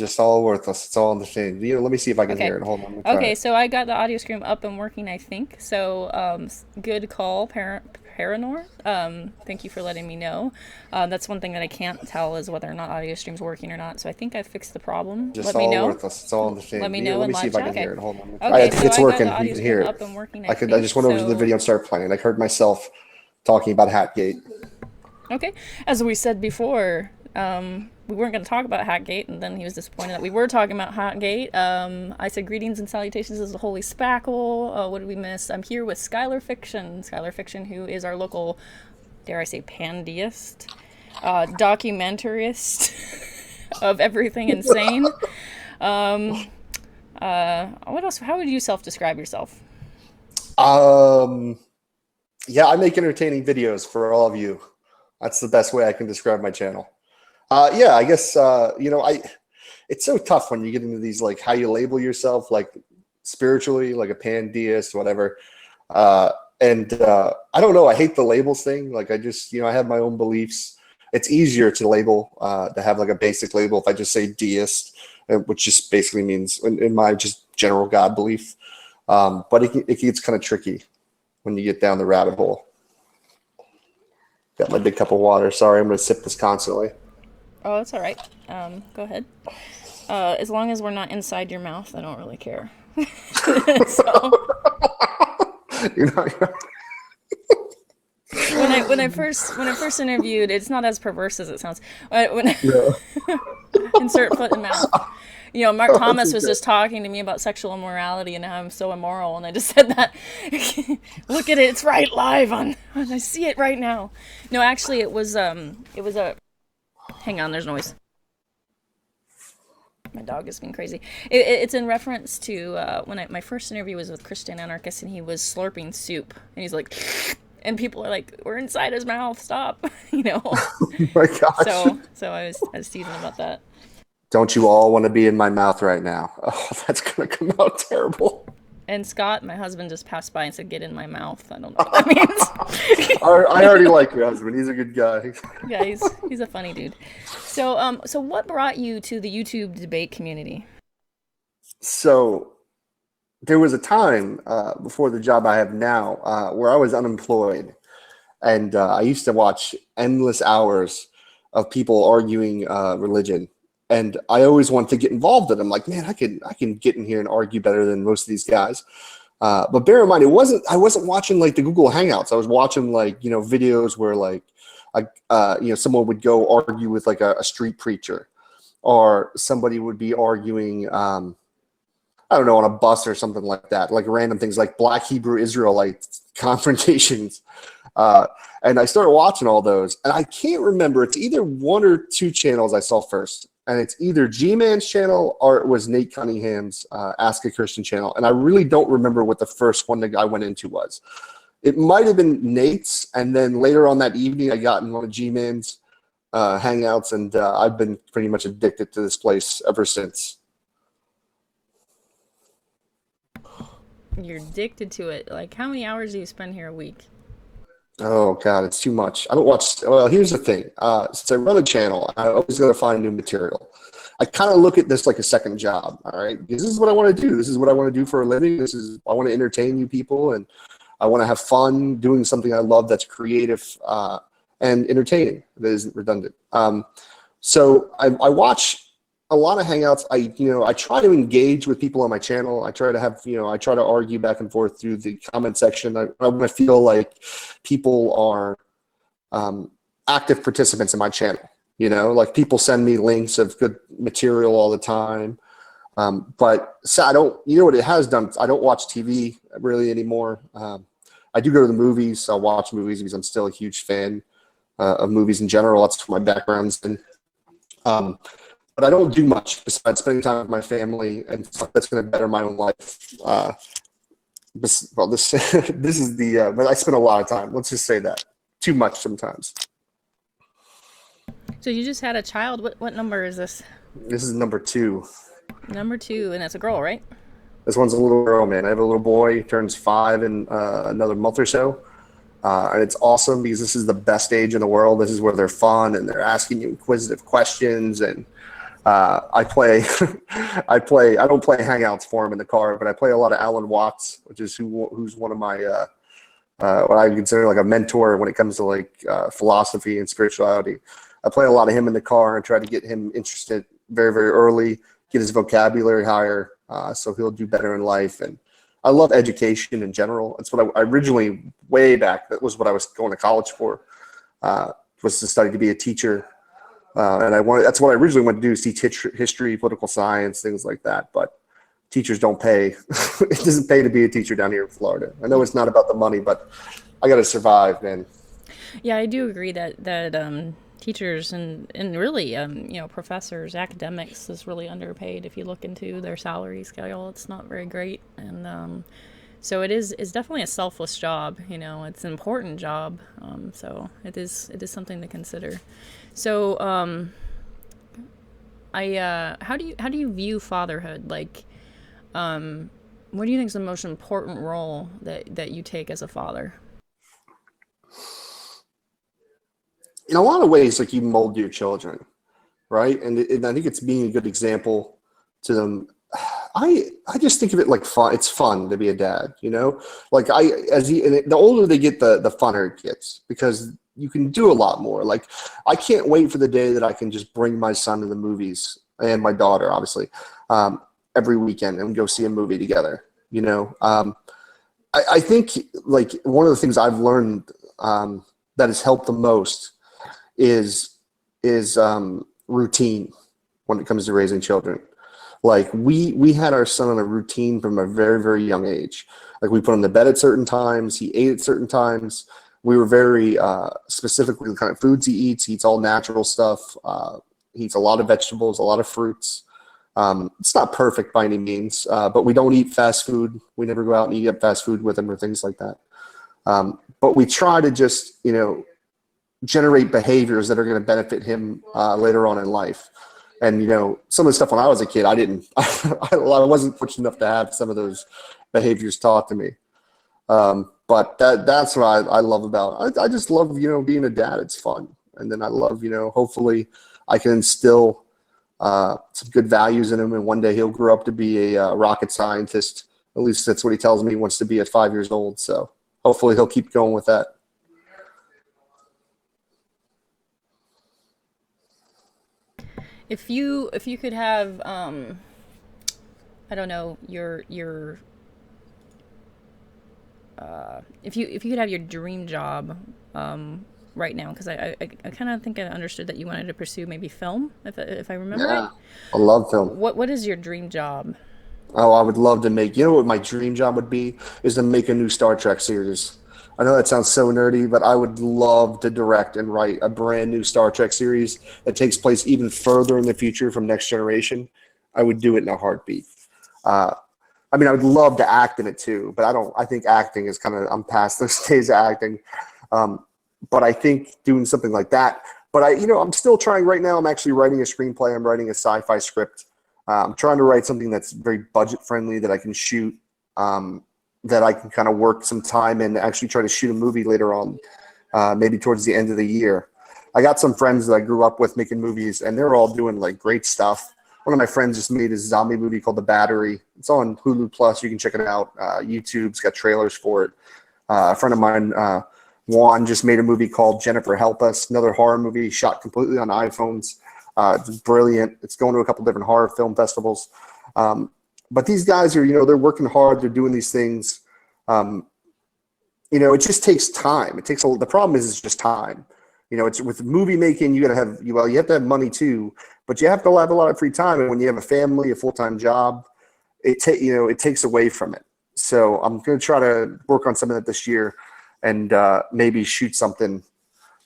Just all worthless. It's all in the same. Let me see if I can Okay. hear it. Hold on, let me try Okay, it. so I got the audio stream up and working, I think. So, good call, Paranor. Thank you for letting me know. That's one thing that I can't tell is whether or not audio stream's working or not. So I think I fixed the problem. Just Let me all know. worthless. It's all in the Let same. me know Let in me see live if I chat. can Okay. hear it. Hold on, let me try. Okay, I think so it's I got the working. You audio can stream hear up it. and working, I I think. just went over to the So, video and started playing. I heard myself talking about Hatgate. okay. As we said before, we weren't going to talk about Hatgate, and then he was disappointed that we were talking about Hatgate. I said greetings and salutations as the Holy Spackle. What did we miss? I'm here with Skylar Fiction. Skylar Fiction, who is our local, dare I say, pandeist, documentarist of everything insane. What else? How would you self-describe yourself? Um, yeah, I make entertaining videos for all of you. That's the best way I can describe my channel. Yeah, I guess it's so tough when you get into these like how you label yourself, like spiritually, like a pandeist, whatever. Uh, and I don't know. I hate the labels thing. Like I just, I have my own beliefs. It's easier to label, to have like a basic label if I just say deist, which just basically means in my just general God belief. But it gets kind of tricky when you get down the rabbit hole. Got my big cup of water. Sorry, I'm going to sip this constantly. Oh, it's all right. Go ahead. As long as we're not inside your mouth, I don't really care. So You're not. when I first interviewed, it's not as perverse as it sounds. When No, insert foot in mouth. Mark that's Thomas was okay. just talking to me about sexual immorality and how I'm so immoral, and I just said that. Look at it, it's right live I see it right now. No, actually, it was a. Hang on, there's noise. My dog is being crazy. It's in reference to when my first interview was with Christian Anarchist, and he was slurping soup, and he's like, and people are like, "We're inside his mouth, stop," you know. Oh my gosh. So I was teasing about that. Don't you all want to be in my mouth right now? Oh, that's going to come out terrible. And Scott, my husband, just passed by and said, "Get in my mouth." I don't know what that means. I already like your husband. He's a good guy. Yeah, he's a funny dude. So what brought you to the YouTube debate community? So there was a time before the job I have now where I was unemployed. And I used to watch endless hours of people arguing religion. And I always wanted to get involved in it. I'm like, man, I can get in here and argue better than most of these guys. But bear in mind, I wasn't watching like the Google Hangouts. I was watching like videos where like someone would go argue with like a street preacher, or somebody would be arguing I don't know, on a bus or something like that, like random things like Black Hebrew Israelite confrontations. Uh, and I started watching all those, and I can't remember. It's either one or two channels I saw first, and it's either G-Man's channel or it was Nate Cunningham's Ask a Christian channel. And I really don't remember what the first one that I went into was. It might have been Nate's, and then later on that evening, I got in one of G-Man's hangouts, and I've been pretty much addicted to this place ever since. You're addicted to it. Like, how many hours do you spend here a week? Oh God, it's too much. I don't watch. Well, here's the thing. Since I run a channel, I always got to find new material. I kind of look at this like a second job. All right, this is what I want to do. This is what I want to do for a living. I want to entertain you people, and I want to have fun doing something I love that's creative and entertaining. That isn't redundant. So I watch a lot of hangouts. I try to engage with people on my channel. I try to have I try to argue back and forth through the comment section. I want to feel like people are active participants in my channel. Like people send me links of good material all the time. But so I don't. You know what it has done? I don't watch TV really anymore. I do go to the movies. I'll watch movies because I'm still a huge fan of movies in general. That's what my background's in. But I don't do much besides spending time with my family and stuff that's going to better my own life. Well, this this is but I spend a lot of time. Let's just say that too much sometimes. So you just had a child. What number is this? This is number two. Number two, and it's a girl, right? This one's a little girl, man. I have a little boy. He turns 5 in another month or so. And it's awesome because this is the best age in the world. This is where they're fun and they're asking you inquisitive questions, and I play, I don't play Hangouts for him in the car, but I play a lot of Alan Watts, which is who's one of my, what I consider like a mentor when it comes to like philosophy and spirituality. I play a lot of him in the car and try to get him interested very, very early, get his vocabulary higher, so he'll do better in life. And I love education in general. That's what I originally, way back, that was what I was going to college for, was to study to be a teacher. And that's what I originally wanted to do, is teach history, political science, things like that. But teachers don't pay. It doesn't pay to be a teacher down here in Florida. I know it's not about the money, but I got to survive, man. Yeah, I do agree that teachers and really professors, academics is really underpaid. If you look into their salary scale, it's not very great, and so it's definitely a selfless job. It's an important job. So it is something to consider. So how do you view fatherhood? Like, what do you think is the most important role that you take as a father? In a lot of ways, like, you mold your children, right? And I think it's being a good example to them. I just think of it like fun. It's fun to be a dad, Like, the older they get, the funner it gets, because you can do a lot more. Like, I can't wait for the day that I can just bring my son to the movies, and my daughter, obviously, every weekend, and go see a movie together. I think, like, one of the things I've learned that has helped the most is routine when it comes to raising children. Like, we had our son on a routine from a very, very young age. Like, we put him to bed at certain times. He ate at certain times. We were very specifically the kind of foods he eats. He eats all natural stuff. He eats a lot of vegetables, a lot of fruits. It's not perfect by any means, but we don't eat fast food. We never go out and eat fast food with him or things like that. But we try to just, generate behaviors that are going to benefit him later on in life. And, some of the stuff when I was a kid, I wasn't fortunate enough to have some of those behaviors taught to me. But that's what I love about, I just love, being a dad. It's fun. And then I love, hopefully I can instill some good values in him. And one day he'll grow up to be a rocket scientist. At least that's what he tells me he wants to be at 5 years old. So hopefully he'll keep going with that. If you could have, I don't know, your if you could have your dream job right now, because I kind of think I understood that you wanted to pursue maybe film, if I remember Yeah, right. I love film. What is your dream job? Oh, I would love to make, what my dream job would be, is to make a new Star Trek series. I know that sounds so nerdy, but I would love to direct and write a brand new Star Trek series that takes place even further in the future from Next Generation. I would do it in a heartbeat. I mean, I would love to act in it too, but I think acting is I'm past those days of acting. But I think doing something like that, but I'm still trying right now. I'm actually writing a screenplay. I'm writing a sci-fi script. I'm trying to write something that's very budget friendly that I can shoot, that I can kind of work some time and actually try to shoot a movie later on, maybe towards the end of the year. I got some friends that I grew up with making movies, and they're all doing like great stuff. One of my friends just made a zombie movie called The Battery. It's on Hulu Plus. You can check it out. YouTube's got trailers for it. A friend of mine, Juan, just made a movie called Jennifer Help Us, another horror movie shot completely on iPhones. It's brilliant. It's going to a couple different horror film festivals. But these guys are, they're working hard. They're doing these things. It just takes time. The problem is it's just time. It's with movie making, you have to have money too, but you have to have a lot of free time. And when you have a family, a full-time job, it takes away from it. So I'm going to try to work on some of that this year, and maybe shoot something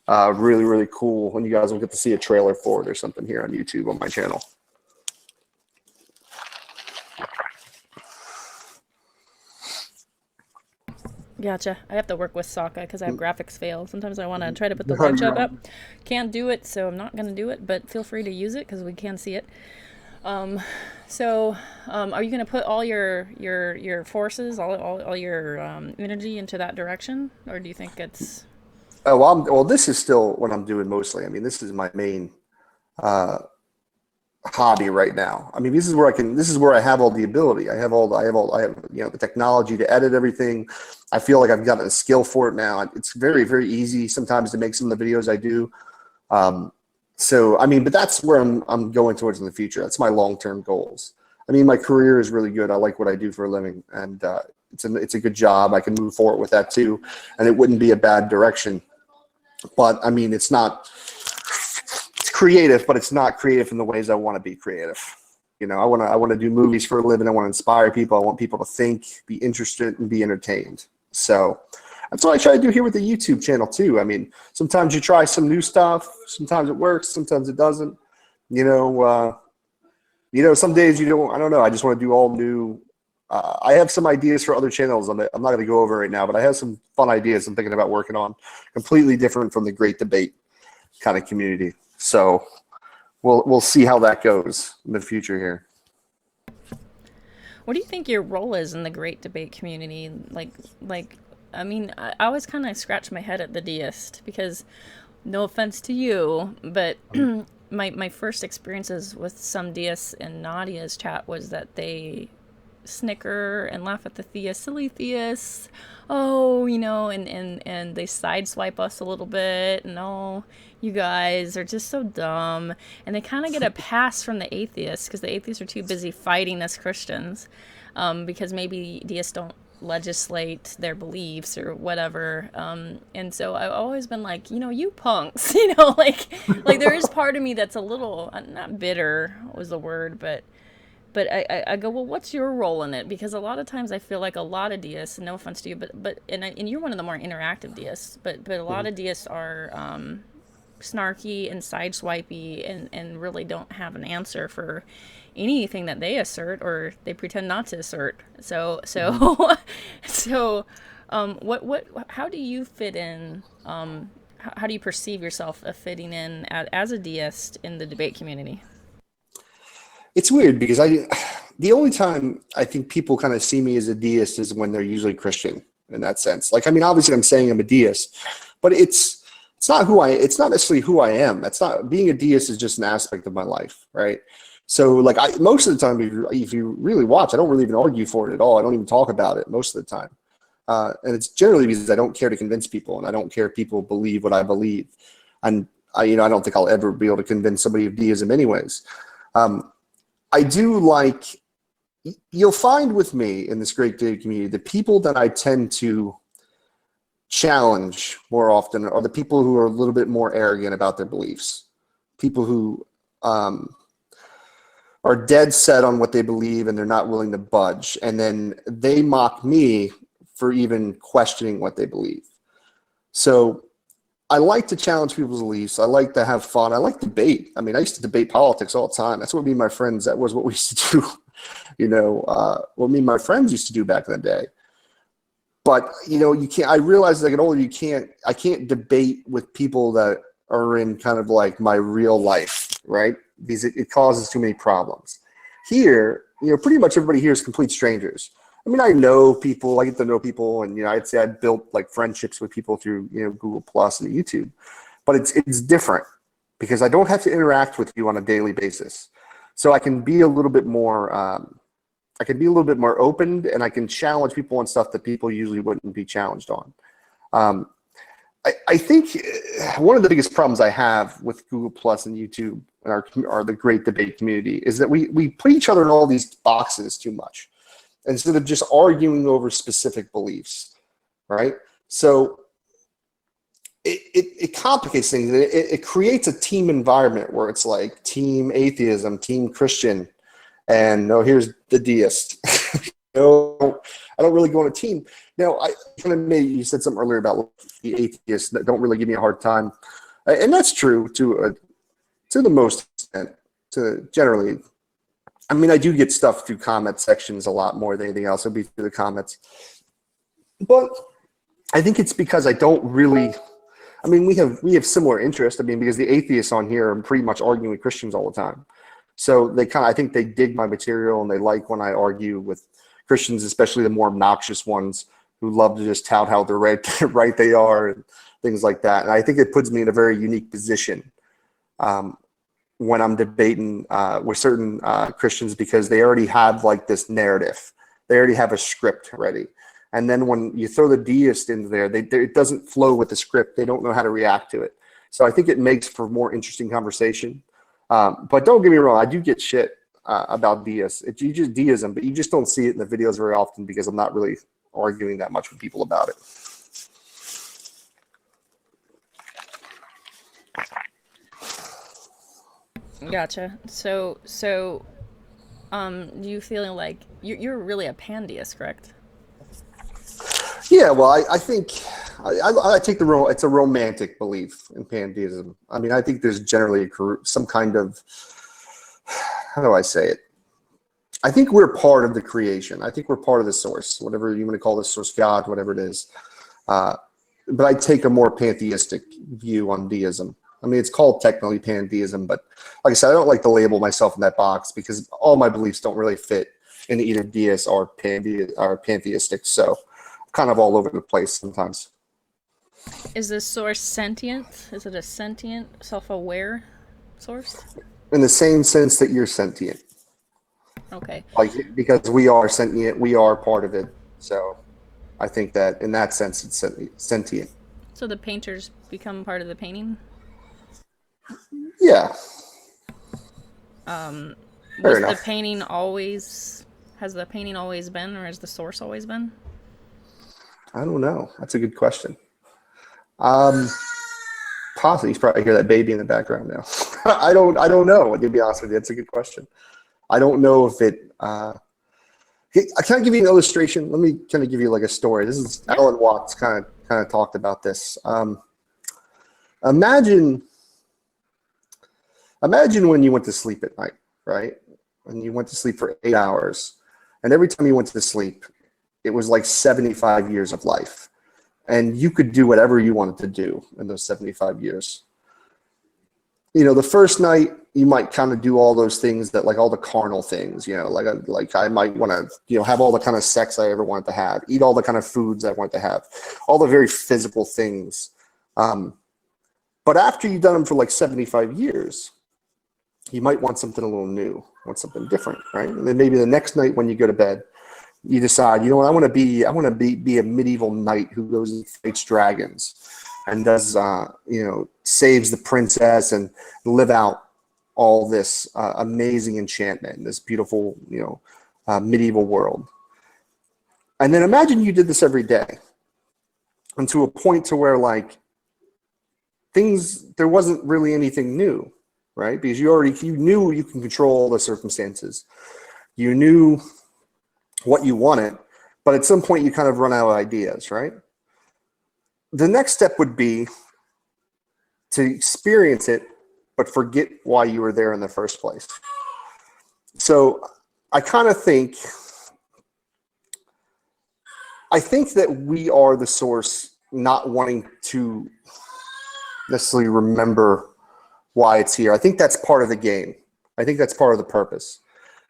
really, really cool. And you guys will get to see a trailer for it or something here on YouTube on my channel. Gotcha. I have to work with Sokka because I have graphics fail. Sometimes I want to try to put the light job up. Can't do it, so I'm not going to do it, but feel free to use it because we can see it. So are you going to put all your forces, all your energy into that direction? Or do you think it's... Oh, well, this is still what I'm doing mostly. I mean, this is my main hobby right now. I mean, this is where I have all the ability. I have the technology to edit everything. I feel like I've gotten a skill for it now. It's very, very easy sometimes to make some of the videos I do. So, I mean, but that's where I'm going towards in the future. That's my long-term goals. I mean, my career is really good. I like what I do for a living, and it's a good job. I can move forward with that too, and it wouldn't be a bad direction. But I mean, it's creative, but it's not creative in the ways I want to be creative. You know, I want to do movies for a living. I want to inspire people. I want people to think, be interested, and be entertained. So that's what I try to do here with the YouTube channel too. I mean, sometimes you try some new stuff. Sometimes it works. Sometimes it doesn't. You know, some days you don't. I don't know. I just want to do all new. I have some ideas for other channels. I'm not going to go over right now, but I have some fun ideas I'm thinking about working on, completely different from the Great Debate kind of community. So we'll see how that goes in the future here. What do you think your role is in the Great Debate community? I mean, I always kind of scratch my head at the deist because, no offense to you, but my first experiences with some deists in Nadia's chat was that they snicker and laugh at the theists, silly theists. Oh, you know, and they sideswipe us a little bit, and oh, you guys are just so dumb. And they kind of get a pass from the atheists because the atheists are too busy fighting us Christians, because maybe deists don't legislate their beliefs or whatever. And so I've always been like, you know, you punks, you know, like there is part of me that's a little, not bitter was the word, but I go, well, what's your role in it? Because a lot of times I feel like a lot of deists, no offense to you, and you're one of the more interactive deists, but a lot of deists are snarky and sideswipey and really don't have an answer for anything that they assert or they pretend not to assert. So how do you fit in? How do you perceive yourself of fitting in as a deist in the debate community? It's weird because the only time I think people kind of see me as a deist is when they're usually Christian in that sense. Like, I mean, obviously I'm saying I'm a deist, but it's not necessarily who I am. That's not, being a deist is just an aspect of my life, right? So like most of the time, if you really watch, I don't really even argue for it at all. I don't even talk about it most of the time. And it's generally because I don't care to convince people, and I don't care if people believe what I believe. And I don't think I'll ever be able to convince somebody of deism anyways. I do like, you'll find with me in this great debate community, the people that I tend to challenge more often are the people who are a little bit more arrogant about their beliefs. People who are dead set on what they believe and they're not willing to budge. And then they mock me for even questioning what they believe. So I like to challenge people's beliefs. I like to have fun. I like debate. I mean, I used to debate politics all the time. That's what me and my friends, that was what we used to do, what me and my friends used to do back in the day. But, you can't, I realized as I get older, I can't debate with people that are in kind of like my real life, right? Because it causes too many problems. Here, pretty much everybody here is complete strangers. I mean, I know people, I get to know people, and, I'd say I built like friendships with people through, Google Plus and YouTube, but it's different because I don't have to interact with you on a daily basis. So I can be a little bit more, open, and I can challenge people on stuff that people usually wouldn't be challenged on. I think one of the biggest problems I have with Google Plus and YouTube and the great debate community is that we put each other in all these boxes too much, instead of just arguing over specific beliefs, right? So it complicates things. It creates a team environment where it's like team atheism, team Christian, and here's the deist. I don't really go on a team. Now, you said something earlier about the atheists that don't really give me a hard time, and that's true to the most extent. To generally. I mean, I do get stuff through comment sections a lot more than anything else. It'll be through the comments. But I think it's because I don't really, I mean, we have similar interests. I mean, because the atheists on here are pretty much arguing with Christians all the time. So I think they dig my material, and they like when I argue with Christians, especially the more obnoxious ones who love to just tout how they're right they are and things like that. And I think it puts me in a very unique position. when I'm debating with certain Christians, because they already have like this narrative. They already have a script ready. And then when you throw the deist into there, it doesn't flow with the script. They don't know how to react to it. So I think it makes for more interesting conversation. But don't get me wrong, I do get shit about deists. It's just deism, but you just don't see it in the videos very often because I'm not really arguing that much with people about it. Gotcha. So, do you feel like you're really a pandeist, correct? Yeah, well, I think I take the role. It's a romantic belief in pantheism. I mean, I think there's generally some kind of, how do I say it? I think we're part of the creation. I think we're part of the source, whatever you want to call the source, God, whatever it is. But I take a more pantheistic view on deism. I mean, it's called technically pantheism, but like I said, I don't like to label myself in that box because all my beliefs don't really fit into either deist or pantheistic. So kind of all over the place sometimes. Is this source sentient? Is it a sentient, self-aware source? In the same sense that you're sentient. Okay. Like, because we are sentient, we are part of it. So I think that in that sense, it's sentient. So the painters become part of the painting? Yeah. Was enough. the painting always, has the painting always been, or has the source always been? I don't know. That's a good question. Possibly, you probably hear that baby in the background now. I don't know. To be honest with you, that's a good question. I don't know if it. I can't give you an illustration. Let me kind of give you like a story. This is Alan Watts kind of talked about this. Imagine when you went to sleep at night, right? And you went to sleep for 8 hours, and every time you went to sleep, it was like 75 years of life. And you could do whatever you wanted to do in those 75 years. You know, the first night, you might kind of do all those things that, like all the carnal things, you know, like I might want to, you know, have all the kind of sex I ever wanted to have, eat all the kind of foods I wanted to have, all the very physical things. But after you've done them for like 75 years, you might want something a little new, want something different, right? And then maybe the next night when you go to bed, you decide, you know what, I want to be a medieval knight who goes and fights dragons and does, you know, saves the princess and live out all this amazing enchantment, this beautiful, you know, medieval world. And then imagine you did this every day, and to a point to where like there wasn't really anything new, right? Because you knew you can control the circumstances. You knew what you wanted, but at some point you kind of run out of ideas, right? The next step would be to experience it, but forget why you were there in the first place. So I think that we are the source, not wanting to necessarily remember why it's here. I think that's part of the game. I think that's part of the purpose.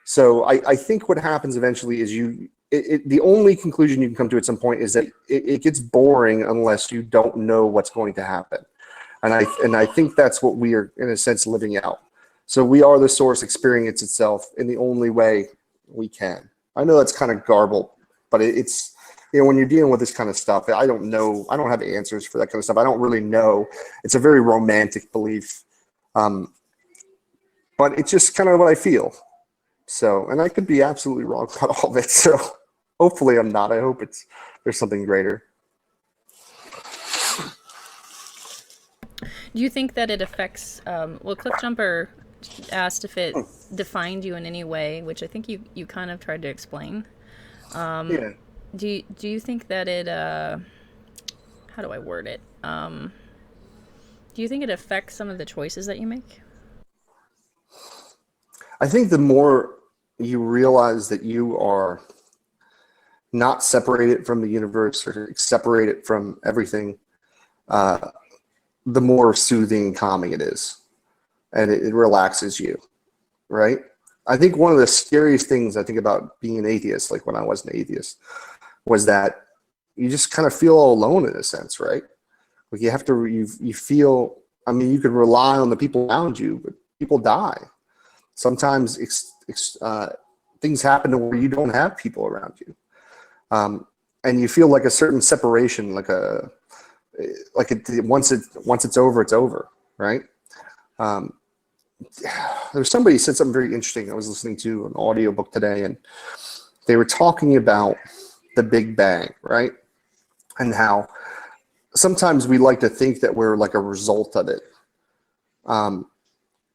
So I think what happens eventually is the only conclusion you can come to at some point is that it gets boring unless you don't know what's going to happen. And I think that's what we are, in a sense, living out. So we are the source experience itself in the only way we can. I know that's kind of garbled, but it's, you know, when you're dealing with this kind of stuff, I don't know. I don't have answers for that kind of stuff. I don't really know. It's a very romantic belief. But it's just kind of what I feel. So, and I could be absolutely wrong about all of it. So hopefully I'm not. I hope there's something greater. Do you think that it affects, well, Cliffjumper asked if it defined you in any way, which I think you kind of tried to explain. Yeah. Do you think that it, how do I word it? Do you think it affects some of the choices that you make? I think the more you realize that you are not separated from the universe or separated from everything, the more soothing and calming it is. And it relaxes you, right? I think one of the scariest things I think about being an atheist, like when I was an atheist, was that you just kind of feel all alone in a sense, right? Like you have to, you feel, I mean, you can rely on the people around you, but people die. Sometimes things happen to where you don't have people around you, and you feel like a certain separation, once it's over, it's over, right? There's somebody said something very interesting. I was listening to an audiobook today, and they were talking about the Big Bang, right? And how sometimes we like to think that we're like a result of it,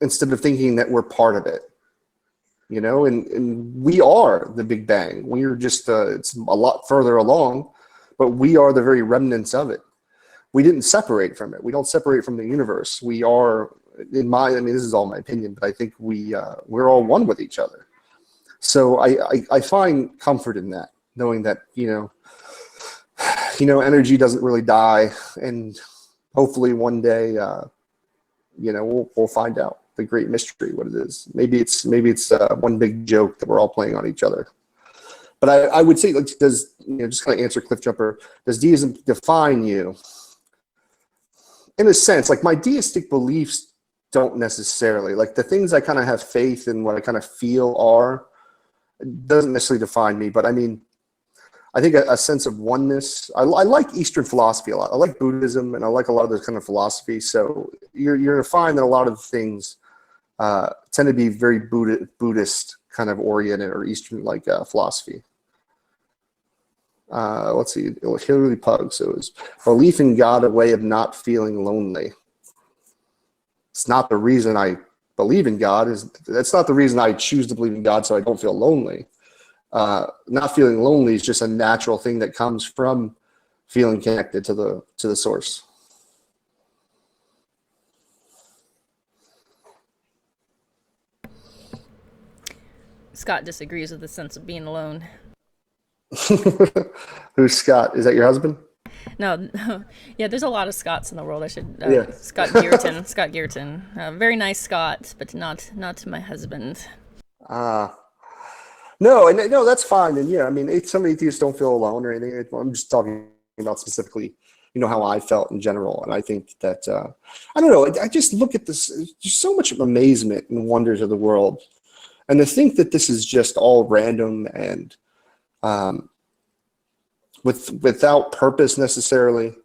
instead of thinking that we're part of it, and we are the Big Bang. We're just, it's a lot further along, but we are the very remnants of it. We didn't separate from it. We don't separate from the universe. We are, this is all my opinion, but I think we're all one with each other. So I find comfort in that, knowing that, energy doesn't really die, and hopefully one day, we'll find out the great mystery, what it is. Maybe it's one big joke that we're all playing on each other. But I would say, just kind of answer Cliff Jumper, does deism define you? In a sense, like my deistic beliefs don't necessarily, like the things I kind of have faith in, what I kind of feel doesn't necessarily define me. But I think a sense of oneness. I like Eastern philosophy a lot. I like Buddhism, and I like a lot of those kind of philosophies. So you're going to find that a lot of things tend to be very Buddhist kind of oriented, or Eastern philosophy. Let's see, Hillary Pug. So is belief in God a way of not feeling lonely? It's not the reason I believe in God. That's not the reason I choose to believe in God, so I don't feel lonely. Not feeling lonely is just a natural thing that comes from feeling connected to the source. Scott disagrees with the sense of being alone. Who's Scott? Is that your husband? No, yeah, there's a lot of Scotts in the world. Yeah. Scott Geerton. Scott Geerton. Very nice Scott, but not my husband. No, that's fine. And yeah, some atheists don't feel alone or anything. I'm just talking about specifically, how I felt in general. And I think that, I don't know, I just look at this, there's so much amazement and wonders of the world. And to think that this is just all random and without purpose necessarily,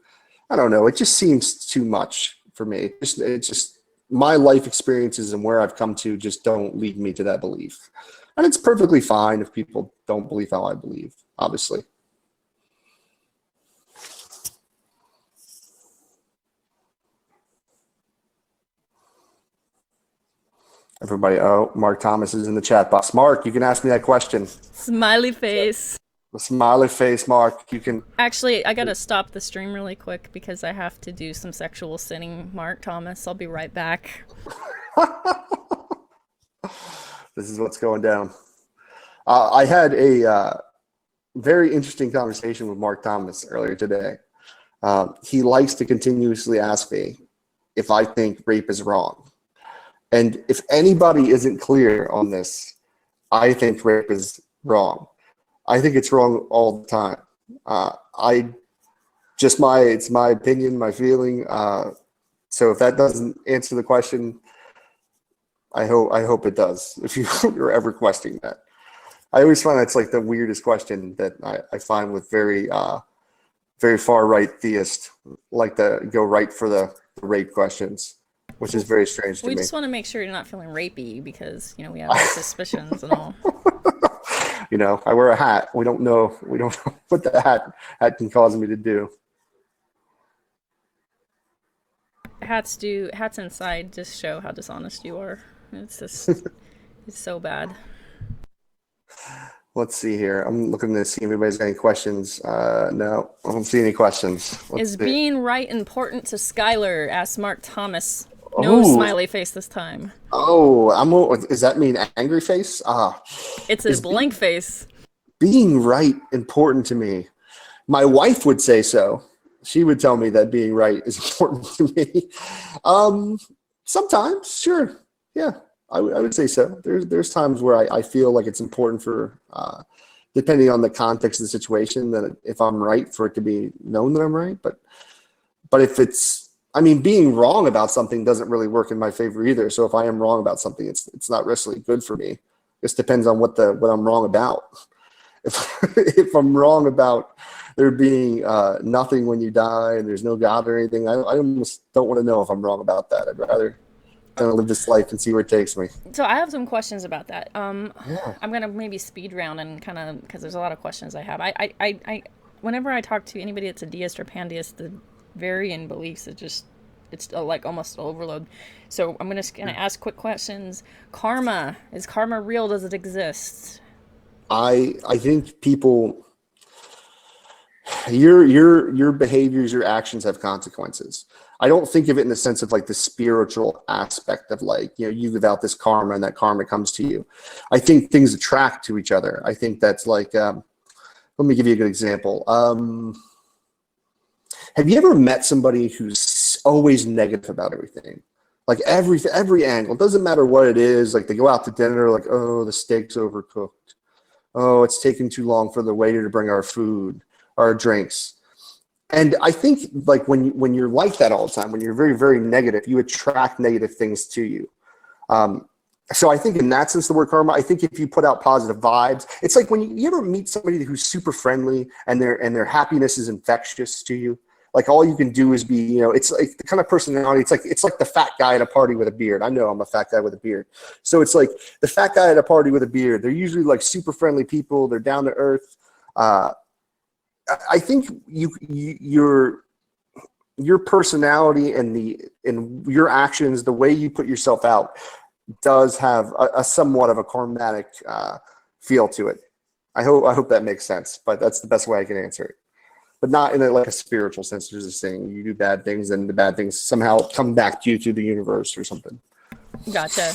I don't know. It just seems too much for me. It's just my life experiences and where I've come to just don't lead me to that belief. And it's perfectly fine if people don't believe how I believe, obviously. Everybody, Mark Thomas is in the chat box. Mark, you can ask me that question. Smiley face. The smiley face, Mark. You can. Actually, I gotta stop the stream really quick because I have to do some sexual sinning, Mark Thomas. I'll be right back. This is what's going down. I had a very interesting conversation with Mark Thomas earlier today. He likes to continuously ask me if I think rape is wrong. And if anybody isn't clear on this, I think rape is wrong. I think it's wrong all the time. It's my opinion, my feeling. So if that doesn't answer the question, I hope it does. If you're ever questioning that, I always find that's like the weirdest question that I find with very far right theists like to go right for the rape questions, which is very strange to me. We just want to make sure you're not feeling rapey because we have our suspicions and all. I wear a hat. We don't know what the hat can cause me to do. Hats inside just show how dishonest you are. It's just it's so bad. Let's see here. I'm looking to see if anybody's got any questions. No, I don't see any questions. Is being right important to Skylar? Asked Mark Thomas. No smiley face this time. Does that mean angry face? It's a blank face. Being right important to me? My wife would say so. She would tell me that being right is important to me. Sometimes, sure. Yeah, I would say so. There's times where I feel like it's important for, depending on the context of the situation, that if I'm right, for it to be known that I'm right. But if it's I mean, being wrong about something doesn't really work in my favor either. So if I am wrong about something, it's not necessarily good for me. It depends on what I'm wrong about. If I'm wrong about there being nothing when you die and there's no God or anything, I almost don't want to know if I'm wrong about that. I'd rather kind of live this life and see where it takes me. So I have some questions about that. Yeah. I'm gonna maybe speed round and kind of, because there's a lot of questions I have. Whenever I talk to anybody that's a deist or pandeist, the varying beliefs it's like almost overload. So I'm just gonna ask quick questions. Karma, is karma real? Does it exist? I think people, your behaviors, your actions have consequences. I don't think of it in the sense of like the spiritual aspect of like, you live out this karma and that karma comes to you. I think things attract to each other. I think that's like, let me give you a good example. Have you ever met somebody who's always negative about everything? Like every angle, doesn't matter what it is. Like they go out to dinner, like, oh, the steak's overcooked. Oh, it's taking too long for the waiter to bring our food, our drinks. And I think like when you're like that all the time, when you're very, very negative, you attract negative things to you. So I think in that sense, the word karma, I think if you put out positive vibes, it's like when you ever meet somebody who's super friendly and their happiness is infectious to you. Like all you can do is be, it's like the kind of personality. It's like the fat guy at a party with a beard. I know I'm a fat guy with a beard. So it's like the fat guy at a party with a beard. They're usually like super friendly people. They're down to earth. I think your personality and your actions, the way you put yourself out, does have a somewhat of a karmatic feel to it. I hope that makes sense, but that's the best way I can answer it. But not in like a spiritual sense. There's this saying, you do bad things and the bad things somehow come back to you through the universe or something. Gotcha.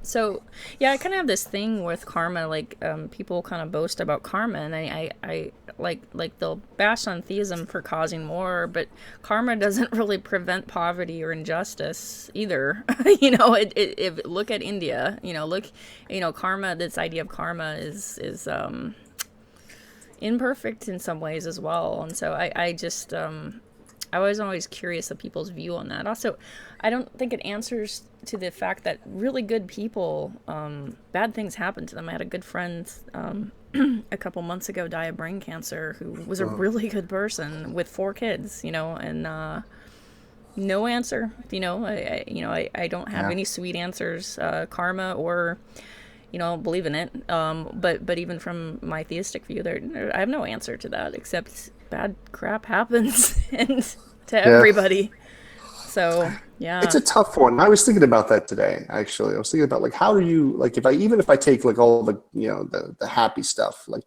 So yeah, I kind of have this thing with karma. Like, people kind of boast about karma, and I like they'll bash on theism for causing war, but karma doesn't really prevent poverty or injustice either. Look at India. Karma. This idea of karma is imperfect in some ways as well, and so I was always curious of people's view on that. Also, I don't think it answers to the fact that really good people, bad things happen to them. I had a good friend a couple months ago die of brain cancer who was a really good person with 4 kids, and no answer. I don't have any sweet answers, karma or believe in it. But even from my theistic view, I have no answer to that except bad crap happens and to everybody. So yeah, it's a tough one. I was thinking about that today. Actually, I was thinking about like how do you like if I take like all the the happy stuff like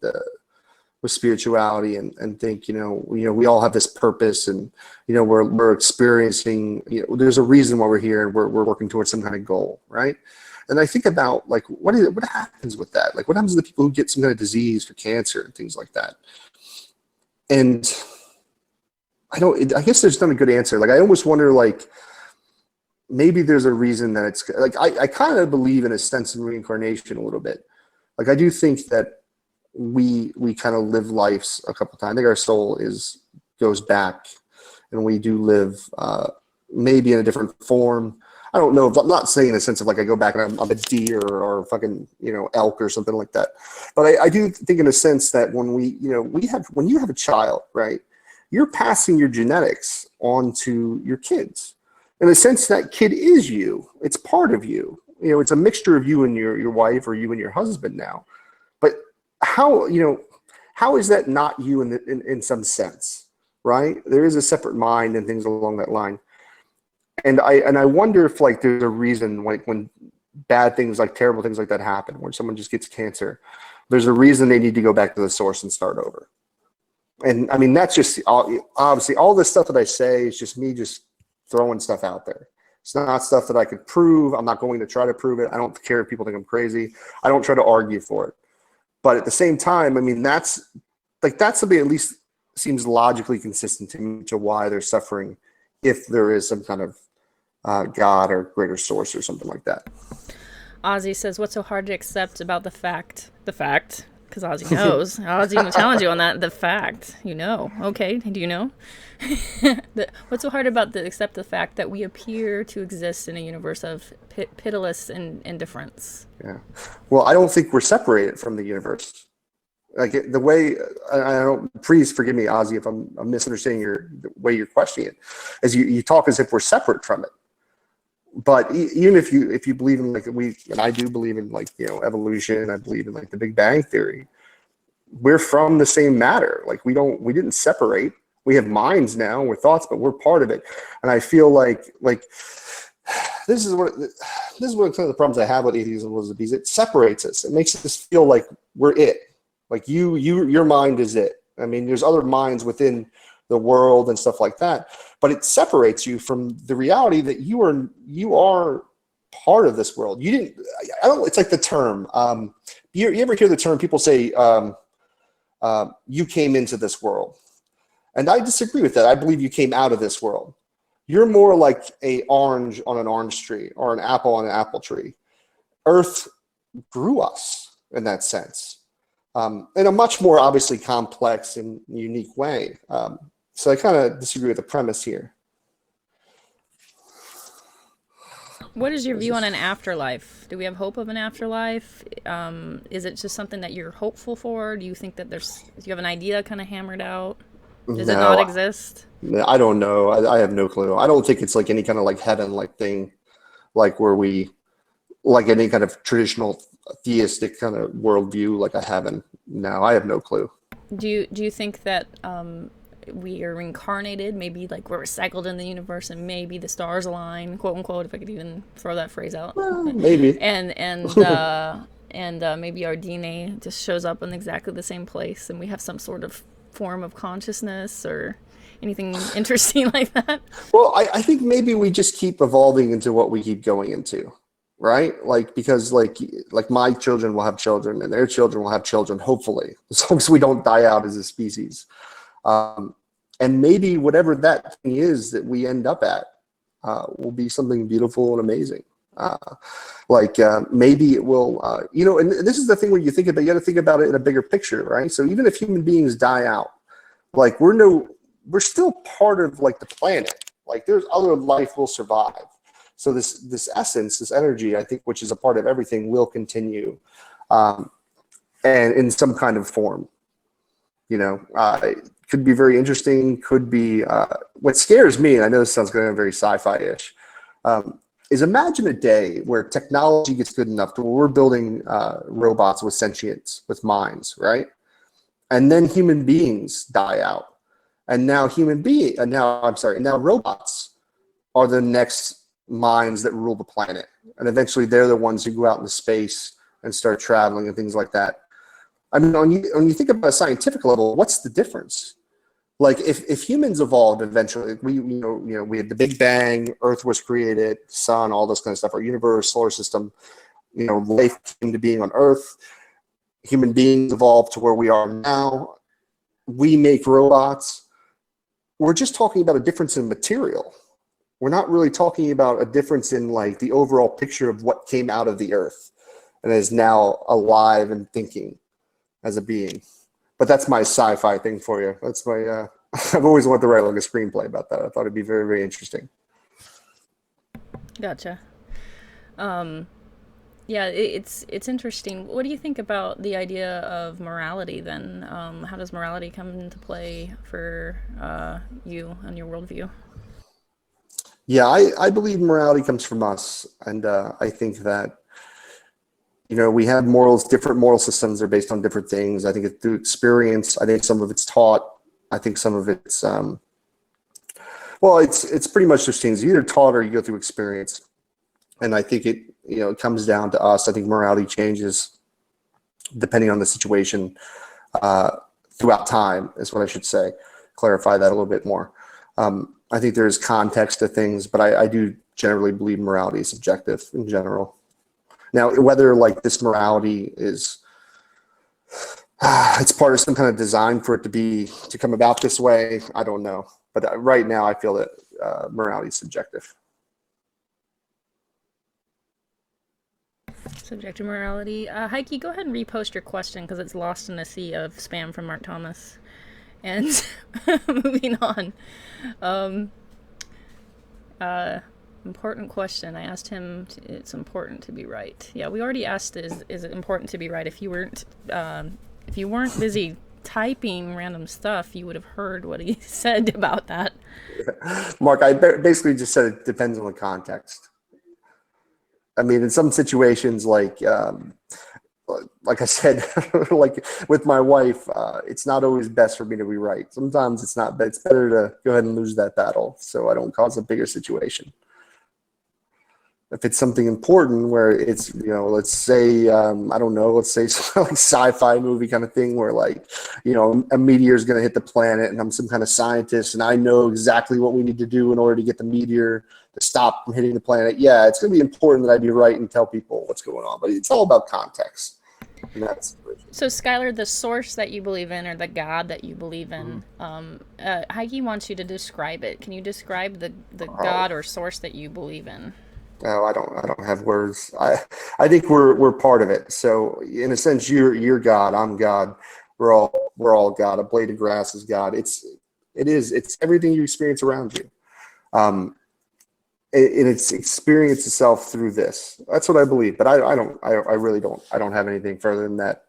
with spirituality and think we all have this purpose and we're experiencing there's a reason why we're here and we're working towards some kind of goal, right? And I think about like what happens with that? Like what happens to the people who get some kind of disease or cancer and things like that? And I guess there's not a good answer. Like I almost wonder like maybe there's a reason that it's like I kind of believe in a sense in reincarnation a little bit. Like I do think that we kind of live lives a couple times. I think our soul goes back and we do live maybe in a different form. I don't know. I'm not saying in a sense of like I go back and I'm a deer or fucking elk or something like that, but I do think in a sense that when when you have a child, right, you're passing your genetics on to your kids. In a sense, that kid is you. It's part of you. It's a mixture of you and your wife or you and your husband now. But how is that not you in some sense, right? There is a separate mind and things along that line. And I wonder if like there's a reason like when bad things like terrible things like that happen, when someone just gets cancer, there's a reason they need to go back to the source and start over. And I mean that's just obviously all this stuff that I say is just me just throwing stuff out there. It's not stuff that I could prove. I'm not going to try to prove it. I don't care if people think I'm crazy. I don't try to argue for it. But at the same time, I mean that's something at least seems logically consistent to me to why they're suffering if there is some kind of God or greater source or something like that. Ozzy says, what's so hard to accept about the fact, because because Ozzy knows. Ozzy going to challenge you on that. The fact, you know. Okay, do you know? What's so hard about accept the fact that we appear to exist in a universe of pitiless indifference? Yeah. Well, I don't think we're separated from the universe. Like the way, I don't, please forgive me, Ozzy, if I'm misunderstanding the way you're questioning it, as you talk as if we're separate from it. But even if you believe in, like, and I do believe in, like, evolution, I believe in, like, the Big Bang Theory, we're from the same matter. Like, we didn't separate. We have minds now, we're thoughts, but we're part of it. And I feel like this is one of the problems I have with atheism, is it separates us. It makes us feel like we're it. Like your mind is it. I mean, there's other minds within the world and stuff like that, but it separates you from the reality that you are part of this world. It's like the term, you ever hear the term, people say, you came into this world. And I disagree with that. I believe you came out of this world. You're more like an orange on an orange tree, or an apple on an apple tree. Earth grew us in that sense. In a much more obviously complex and unique way. So I kind of disagree with the premise here. What is your view on an afterlife? Do we have hope of an afterlife? Is it just something that you're hopeful for? Do you think that do you have an idea kind of hammered out? Does it not exist? I don't know. I have no clue. I don't think it's like any kind of like heaven-like thing, like where like any kind of traditional theistic kind of worldview, like a heaven. No, I have no clue. Do you think that we are reincarnated? Maybe like we're recycled in the universe, and maybe the stars align, quote unquote, if I could even throw that phrase out. Well, maybe. And maybe our DNA just shows up in exactly the same place, and we have some sort of form of consciousness or anything interesting like that. Well, I think maybe we just keep evolving into what we keep going into. Right? Like, because like my children will have children, and their children will have children, hopefully, as long as we don't die out as a species. And maybe whatever that thing is that we end up at will be something beautiful and amazing. Maybe it will, and this is the thing when you think about it, you got to think about it in a bigger picture, right? So even if human beings die out, like we're still part of, like, the planet. Like, there's other life will survive. So this essence, this energy, I think, which is a part of everything, will continue, and in some kind of form. It could be very interesting. Could be what scares me, and I know this sounds kind of very sci-fi-ish, is imagine a day where technology gets good enough to where we're building robots with sentience, with minds, right? And then human beings die out, and now robots are the next minds that rule the planet, and eventually they're the ones who go out into space and start traveling and things like that. I mean, when you think about a scientific level, what's the difference? Like, if humans evolved eventually, we had the Big Bang, Earth was created, sun, all this kind of stuff, our universe, solar system, life came to being on Earth, human beings evolved to where we are now, we make robots. We're just talking about a difference in material. We're not really talking about a difference in, like, the overall picture of what came out of the earth and is now alive and thinking as a being. But that's my sci-fi thing for you. That's my, I've always wanted to write like a screenplay about that. I thought it'd be very, very interesting. Gotcha. Yeah, it's interesting. What do you think about the idea of morality then? How does morality come into play for you and your worldview? Yeah, I believe morality comes from us, and I think that we have morals. Different moral systems are based on different things. I think it's through experience. I think some of it's taught. I think some of it's it's pretty much those things. You either taught or you go through experience, and I think it it comes down to us. I think morality changes depending on the situation throughout time. Is what I should say. Clarify that a little bit more. I think there's context to things, but I do generally believe morality is subjective in general. Now, whether like this morality is, it's part of some kind of design for it to come about this way, I don't know. But right now, I feel that morality is subjective. Subjective morality. Heike, go ahead and repost your question because it's lost in a sea of spam from Mark Thomas. And moving on. Important question. I asked him, it's important to be right. Yeah, we already asked, is it important to be right? If you weren't busy typing random stuff, you would have heard what he said about that. Mark, I basically just said it depends on the context. I mean, in some situations, like I said, like with my wife, it's not always best for me to be right. Sometimes it's not, but it's better to go ahead and lose that battle so I don't cause a bigger situation. If it's something important where it's, let's say, I don't know, let's say like sci-fi movie kind of thing where like, a meteor is going to hit the planet and I'm some kind of scientist and I know exactly what we need to do in order to get the meteor to stop from hitting the planet. Yeah, it's going to be important that I be right and tell people what's going on, but it's all about context. So Skylar, the source that you believe in or the God that you believe in, Heike wants you to describe it. Can you describe the God or source that you believe in? No, I don't have words. I think we're part of it. So in a sense, you're God. I'm God. We're all God. A blade of grass is God. It's everything you experience around you. And it's experienced itself through this. That's what I believe. But I really don't. I don't have anything further than that.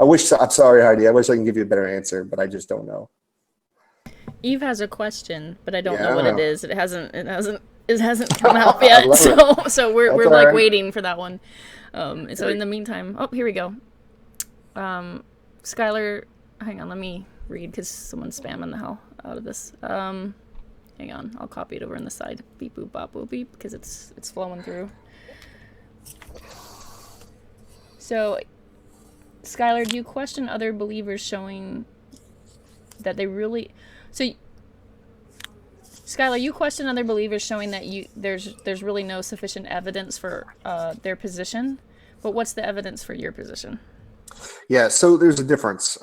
I'm sorry, Heidi. I wish I can give you a better answer, but I just don't know. Eve has a question, but I don't know what it is. It hasn't come out yet, so we're like right. Waiting for that one. So in the meantime, here we go. Skylar, hang on, let me read because someone's spamming the hell out of this. Hang on, I'll copy it over on the side. Beep boop bop boop beep because it's flowing through. So, Skylar, do you question other believers showing that they really? So. Skylar, you question other believers showing that there's really no sufficient evidence for their position, but what's the evidence for your position? Yeah, so there's a difference.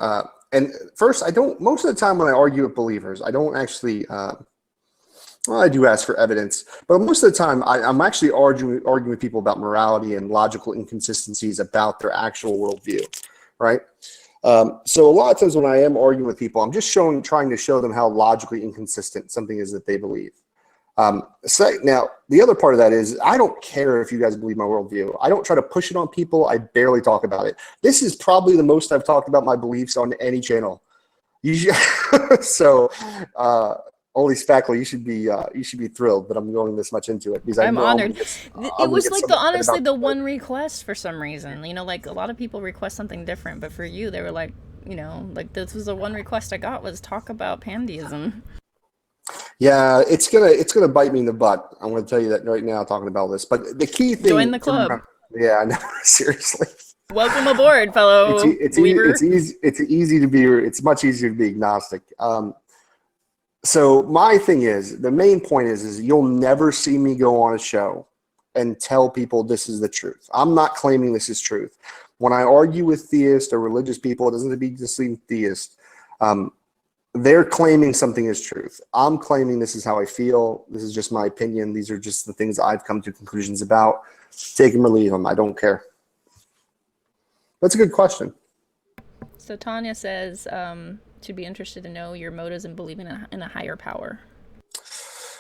And first, most of the time when I argue with believers, I don't actually, I do ask for evidence, but most of the time I'm actually arguing with people about morality and logical inconsistencies about their actual worldview, right? So a lot of times when I am arguing with people, I'm just trying to show them how logically inconsistent something is that they believe. So now the other part of that is I don't care if you guys believe my worldview. I don't try to push it on people. I barely talk about it. This is probably the most I've talked about my beliefs on any channel. So, Holy Spackle, you should be thrilled that I'm going this much into it because I'm honored. It was like honestly the one request for some reason. Like a lot of people request something different, but for you, they were like, like this was the one request I got was talk about pandeism. Yeah, it's gonna bite me in the butt. I'm gonna tell you that right now, talking about this. But the key thing. Join the club. Yeah, I know. Seriously. Welcome aboard, fellow believer. It's much easier to be agnostic. So my thing is, the main point is you'll never see me go on a show and tell people this is the truth. I'm not claiming this is truth. When I argue with theists or religious people, it doesn't have to be just theists. They're claiming something is truth. I'm claiming this is how I feel. This is just my opinion. These are just the things I've come to conclusions about. Take them or leave them. I don't care. That's a good question. So Tanya says, to be interested to know your motives in believing in a higher power.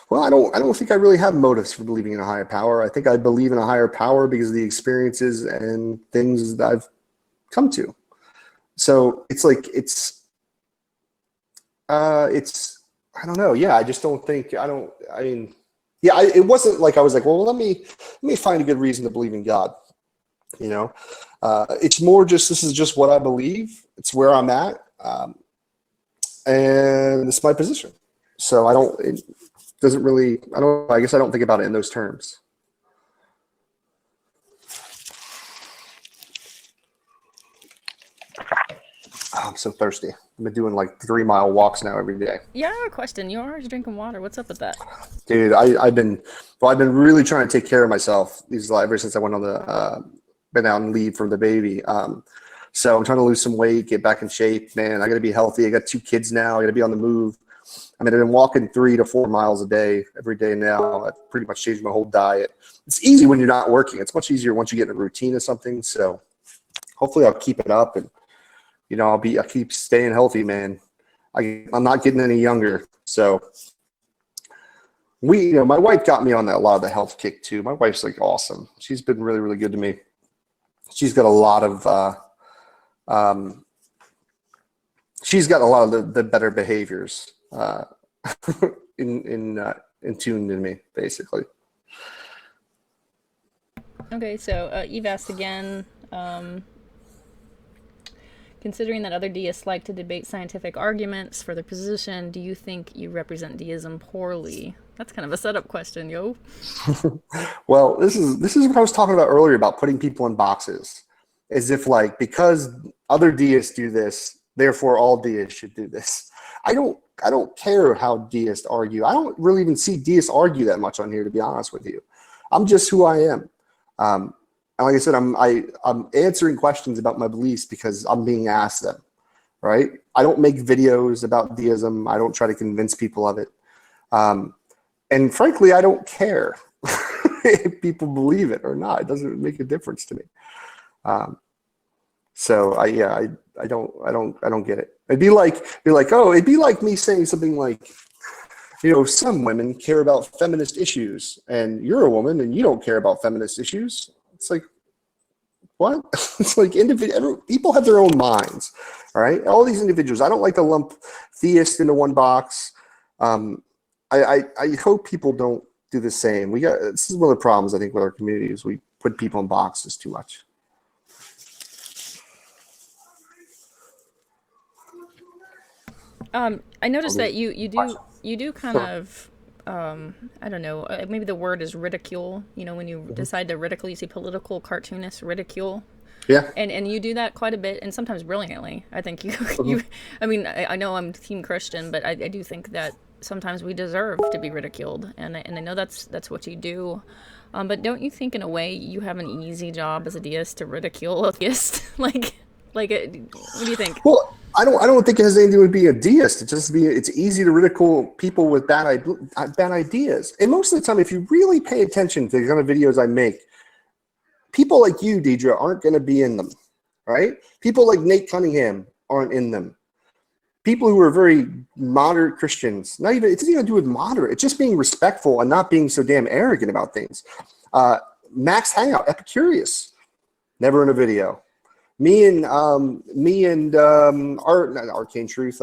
Well, I don't think I really have motives for believing in a higher power. I think I believe in a higher power because of the experiences and things that I've come to. So it's like I don't know. Yeah, I just don't think it wasn't like I was like, well, let me find a good reason to believe in God. It's more just this is just what I believe. It's where I'm at. And it's my position. So I guess I don't think about it in those terms. Oh, I'm so thirsty. I've been doing like 3-mile walks now every day. Yeah, I have a question. You're always drinking water. What's up with that? Dude, I've been really trying to take care of myself ever since I went on been out on leave from the baby. So I'm trying to lose some weight, get back in shape, man. I got to be healthy. I got 2 kids now. I got to be on the move. I mean, I've been walking 3 to 4 miles a day every day now. I've pretty much changed my whole diet. It's easy when you're not working. It's much easier once you get in a routine of something. So hopefully I'll keep it up, and I keep staying healthy, man. I'm not getting any younger. So my wife got me on a lot of the health kick too. My wife's like awesome. She's been really, really good to me. She's got a lot of the better behaviors in tune to me, basically. Okay, so Eve asked again, considering that other deists like to debate scientific arguments for their position, do you think you represent deism poorly? That's kind of a setup question, yo. Well, this is what I was talking about earlier about putting people in boxes, as if like because other deists do this, therefore all deists should do this. I don't care how deists argue. I don't really even see deists argue that much on here, to be honest with you. I'm just who I am. And like I said, I'm answering questions about my beliefs because I'm being asked them, right? I don't make videos about deism. I don't try to convince people of it. And frankly, I don't care if people believe it or not. It doesn't make a difference to me. So I don't get it. It'd be like me saying something like, some women care about feminist issues, and you're a woman and you don't care about feminist issues. It's like, what? It's like people have their own minds, all right? All these individuals. I don't like to lump theists into one box. I hope people don't do the same. This is one of the problems I think with our community is we put people in boxes too much. I noticed that you do kind of I don't know, maybe the word is ridicule. When you decide to ridicule, you see political cartoonists ridicule. Yeah. And you do that quite a bit, and sometimes brilliantly. I think you I mean, I know I'm team Christian, but I do think that sometimes we deserve to be ridiculed, and I know that's what you do. But don't you think in a way you have an easy job as a deist to ridicule a theist? Like, what do you think? Well, I don't think it has anything to do with being a deist. It's easy to ridicule people with bad ideas. And most of the time, if you really pay attention to the kind of videos I make, people like you, Deidre, aren't going to be in them, right? People like Nate Cunningham aren't in them. People who are very moderate Christians, it doesn't even do with moderate. It's just being respectful and not being so damn arrogant about things. Max Hangout, Epicurious, never in a video. Me and Arcane Truth.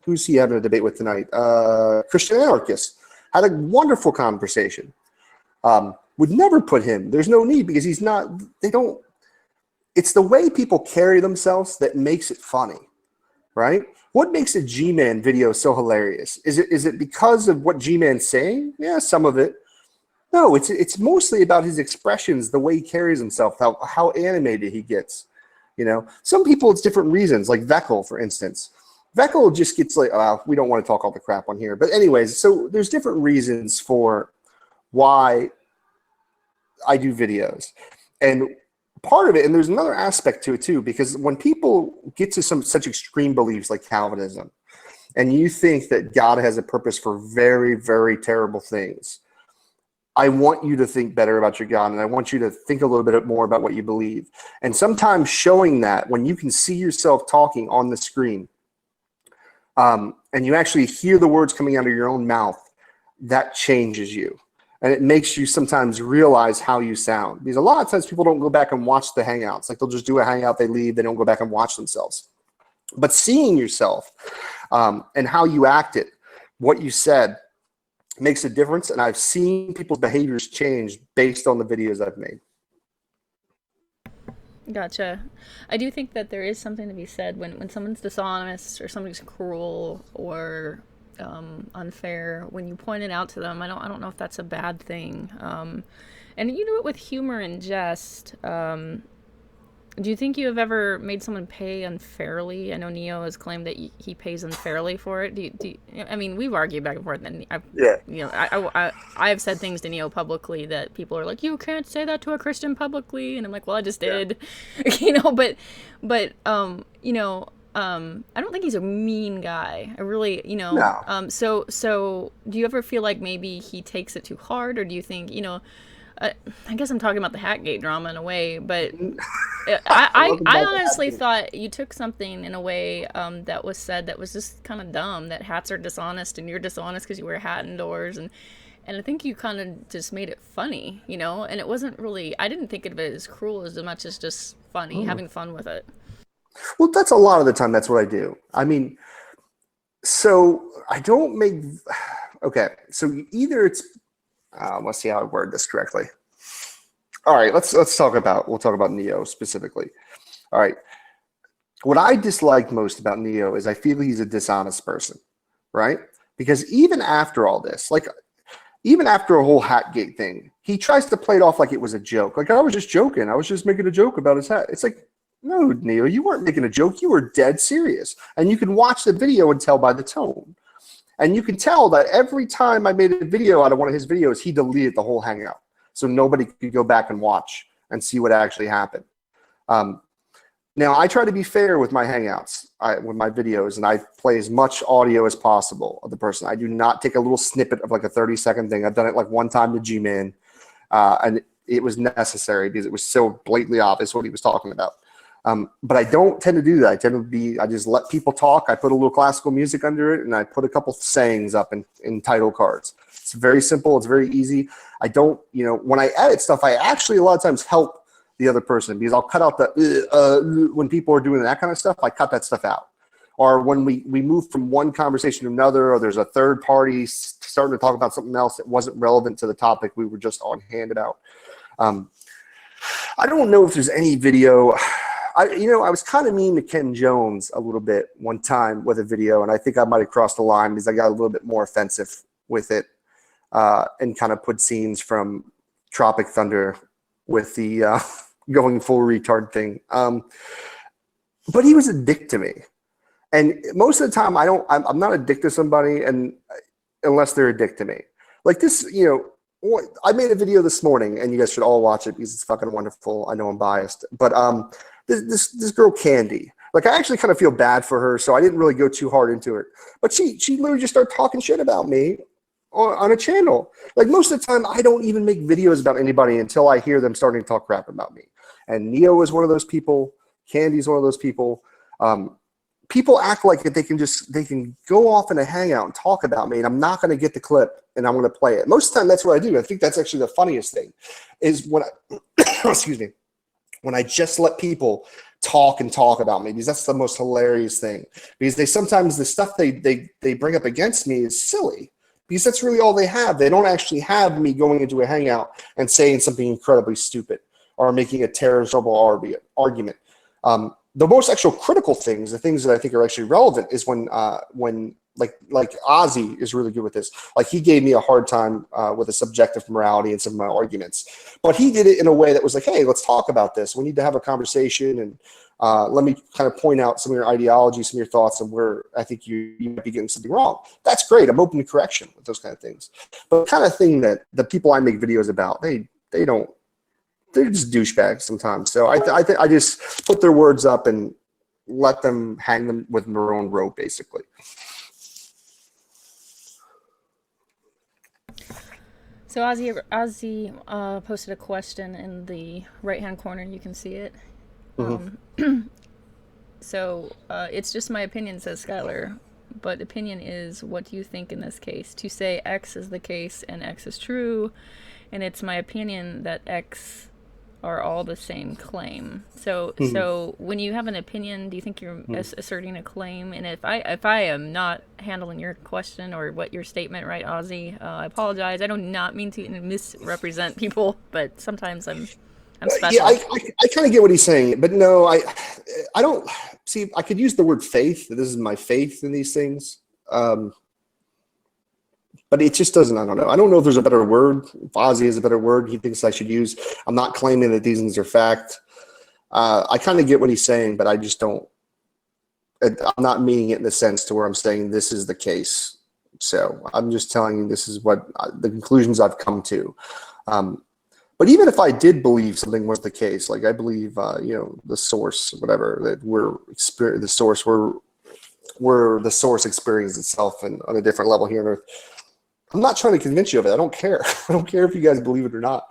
Who's he having a debate with tonight? Christian Anarchist had a wonderful conversation. Would never put him. There's no need because he's not. They don't. It's the way people carry themselves that makes it funny, right? What makes a G-Man video so hilarious? Is it because of what G-Man's saying? Yeah, some of it. No, it's mostly about his expressions, the way he carries himself, how animated he gets. Some people it's different reasons, like Veckel, for instance. Veckel just gets like, we don't want to talk all the crap on here. But anyways, so there's different reasons for why I do videos. And part of it, and there's another aspect to it too, because when people get to such extreme beliefs like Calvinism, and you think that God has a purpose for very, very terrible things, I want you to think better about your God, and I want you to think a little bit more about what you believe. And sometimes showing that when you can see yourself talking on the screen, and you actually hear the words coming out of your own mouth, that changes you. And it makes you sometimes realize how you sound. Because a lot of times people don't go back and watch the Hangouts. Like they'll just do a Hangout, they leave, they don't go back and watch themselves. But seeing yourself and how you acted, what you said, makes a difference, and I've seen people's behaviors change based on the videos I've made. Gotcha. I do think that there is something to be said when someone's dishonest or somebody's cruel or unfair. When you point it out to them, I don't know if that's a bad thing. And you do it with humor and jest. Do you think you have ever made someone pay unfairly? I know Neo has claimed that he pays unfairly for it. I mean, we've argued back and forth, and I've said things to Neo publicly that people are like, "You can't say that to a Christian publicly," and I'm like, "Well, I just did," But I don't think he's a mean guy. I really, No. so do you ever feel like maybe he takes it too hard, or do you think, I guess I'm talking about the Hatgate drama in a way, but I love I about honestly that. thought you took something in a way that was said that was just kind of dumb, that hats are dishonest and you're dishonest because you wear a hat indoors, and I think you kind of just made it funny, and it wasn't really, I didn't think of it as cruel as much as just funny, Hmm. having fun with it. Well, that's a lot of the time. That's what I do. I mean, so I don't make. Okay, so either it's. Let's see how I word this correctly. All right, let's talk about. We'll talk about Neo specifically. All right, what I dislike most about Neo is I feel he's a dishonest person, right? Because even after all this, like even after a whole Hatgate thing, he tries to play it off like it was a joke. Like I was just joking. I was just making a joke about his hat. It's like, no, Neo, you weren't making a joke. You were dead serious. And you can watch the video and tell by the tone. And you can tell that every time I made a video out of one of his videos, he deleted the whole Hangout. So nobody could go back and watch and see what actually happened. Um, Now, I try to be fair with my Hangouts, with my videos, and I play as much audio as possible of the person. I do not take a little snippet of like a 30-second thing. I've done it like one time to G-Man, and it was necessary because it was so blatantly obvious what he was talking about. But I don't tend to do that. I just let people talk. I put a little classical music under it, and I put a couple sayings up in title cards. It's very simple. It's very easy. I don't, when I edit stuff, I actually a lot of times help the other person because I'll cut out the when people are doing that kind of stuff. I cut that stuff out. Or when we move from one conversation to another, or there's a third party starting to talk about something else that wasn't relevant to the topic we were just on handed out. I don't know if there's any video. I was kind of mean to Ken Jones a little bit one time with a video, and I think I might have crossed the line because I got a little bit more offensive with it and kind of put scenes from Tropic Thunder with the going full retard thing. But he was a dick to me. And most of the time I'm not a dick to somebody and unless they're a dick to me. Like this, I made a video this morning and you guys should all watch it because it's fucking wonderful. I know I'm biased, but this girl Candy, like I actually kind of feel bad for her, so I didn't really go too hard into it. But she literally just started talking shit about me on a channel. Like most of the time, I don't even make videos about anybody until I hear them starting to talk crap about me. And Neo is one of those people. Candy's one of those people. People act like that they can go off in a hangout and talk about me, and I'm not going to get the clip and I'm going to play it. Most of the time, that's what I do. I think that's actually the funniest thing, is when excuse me, when I just let people talk about me, because that's the most hilarious thing. Because sometimes the stuff they bring up against me is silly. Because that's really all they have. They don't actually have me going into a hangout and saying something incredibly stupid or making a terrible argument. The most actual critical things, the things that I think are actually relevant, is when like Ozzy is really good with this. Like he gave me a hard time with a subjective morality and some of my arguments, but he did it in a way that was like, hey, let's talk about this. We need to have a conversation, and let me kind of point out some of your ideology, some of your thoughts, and where I think you might be getting something wrong. That's great. I'm open to correction with those kind of things. But the kind of thing that the people I make videos about, they don't. They're just douchebags sometimes. So I just put their words up and let them hang them with their own rope, basically. So Ozzy posted a question in the right-hand corner. You can see it. Mm-hmm. So it's just my opinion, says Skylar. But opinion is, what do you think in this case? To say X is the case and X is true, and it's my opinion that X are all the same claim. So when you have an opinion, do you think you're asserting a claim? And if I am not handling your question or what your statement right, Ozzy, I apologize. I do not mean to misrepresent people, but sometimes I'm special. Yeah, I kind of get what he's saying, but no, I don't see. I could use the word faith. This is my faith in these things. But it just doesn't, I don't know. I don't know if there's a better word. If Ozzy has a better word he thinks I should use. I'm not claiming that these things are fact. I kind of get what he's saying, but I just don't. I'm not meaning it in the sense to where I'm saying this is the case. So I'm just telling you this is what the conclusions I've come to. But even if I did believe something was the case, like I believe, the source, whatever, that the source, where the source experiences itself and on a different level here on Earth. I'm not trying to convince you of it. I don't care. I don't care if you guys believe it or not.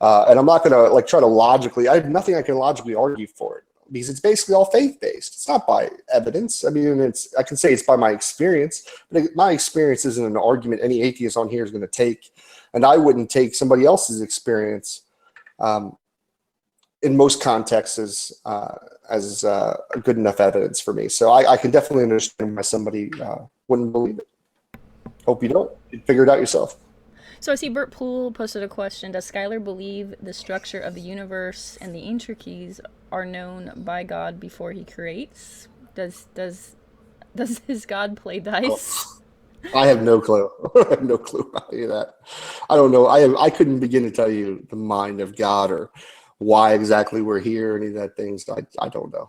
And I'm not going to try to logically, I have nothing I can logically argue for it because it's basically all faith-based. It's not by evidence. I mean, I can say it's by my experience, but my experience isn't an argument any atheist on here is going to take. And I wouldn't take somebody else's experience in most contexts as good enough evidence for me. So I can definitely understand why somebody wouldn't believe it. Hope you don't. You figure it out yourself. So I see Bert Poole posted a question. Does Skylar believe the structure of the universe and the intricacies are known by God before he creates? Does his God play dice? I have no clue. I have no clue about any of that. I don't know. I couldn't begin to tell you the mind of God or why exactly we're here, any of that things. I don't know.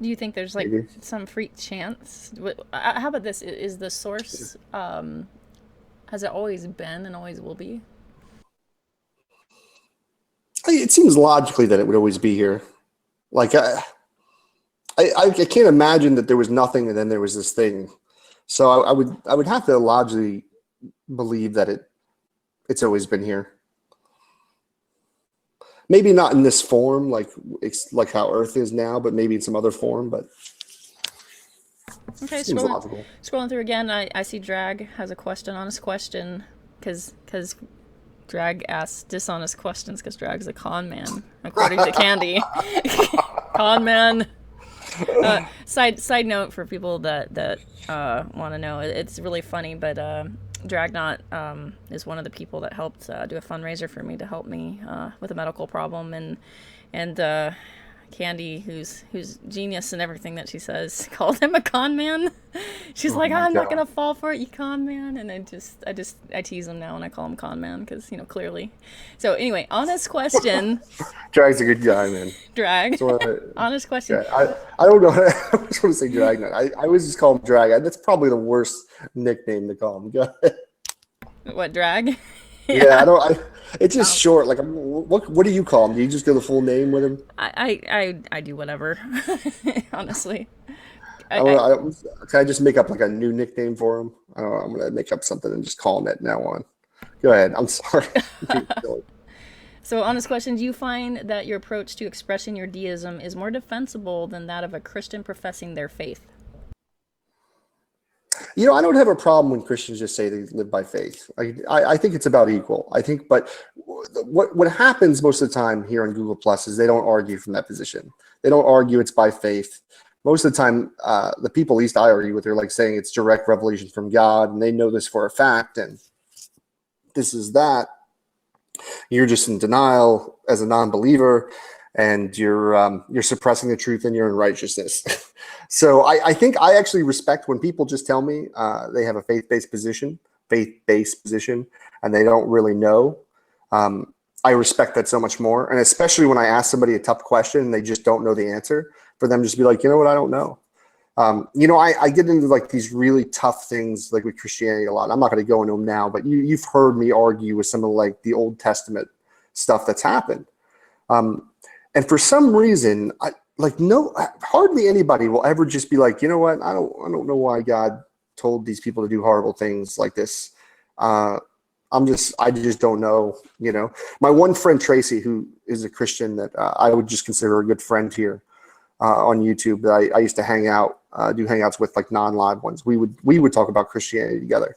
Do you think there's Maybe. some freak chance? How about this? Is the source, has it always been and always will be? It seems logically that it would always be here. Like I can't imagine that there was nothing and then there was this thing. So I would have to logically believe that it's always been here. Maybe not in this form, like how Earth is now, but maybe in some other form. But okay, seems logical. Scrolling through again, I see Drag has a question, honest question, because Drag asks dishonest questions because Drag's a con man, according to Candy. Con man. Side note for people that want to know, it's really funny, but Dragnot is one of the people that helped do a fundraiser for me to help me with a medical problem, and Candy, who's genius in everything that she says, called him a con man. She's like, I'm not gonna fall for it, you con man, and I tease him now and I call him con man because clearly. So anyway, honest question. Drag's a good guy, man. Drag. Honest question. Yeah, I don't know. I just want to say Drag. I always just call him Drag. That's probably the worst nickname to call him. Go ahead. What, Drag? Yeah, it's just short. Like, what do you call him? Do you just go the full name with him? I do whatever. Honestly. Can I just make up like a new nickname for him? I don't know. I'm gonna make up something and just call him that now on. Go ahead. I'm sorry. So, honest question: do you find that your approach to expressing your deism is more defensible than that of a Christian professing their faith? I don't have a problem when Christians just say they live by faith. I think it's about equal. But what happens most of the time here on Google Plus is they don't argue from that position. They don't argue it's by faith. Most of the time, the people at least I argue with are like saying it's direct revelation from God, and they know this for a fact, and this is that. You're just in denial as a non-believer, and you're suppressing the truth and you're in righteousness. So I think I actually respect when people just tell me they have a faith-based position, and they don't really know. I respect that so much more. And especially when I ask somebody a tough question and they just don't know the answer, for them just to be like, you know what, I don't know. I get into like these really tough things like with Christianity a lot. I'm not going to go into them now, but you've heard me argue with some of like the Old Testament stuff that's happened. And for some reason, hardly anybody will ever just be like, you know what, I don't know why God told these people to do horrible things like this. I just don't know. My one friend Tracy, who is a Christian that I would just consider a good friend here on YouTube, that I used to do hangouts with, like non-live ones. We would talk about Christianity together.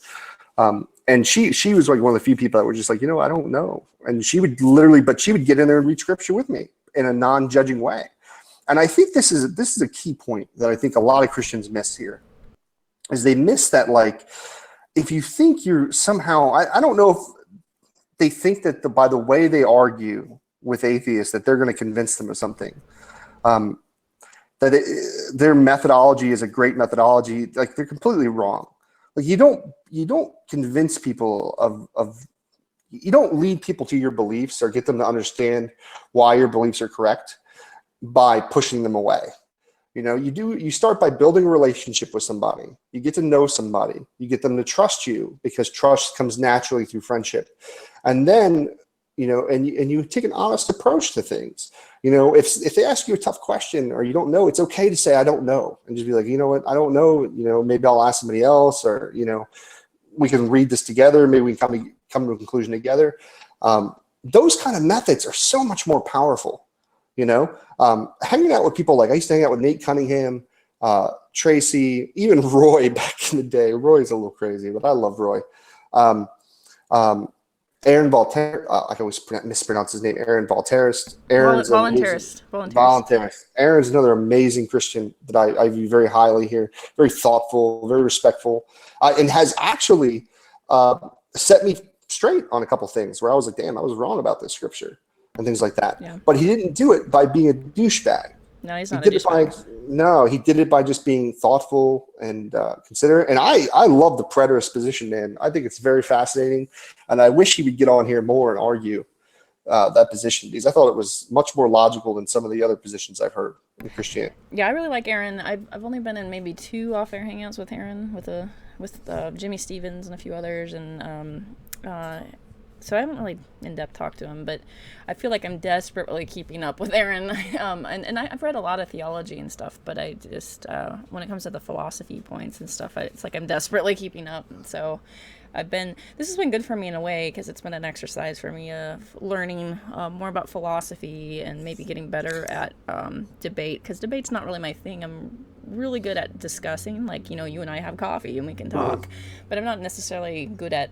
And she was like one of the few people that were just like, I don't know. And she would get in there and read scripture with me in a non-judging way. And I think this is a key point that I think a lot of Christians miss here, is they miss that, like, if you think you're somehow, I don't know if they think that by the way they argue with atheists that they're going to convince them of something, their methodology is a great methodology. Like, they're completely wrong. Like, you don't convince people you don't lead people to your beliefs or get them to understand why your beliefs are correct by pushing them away. You start by building a relationship with somebody. You get to know somebody. You get them to trust you because trust comes naturally through friendship. And then and you take an honest approach to things. If they ask you a tough question or you don't know, it's okay to say, I don't know. And just be like, you know what, I don't know, maybe I'll ask somebody else, or, we can read this together. Maybe we can come to a conclusion together. Those kind of methods are so much more powerful, hanging out with people. Like I used to hang out with Nate Cunningham, Tracy, even Roy back in the day. Roy's a little crazy, but I love Roy. Aaron Voltaire, I can always mispronounce his name. Aaron Voltairist. Aaron's Voluntarist. Aaron's another amazing Christian that I view very highly here. Very thoughtful, very respectful, and has actually set me straight on a couple things where I was like, damn, I was wrong about this scripture and things like that. Yeah. But he didn't do it by being a douchebag. No, he's not a douchebag. He did it by just being thoughtful and considerate. And I love the preterist position, man. I think it's very fascinating. And I wish he would get on here more and argue that position, because I thought it was much more logical than some of the other positions I've heard in Christianity. Yeah, I really like Aaron. I've only been in maybe 2 off-air hangouts with Aaron, with Jimmy Stevens and a few others. And so I haven't really in-depth talked to him, but I feel like I'm desperately keeping up with Aaron. And I've read a lot of theology and stuff, but I just, when it comes to the philosophy points and stuff, it's like I'm desperately keeping up. And so this has been good for me in a way, because it's been an exercise for me of learning more about philosophy and maybe getting better at debate, because debate's not really my thing. I'm really good at discussing, like, you and I have coffee and we can talk, but I'm not necessarily good at,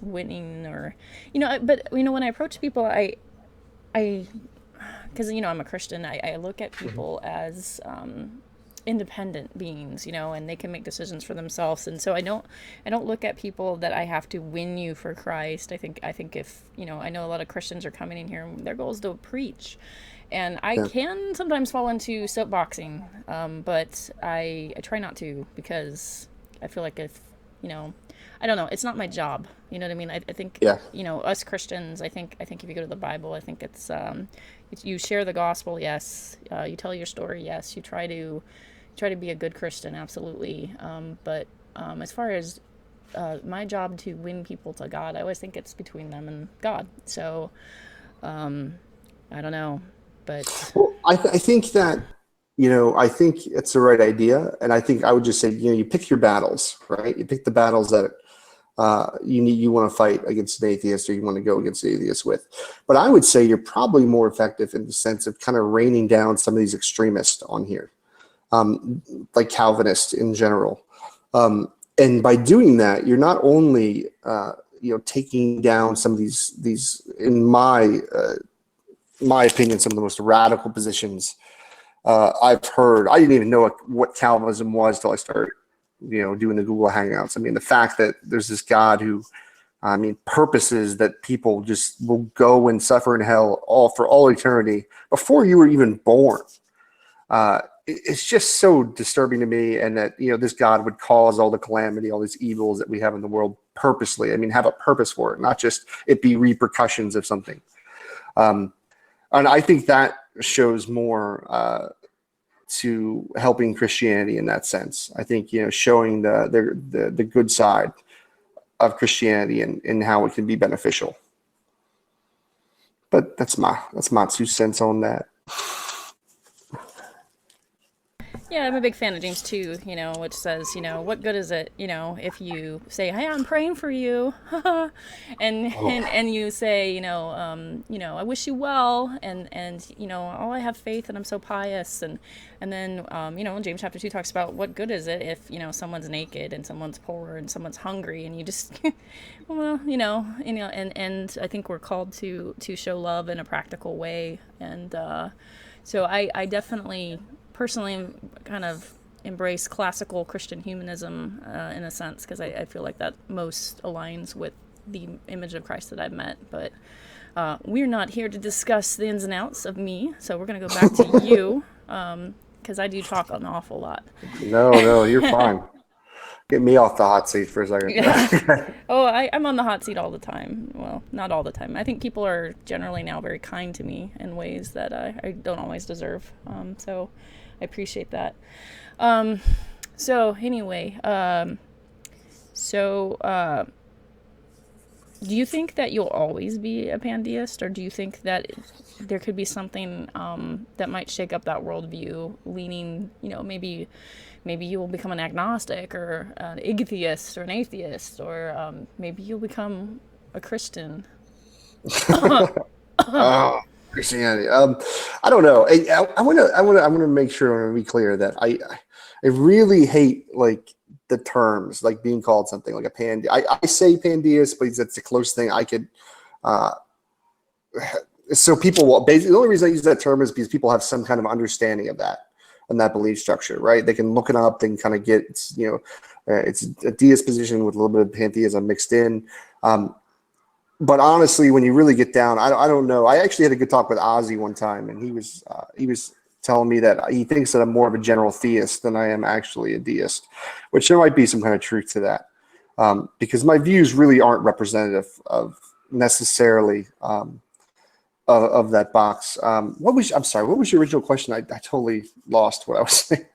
winning, or but when I approach people, I because I'm a Christian, I look at people as independent beings, and they can make decisions for themselves. And so I don't look at people that I have to win you for Christ. I think if I know a lot of Christians are coming in here and their goal is to preach, and I can sometimes fall into soapboxing, but I try not to, because I feel like if I don't know, it's not my job. You know what I mean? I think, us Christians, I think if you go to the Bible, I think it's you share the gospel, yes. You tell your story, yes. You try to be a good Christian, absolutely. But as far as my job to win people to God, I always think it's between them and God. So I don't know, but well, I think that. I think it's the right idea. And I think I would just say, you pick your battles, right? You pick the battles that you want to fight against an atheist, or you want to go against an atheist with. But I would say you're probably more effective in the sense of kind of reining down some of these extremists on here, like Calvinists in general. And by doing that, you're not only, taking down some of these in my opinion, some of the most radical positions I've heard. I didn't even know what Calvinism was till I started, doing the Google Hangouts. I mean, the fact that there's this God who, purposes that people just will go and suffer in hell for all eternity before you were even born. It's just so disturbing to me, and that this God would cause all the calamity, all these evils that we have in the world purposely. Have a purpose for it, not just it be repercussions of something. And I think that shows more to helping Christianity in that sense. I think showing the good side of Christianity and how it can be beneficial. But that's my 2 cents on that. Yeah, I'm a big fan of James 2, which says, what good is it, if you say, hey, I'm praying for you, and you say, I wish you well, and oh, I have faith and I'm so pious, and then, James chapter 2 talks about what good is it if, someone's naked and someone's poor and someone's hungry, and you just, well, and I think we're called to show love in a practical way, and so I definitely personally kind of embrace classical Christian humanism in a sense, because I feel like that most aligns with the image of Christ that I've met. But we're not here to discuss the ins and outs of me, so we're going to go back to you, because I do talk an awful lot. No, you're fine. Get me off the hot seat for a second. Yeah. Oh, I'm on the hot seat all the time. Well, not all the time. I think people are generally now very kind to me in ways that I don't always deserve. So I appreciate that. So anyway, Do you think that you'll always be a pandeist, or do you think that there could be something that might shake up that worldview, leaning, maybe you will become an agnostic or an atheist or an atheist, or maybe you'll become a Christian? Oh, Christianity. I don't know. I want to make sure I want to be clear that I really hate like the terms, like being called something like a pande. I say pandeist, but that's the closest thing I could. Uh, so people will basically, the only reason I use that term is because people have some kind of understanding of that and that belief structure, right? They can look it up, they can kind of get, it's a deist position with a little bit of pantheism mixed in. But honestly, when you really get down, I don't know. I actually had a good talk with Ozzy one time, and he was telling me that he thinks that I'm more of a general theist than I am actually a deist, which there might be some kind of truth to that, because my views really aren't representative of necessarily of that box. I'm sorry, what was your original question? I totally lost what I was saying.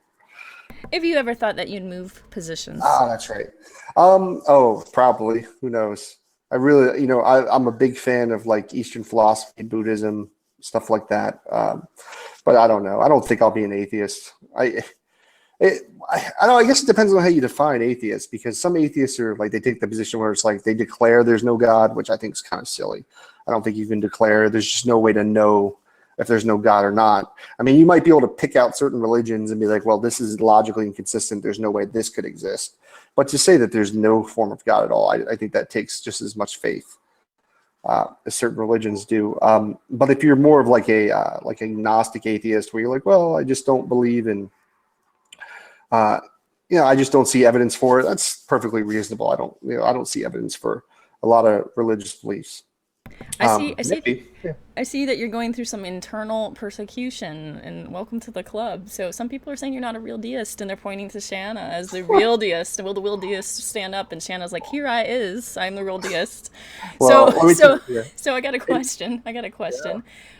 If you ever thought that you'd move positions. That's right. Probably. Who knows? I really, I'm a big fan of like Eastern philosophy, Buddhism, stuff like that. But I don't know. I don't think I'll be an atheist. I don't know. I guess it depends on how you define atheist, because some atheists are like, they take the position where it's like they declare there's no God, which I think is kind of silly. I don't think you can declare. There's just no way to know if there's no God or not. I mean, you might be able to pick out certain religions and be like, well, this is logically inconsistent. There's no way this could exist. But to say that there's no form of God at all, I think that takes just as much faith as certain religions do. But if you're more of like a Gnostic atheist, where you're like, well, I just don't believe in, I just don't see evidence for it. That's perfectly reasonable. I don't see evidence for a lot of religious beliefs. I see that you're going through some internal persecution, and welcome to the club. So some people are saying you're not a real deist, and they're pointing to Shanna as the real deist. Will the real deist stand up? And Shanna's like, "Here I is. I'm the real deist." Well, So I got a question. Yeah,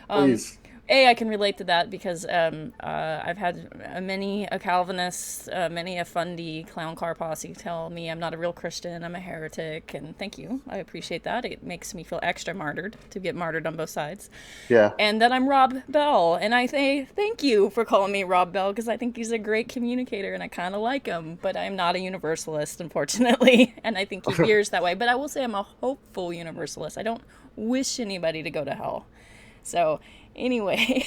please. I can relate to that because I've had many a Calvinist, many a fundy clown car posse tell me I'm not a real Christian, I'm a heretic, and thank you. I appreciate that. It makes me feel extra martyred to get martyred on both sides. Yeah. And that I'm Rob Bell, and I say thank you for calling me Rob Bell, because I think he's a great communicator and I kind of like him, but I'm not a universalist, unfortunately, and I think he veers that way. But I will say I'm a hopeful universalist. I don't wish anybody to go to hell. So anyway,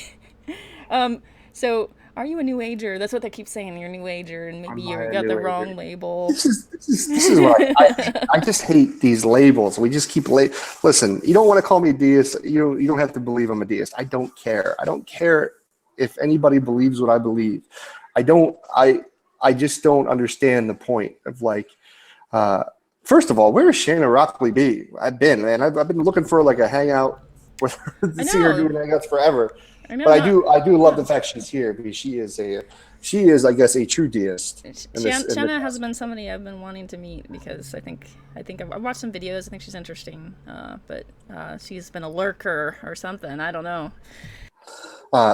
so are you a New Ager? That's what they keep saying. You're a New Ager, and maybe you got the wrong label. This is what I just hate these labels. We just keep listen. You don't want to call me a deist. You don't have to believe I'm a deist. I don't care. I don't care if anybody believes what I believe. I just don't understand the point of like. First of all, where is Shanna Rockley be? I've been looking for like a hangout with her to see her doing hangouts forever. But I do love the fact she's here, because she is I guess a true deist. Shanna has been somebody I've been wanting to meet, because I think I've watched some videos. I think she's interesting, but she's been a lurker or something. I don't know.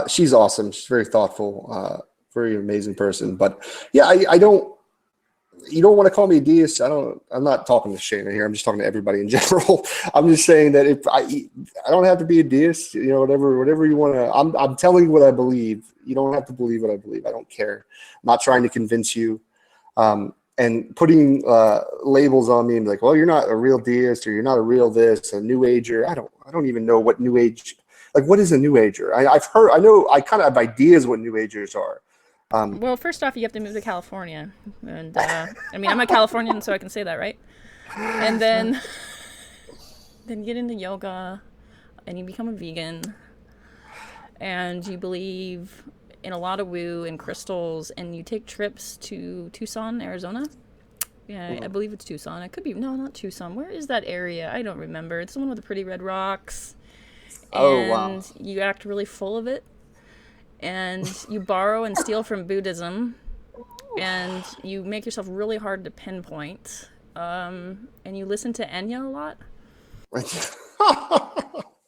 She's awesome. She's very thoughtful, very amazing person. But yeah, I don't. You don't want to call me a deist. I'm not talking to Shana here. I'm just talking to everybody in general. I'm just saying that if I don't have to be a deist, whatever you want to, I'm telling you what I believe. You don't have to believe what I believe. I don't care. I'm not trying to convince you. And putting labels on me and be like, well, you're not a real deist, or you're not a real this, a New Ager. I don't even know what New Age, like, what is a New Ager? I kind of have ideas what New Agers are. Well, first off, you have to move to California, and I'm a Californian, so I can say that, right? And then you get into yoga, and you become a vegan, and you believe in a lot of woo and crystals, and you take trips to Tucson, Arizona. Yeah, I believe it's Tucson. It could be not Tucson. Where is that area? I don't remember. It's the one with the pretty red rocks. And you act really full of it. And you borrow and steal from Buddhism, and you make yourself really hard to pinpoint, and you listen to Enya a lot.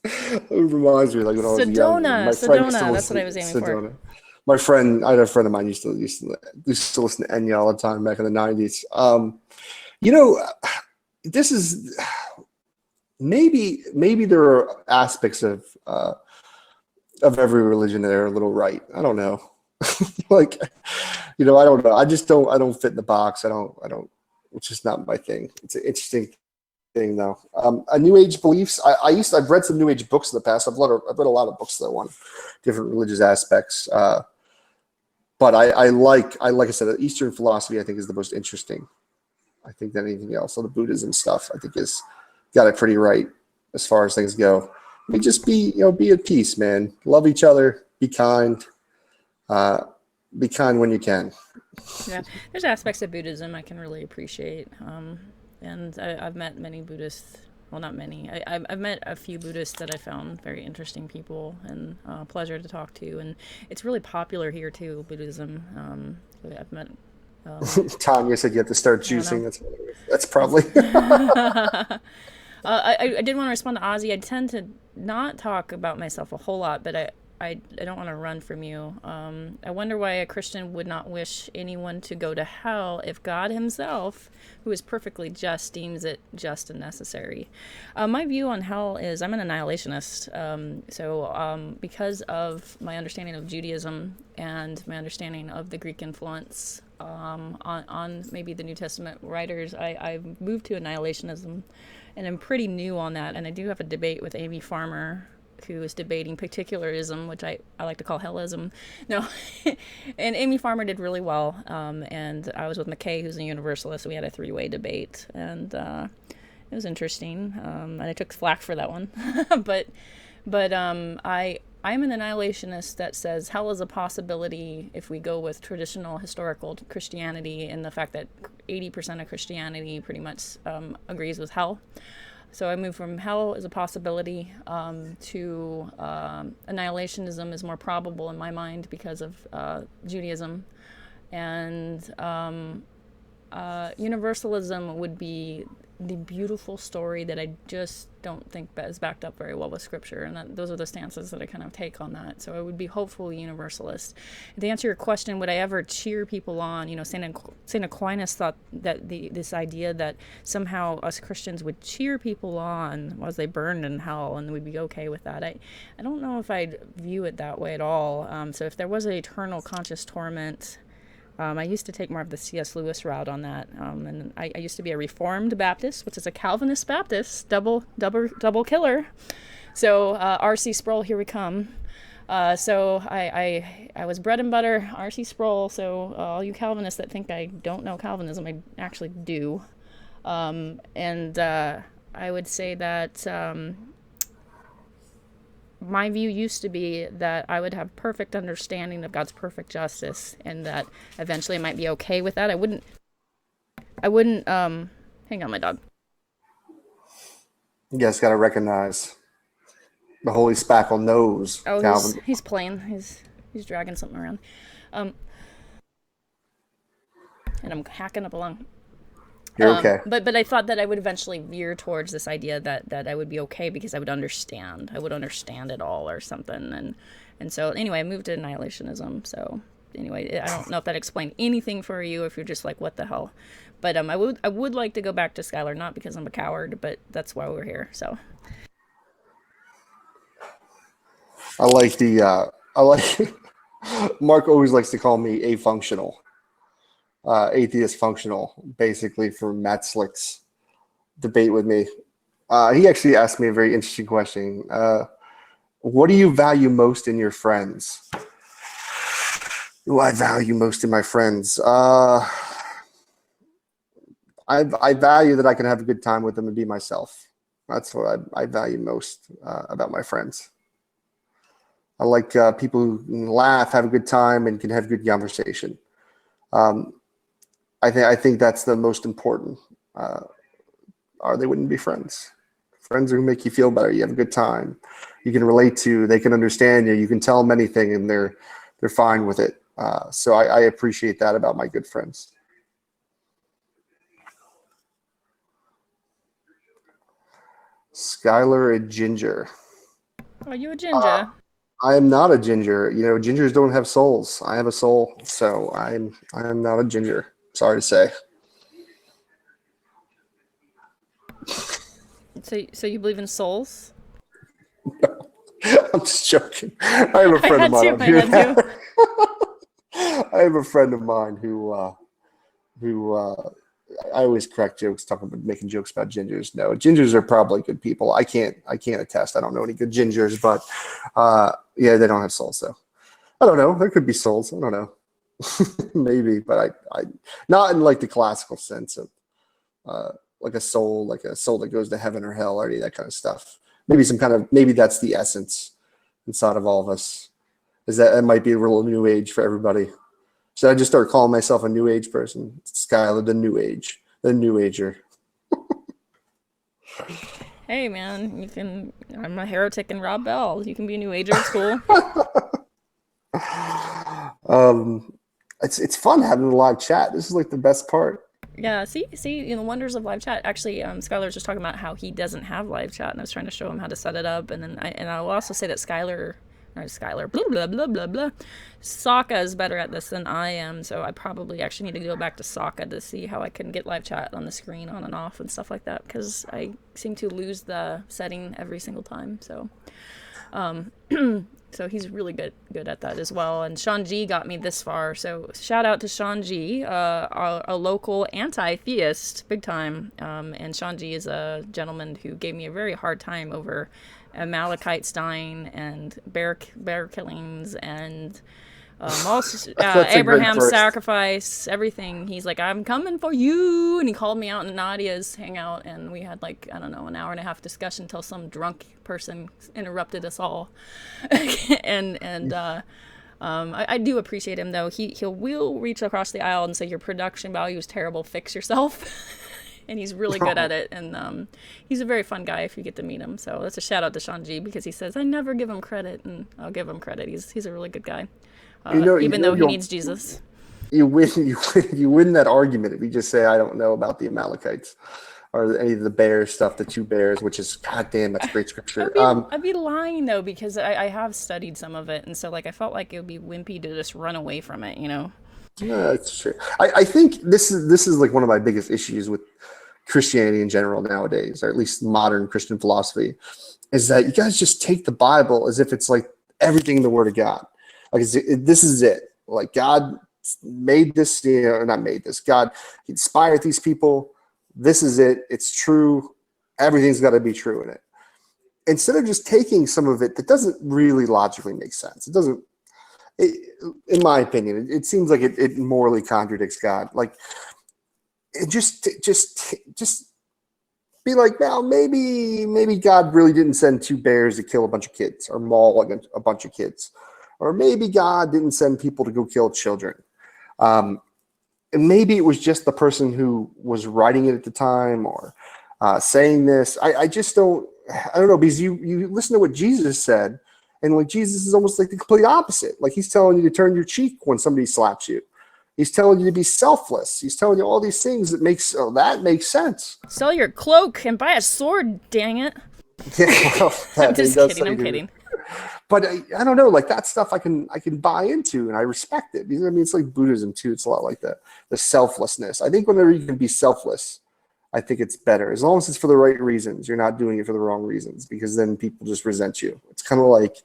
It reminds me, like, when I was young. Sedona, that's what I was aiming for. My friend, I had a friend of mine used to listen to Enya all the time back in the 90s. This is maybe there are aspects of every religion that are a little right. I don't know. Like, I don't know. I don't fit in the box. I don't, it's just not my thing. It's an interesting thing though. A New Age beliefs. I've read some New Age books in the past. I've read a lot of books that on different religious aspects. But like I said, Eastern philosophy I think is the most interesting. I think than anything else. So the Buddhism stuff I think is got it pretty right as far as things go. I mean, just be at peace, man. Love each other. Be kind. Be kind when you can. Yeah, there's aspects of Buddhism I can really appreciate, and I've met many Buddhists. Well, not many. I've met a few Buddhists that I found very interesting people and pleasure to talk to, and it's really popular here too. Buddhism. I've met. Tanya said you have to start juicing. That's probably. I did want to respond to Ozzy. I tend to not talk about myself a whole lot, but I don't want to run from you. I wonder why a Christian would not wish anyone to go to hell if God himself, who is perfectly just, deems it just and necessary. My view on hell is I'm an annihilationist. Because of my understanding of Judaism and my understanding of the Greek influence on maybe the New Testament writers, I've moved to annihilationism, and I'm pretty new on that. And I do have a debate with Amy Farmer, who is debating particularism, which I like to call hellism. No, and Amy Farmer did really well. And I was with McKay, who's a universalist. We had a 3-way debate, and it was interesting. And I took flack for that one, but I'm an annihilationist that says hell is a possibility if we go with traditional historical Christianity, and the fact that 80% of Christianity pretty much agrees with hell. So I moved from hell as a possibility to annihilationism is more probable in my mind because of Judaism. And universalism would be the beautiful story that I just don't think is backed up very well with Scripture. And those are the stances that I kind of take on that. So I would be hopefully universalist. To answer your question, would I ever cheer people on? St. Aquinas thought that this idea that somehow us Christians would cheer people on as they burned in hell, and we'd be okay with that. I don't know if I'd view it that way at all. So if there was an eternal conscious torment, I used to take more of the C.S. Lewis route on that, and I used to be a Reformed Baptist, which is a Calvinist Baptist, double killer. So R.C. Sproul, here we come. So I was bread and butter R.C. Sproul. So all you Calvinists that think I don't know Calvinism, I actually do. And I would say that my view used to be that I would have perfect understanding of God's perfect justice, and that eventually I might be okay with that. I wouldn't, hang on, my dog. You guys got to recognize the Holy Spackle knows. Oh, Calvin. he's playing. He's dragging something around. And I'm hacking up a lung. You're okay. But I thought that I would eventually veer towards this idea that I would be okay because I would understand. I would understand it all or something. And so anyway, I moved to annihilationism. So anyway, I don't know if that explained anything for you, if you're just like, what the hell. But I would like to go back to Skylar, not because I'm a coward, but that's why we're here. So I like Mark always likes to call me afunctional. Atheist functional, basically, for Matt Slick's debate with me. He actually asked me a very interesting question. What do you value most in your friends? What do I value most in my friends? I value that I can have a good time with them and be myself. That's what I value most about my friends. I like people who can laugh, have a good time, and can have good conversation. I think that's the most important. Or they wouldn't be friends. Friends are who make you feel better. You have a good time. You can relate to. They can understand you. You can tell them anything, and they're fine with it. So I appreciate that about my good friends. Skylar, a ginger. Are you a ginger? I am not a ginger. Gingers don't have souls. I have a soul, so I am not a ginger. Sorry to say. So you believe in souls? I'm just joking. I have a I friend of had mine to. on I here. had to. I have a friend of mine who I always crack jokes talking about making jokes about gingers. No, gingers are probably good people. I can't attest. I don't know any good gingers, but yeah, they don't have souls. So I don't know. There could be souls. I don't know. Maybe, but I not in like the classical sense of like a soul that goes to heaven or hell or any of that kind of stuff. Maybe that's the essence inside of all of us. Is that it might be a real new age for everybody. Should I just start calling myself a new age person? Skylar, the new age, the new ager. Hey man, you can. I'm a heretic and Rob Bell. You can be a new ager. It's cool. um, it's fun having a live chat. This is like the best part. Yeah, see, you know, wonders of live chat. Actually, Skylar was just talking about how he doesn't have live chat, and I was trying to show him how to set it up. And then I will also say that Skylar, blah blah blah blah blah, Sokka is better at this than I am. So I probably actually need to go back to Sokka to see how I can get live chat on the screen on and off and stuff like that, because I seem to lose the setting every single time. So so he's really good at that as well. And Sean G got me this far. So shout out to Sean G, a local anti-theist, big time. And Sean G is a gentleman who gave me a very hard time over Amalekite dying and bear killings and also Abraham's sacrifice, everything. He's like, I'm coming for you, and he called me out in Nadia's hangout, and we had like, I don't know, an hour and a half discussion until some drunk person interrupted us all. I do appreciate him though. He will reach across the aisle and say your production value is terrible. Fix yourself. And he's really good at it, and he's a very fun guy if you get to meet him. So that's a shout out to Sean G, because he says I never give him credit, and I'll give him credit. He's a really good guy. Even though he needs Jesus. You win that argument if you just say I don't know about the Amalekites or any of the bear stuff, the two bears, which is goddamn, that's great scripture. I'd be lying though, because I have studied some of it, and so like I felt like it would be wimpy to just run away from it, you know. Yeah, that's true. I think this is like one of my biggest issues with Christianity in general nowadays, or at least modern Christian philosophy, is that you guys just take the Bible as if it's like everything in the Word of God. Like this is it. Like God made this, or not made this. God inspired these people. This is it. It's true. Everything's got to be true in it. Instead of just taking some of it that doesn't really logically make sense. It doesn't. In my opinion, it seems like it morally contradicts God. Like it just be like, now maybe God really didn't send two bears to kill a bunch of kids or maul a bunch of kids. Or maybe God didn't send people to go kill children. And maybe it was just the person who was writing it at the time or saying this. I don't know, because you listen to what Jesus said, and like Jesus is almost like the complete opposite. Like he's telling you to turn your cheek when somebody slaps you. He's telling you to be selfless. He's telling you all these things that makes sense. Sell your cloak and buy a sword, dang it. Yeah, well, I'm just kidding. I'm kidding. But I don't know, like that stuff I can buy into, and I respect it. Because, I mean, it's like Buddhism too. It's a lot like the selflessness. I think whenever you can be selfless, I think it's better. As long as it's for the right reasons. You're not doing it for the wrong reasons, because then people just resent you. It's kind of like,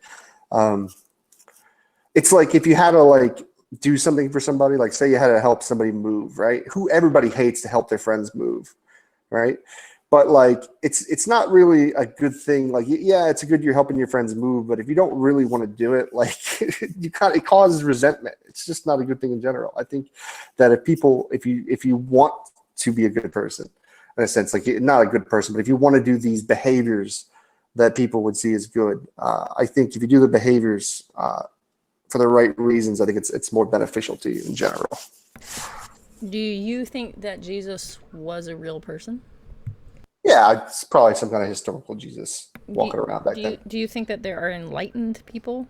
it's like if you had to like do something for somebody, like say you had to help somebody move, right? Everybody hates to help their friends move, right? But like it's not really a good thing. Like, yeah, it's good you're helping your friends move, but if you don't really want to do it, like it causes resentment. It's just not a good thing in general. I think that if you want to be a good person, in a sense, like not a good person, but if you want to do these behaviors that people would see as good, I think if you do the behaviors for the right reasons, I think it's more beneficial to you in general. Do you think that Jesus was a real person? Yeah, it's probably some kind of historical Jesus walking around back then. Do you think that there are enlightened people?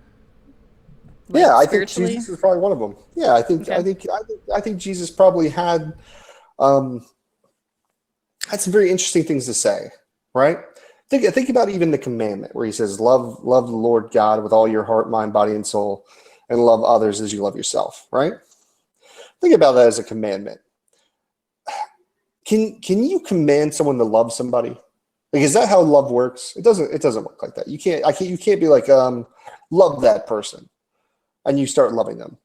Like, yeah, I think Jesus is probably one of them. Yeah, I think Jesus probably had some very interesting things to say, right? Think about even the commandment where he says, love the Lord God with all your heart, mind, body, and soul, and love others as you love yourself, right? Think about that as a commandment. Can you command someone to love somebody? Like, is that how love works? It doesn't. It doesn't work like that. You can't. I can't. You can't be like, love that person, and you start loving them.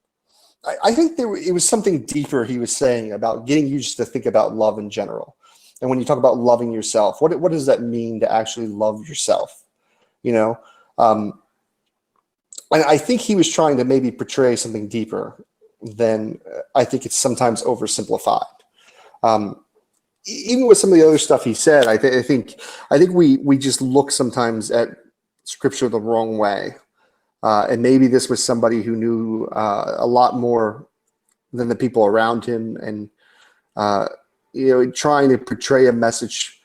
I think it was something deeper he was saying about getting you just to think about love in general. And when you talk about loving yourself, what does that mean to actually love yourself? You know, and I think he was trying to maybe portray something deeper than I think it's sometimes oversimplified. Even with some of the other stuff he said, I think we just look sometimes at Scripture the wrong way. And maybe this was somebody who knew a lot more than the people around him, and trying to portray a message,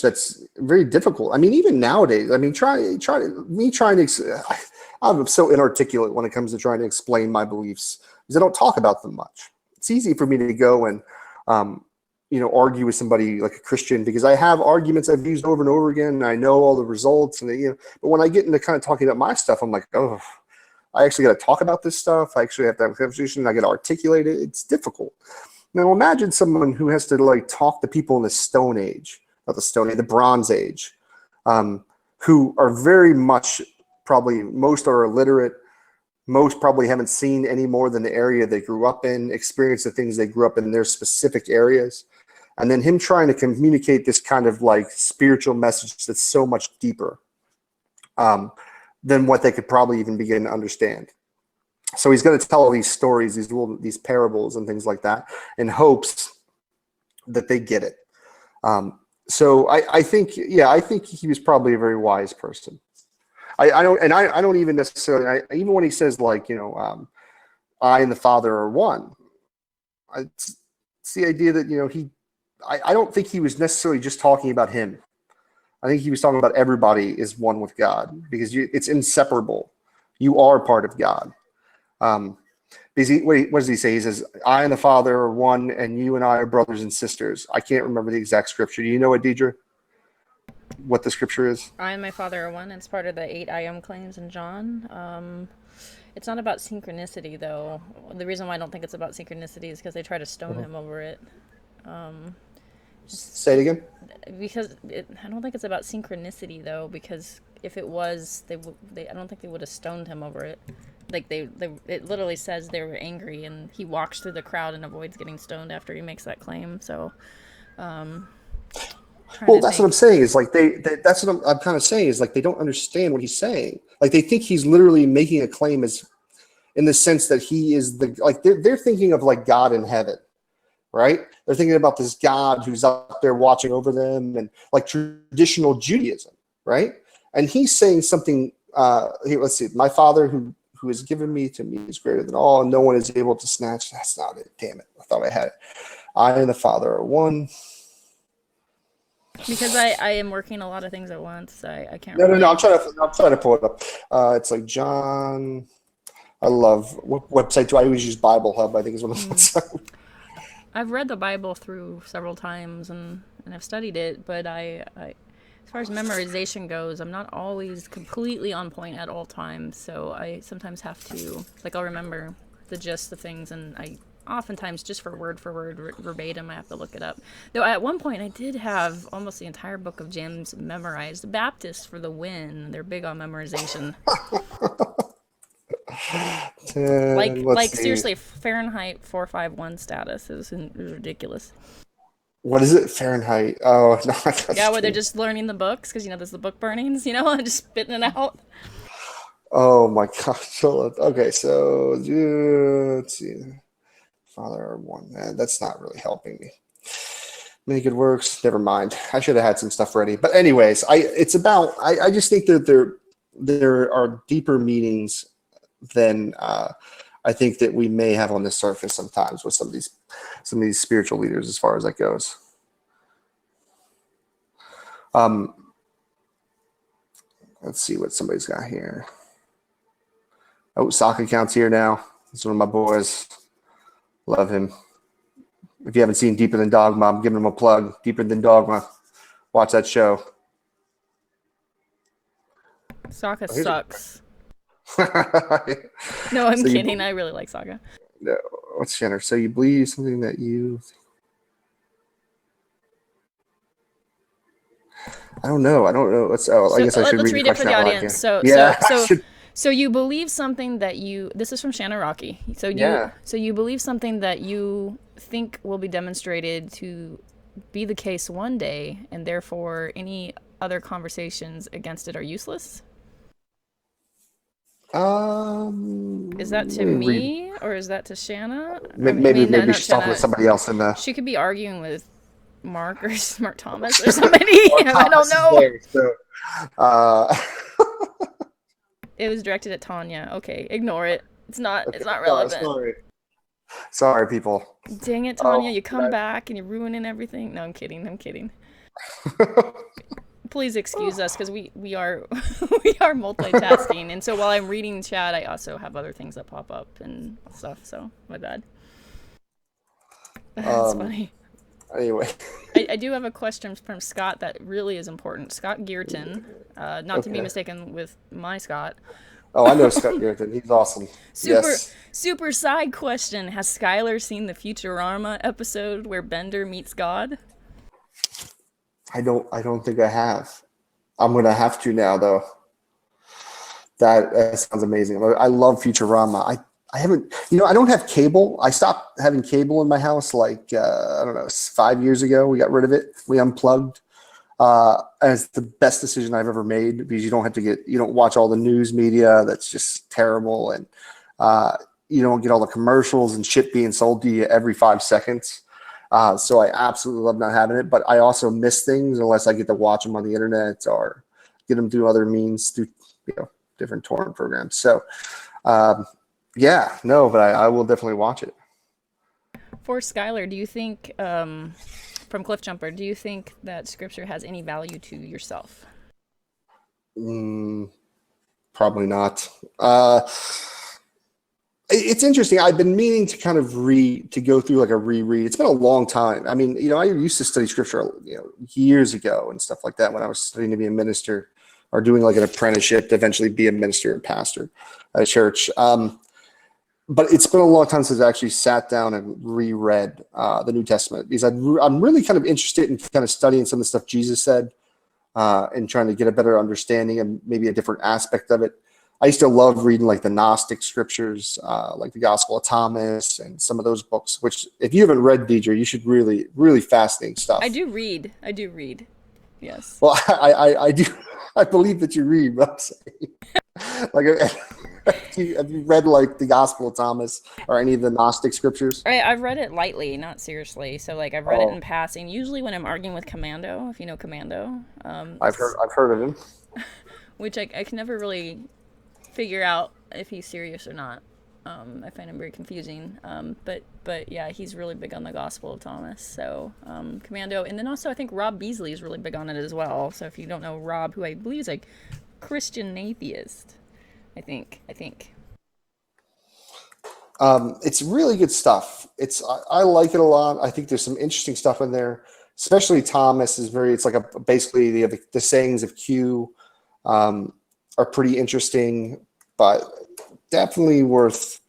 that's very difficult. I mean, even nowadays, I mean, I'm so inarticulate when it comes to trying to explain my beliefs because I don't talk about them much. It's easy for me to go and argue with somebody like a Christian because I have arguments I've used over and over again, and I know all the results. And but when I get into kind of talking about my stuff, I'm like, oh, I actually got to talk about this stuff. I actually have to have a conversation. I got to articulate it. It's difficult. Now imagine someone who has to like talk to people in the Stone Age, not the Stone Age, the Bronze Age, who are very much probably most are illiterate. Most probably haven't seen any more than the area they grew up in, experienced the things they grew up in their specific areas. And then him trying to communicate this kind of like spiritual message that's so much deeper than what they could probably even begin to understand. So he's going to tell all these stories, these parables and things like that in hopes that they get it. So I think he was probably a very wise person. I don't even necessarily, even when he says like, I and the Father are one, it's the idea that, I don't think he was necessarily just talking about him. I think he was talking about everybody is one with God because it's inseparable. You are part of God. Because what does he say? He says, I and the Father are one and you and I are brothers and sisters. I can't remember the exact scripture. Do you know it, Deidre? What the scripture is? I and my Father are one. It's part of the 8 I am claims in John. It's not about synchronicity, though. The reason why I don't think it's about synchronicity is because they try to stone him over it. Say it again. Because I don't think it's about synchronicity, though, because if it was, I don't think they would have stoned him over it. Like it literally says they were angry, and he walks through the crowd and avoids getting stoned after he makes that claim. So, well, that's what I'm saying. Is like that's what I'm kind of saying. Is like they don't understand what he's saying. Like they think he's literally making a claim as, in the sense that he is they're thinking of like God in heaven, right? They're thinking about this God who's up there watching over them, and like traditional Judaism, right? And he's saying something. Let's see. My Father who has given me to me is greater than all, and no one is able to snatch. That's not it. Damn it. I thought I had it. I and the Father are one. Because I am working a lot of things at once. I can't. No. I'm trying to pull it up. It's like John. I love, what website do I always use? Bible Hub, I think is one of the ones. I've read the Bible through several times and I've studied it, but I as far as memorization goes, I'm not always completely on point at all times. So I sometimes have to, I'll remember the gist of things, and I oftentimes just for word verbatim I have to look it up. Though at one point I did have almost the entire book of James memorized. Baptists for the win. They're big on memorization. Seriously, Fahrenheit 451 status is ridiculous. What is it? Fahrenheit? Oh no! Yeah, where they're just learning the books because there's the book burnings, and just spitting it out. Oh my gosh! Okay, so let's see. Father one. That's not really helping me. Many good works. Never mind. I should have had some stuff ready. But anyways, I just think that there are deeper meanings than I think that we may have on the surface sometimes with some of these spiritual leaders, as far as that goes. Let's see what somebody's got here. Oh, Sock account's here now. He's one of my boys. Love him. If you haven't seen Deeper Than Dogma, I'm giving him a plug. Deeper Than Dogma. Watch that show. Sokka sucks. No, I'm kidding. I really like Sokka. No, what's Jenner? So you believe something that you... I don't know. I don't know. I So guess I should let's read the read it for question the out loud audience. again. So Yeah, so I so should. so you believe something that you. This is from Shanna Rocky. Yeah. So you believe something that you think will be demonstrated to be the case one day, and therefore any other conversations against it are useless. Is that to Let me read. me or is that to Shanna? Maybe No, we not should talk with Shanna. somebody else in the. She could be arguing with Mark or Mark Thomas or somebody. Well, I don't Thomas is know. there, so uh, It was directed at Tanya. Okay, ignore it. It's not. okay. It's not Sorry, relevant. sorry, people. Dang it, Tanya! Oh, You come back and you're ruining everything. No, I'm kidding. I'm kidding. Please excuse us because we are we are multitasking, and so while I'm reading chat, I also have other things that pop up and stuff. So my bad. That's um. funny. Anyway. I do have a question from Scott that really is important. Scott Gearton, not to be Okay. mistaken with my Scott. Oh, I know Scott Garrett. He's awesome. Super Yes. super side question: has Skylar seen the Futurama episode where Bender meets God? I don't think I have. I'm gonna have to now though. That sounds amazing. I love Futurama. I haven't, I don't have cable. I stopped having cable in my house like I don't know, 5 years ago. We got rid of it. We unplugged. And it's the best decision I've ever made because you don't watch all the news media. That's just terrible, and you don't get all the commercials and shit being sold to you every 5 seconds. So I absolutely love not having it, but I also miss things unless I get to watch them on the internet or get them through other means through different torrent programs. So yeah, no, but I will definitely watch it. For Skylar, do you think, from Cliff Jumper, do you think that Scripture has any value to yourself? Mm, Probably not. It's interesting. I've been meaning to kind of go through like a reread. It's been a long time. I mean, I used to study scripture, years ago and stuff like that when I was studying to be a minister or doing like an apprenticeship to eventually be a minister and pastor at a church. But it's been a long time since I actually sat down and reread the New Testament because I'm really kind of interested in kind of studying some of the stuff Jesus said and trying to get a better understanding and maybe a different aspect of it. I used to love reading like the Gnostic scriptures, like the Gospel of Thomas and some of those books, which if you haven't read, Deidre, you should really, really fascinating stuff. I do read. Yes. Well, I do. I believe that you read, but I'm saying, like, have you read like the Gospel of Thomas or any of the Gnostic scriptures? I've read it lightly, not seriously. So like I've read it in Oh, passing. Usually when I'm arguing with Commando, if you know Commando, I've heard of him. which I can never really figure out if he's serious or not. I find him very confusing. But yeah, he's really big on the Gospel of Thomas. So Commando, and then also I think Rob Beasley is really big on it as well. So if you don't know Rob, who I believe is a Christian atheist, I think. It's really good stuff. I like it a lot. I think there's some interesting stuff in there. Especially Thomas is very. It's like basically the sayings of Q are pretty interesting, but definitely worth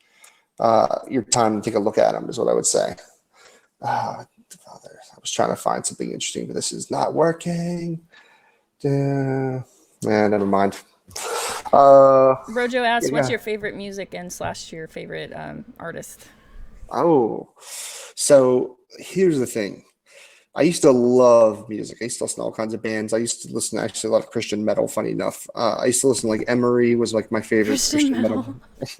your time to take a look at them. Is what I would say. Father, I was trying to find something interesting, but this is not working. Never mind. Rojo asks, "What's Yeah. your favorite music and / your favorite artist?" Oh, so here's the thing. I used to love music. I used to listen to all kinds of bands. I used to listen to actually a lot of Christian metal, funny enough. I used to listen to like Emery was like my favorite Christian metal.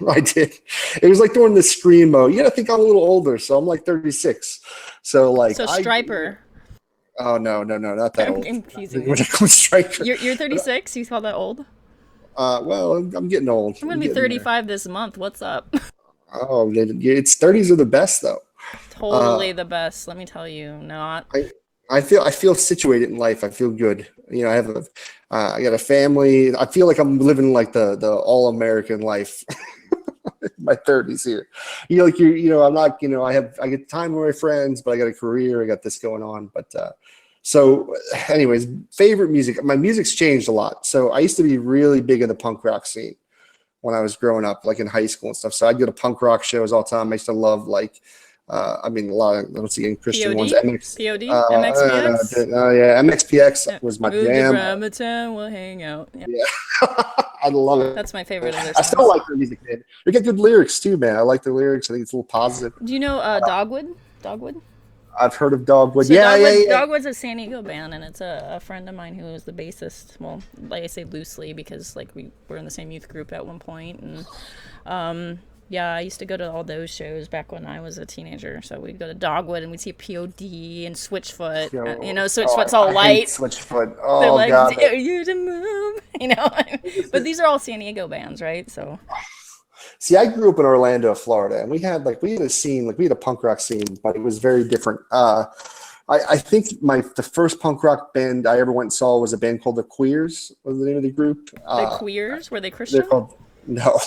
I did. It was like during the screamo. You gotta think I'm a little older, so I'm like 36. So like So Striper. Oh no, not that old. I'm teasing When you. it comes to Striker. You're 36. You call that old? Well, I'm getting old. I'm gonna be 35 this month. What's up? Oh, it's 30s are the best though. Totally the best. Let me tell you. Not. I feel situated in life. I feel good. I got a family. I feel like I'm living like the all American life. My 30s here. I'm not. I get time with my friends, but I got a career. I got this going on. But so, anyways, favorite music. My music's changed a lot. So I used to be really big in the punk rock scene when I was growing up, like in high school and stuff. So I'd go to punk rock shows all the time. I used to love like I mean, a lot of, I don't see any Christian ones. POD? MX, POD? MXPX? yeah, MXPX was my Move to jam. Bremerton, we'll hang out. Yeah. Yeah, I love it. That's my favorite of their I songs. still like their music, man. They get good lyrics too, man. I like the lyrics. I think it's a little positive. Do you know Dogwood? Dogwood? I've heard of Dogwood. So Yeah, Dogwood, yeah, yeah. Dogwood's a San Diego band, and it's a friend of mine who is the bassist. Well, like I say loosely because like we were in the same youth group at one point, and yeah, I used to go to all those shows back when I was a teenager. So we'd go to Dogwood and we'd see POD and Switchfoot. You know, Switchfoot's all I hate light. Switchfoot. They're Oh like, god. dare you to move, you know. But these are all San Diego bands, right? So See, I grew up in Orlando, Florida, and we had a scene, like we had a punk rock scene, but it was very different. I think the first punk rock band I ever went and saw was a band called the Queers. Was the name of the group? the Queers, were they Christian? They're called no.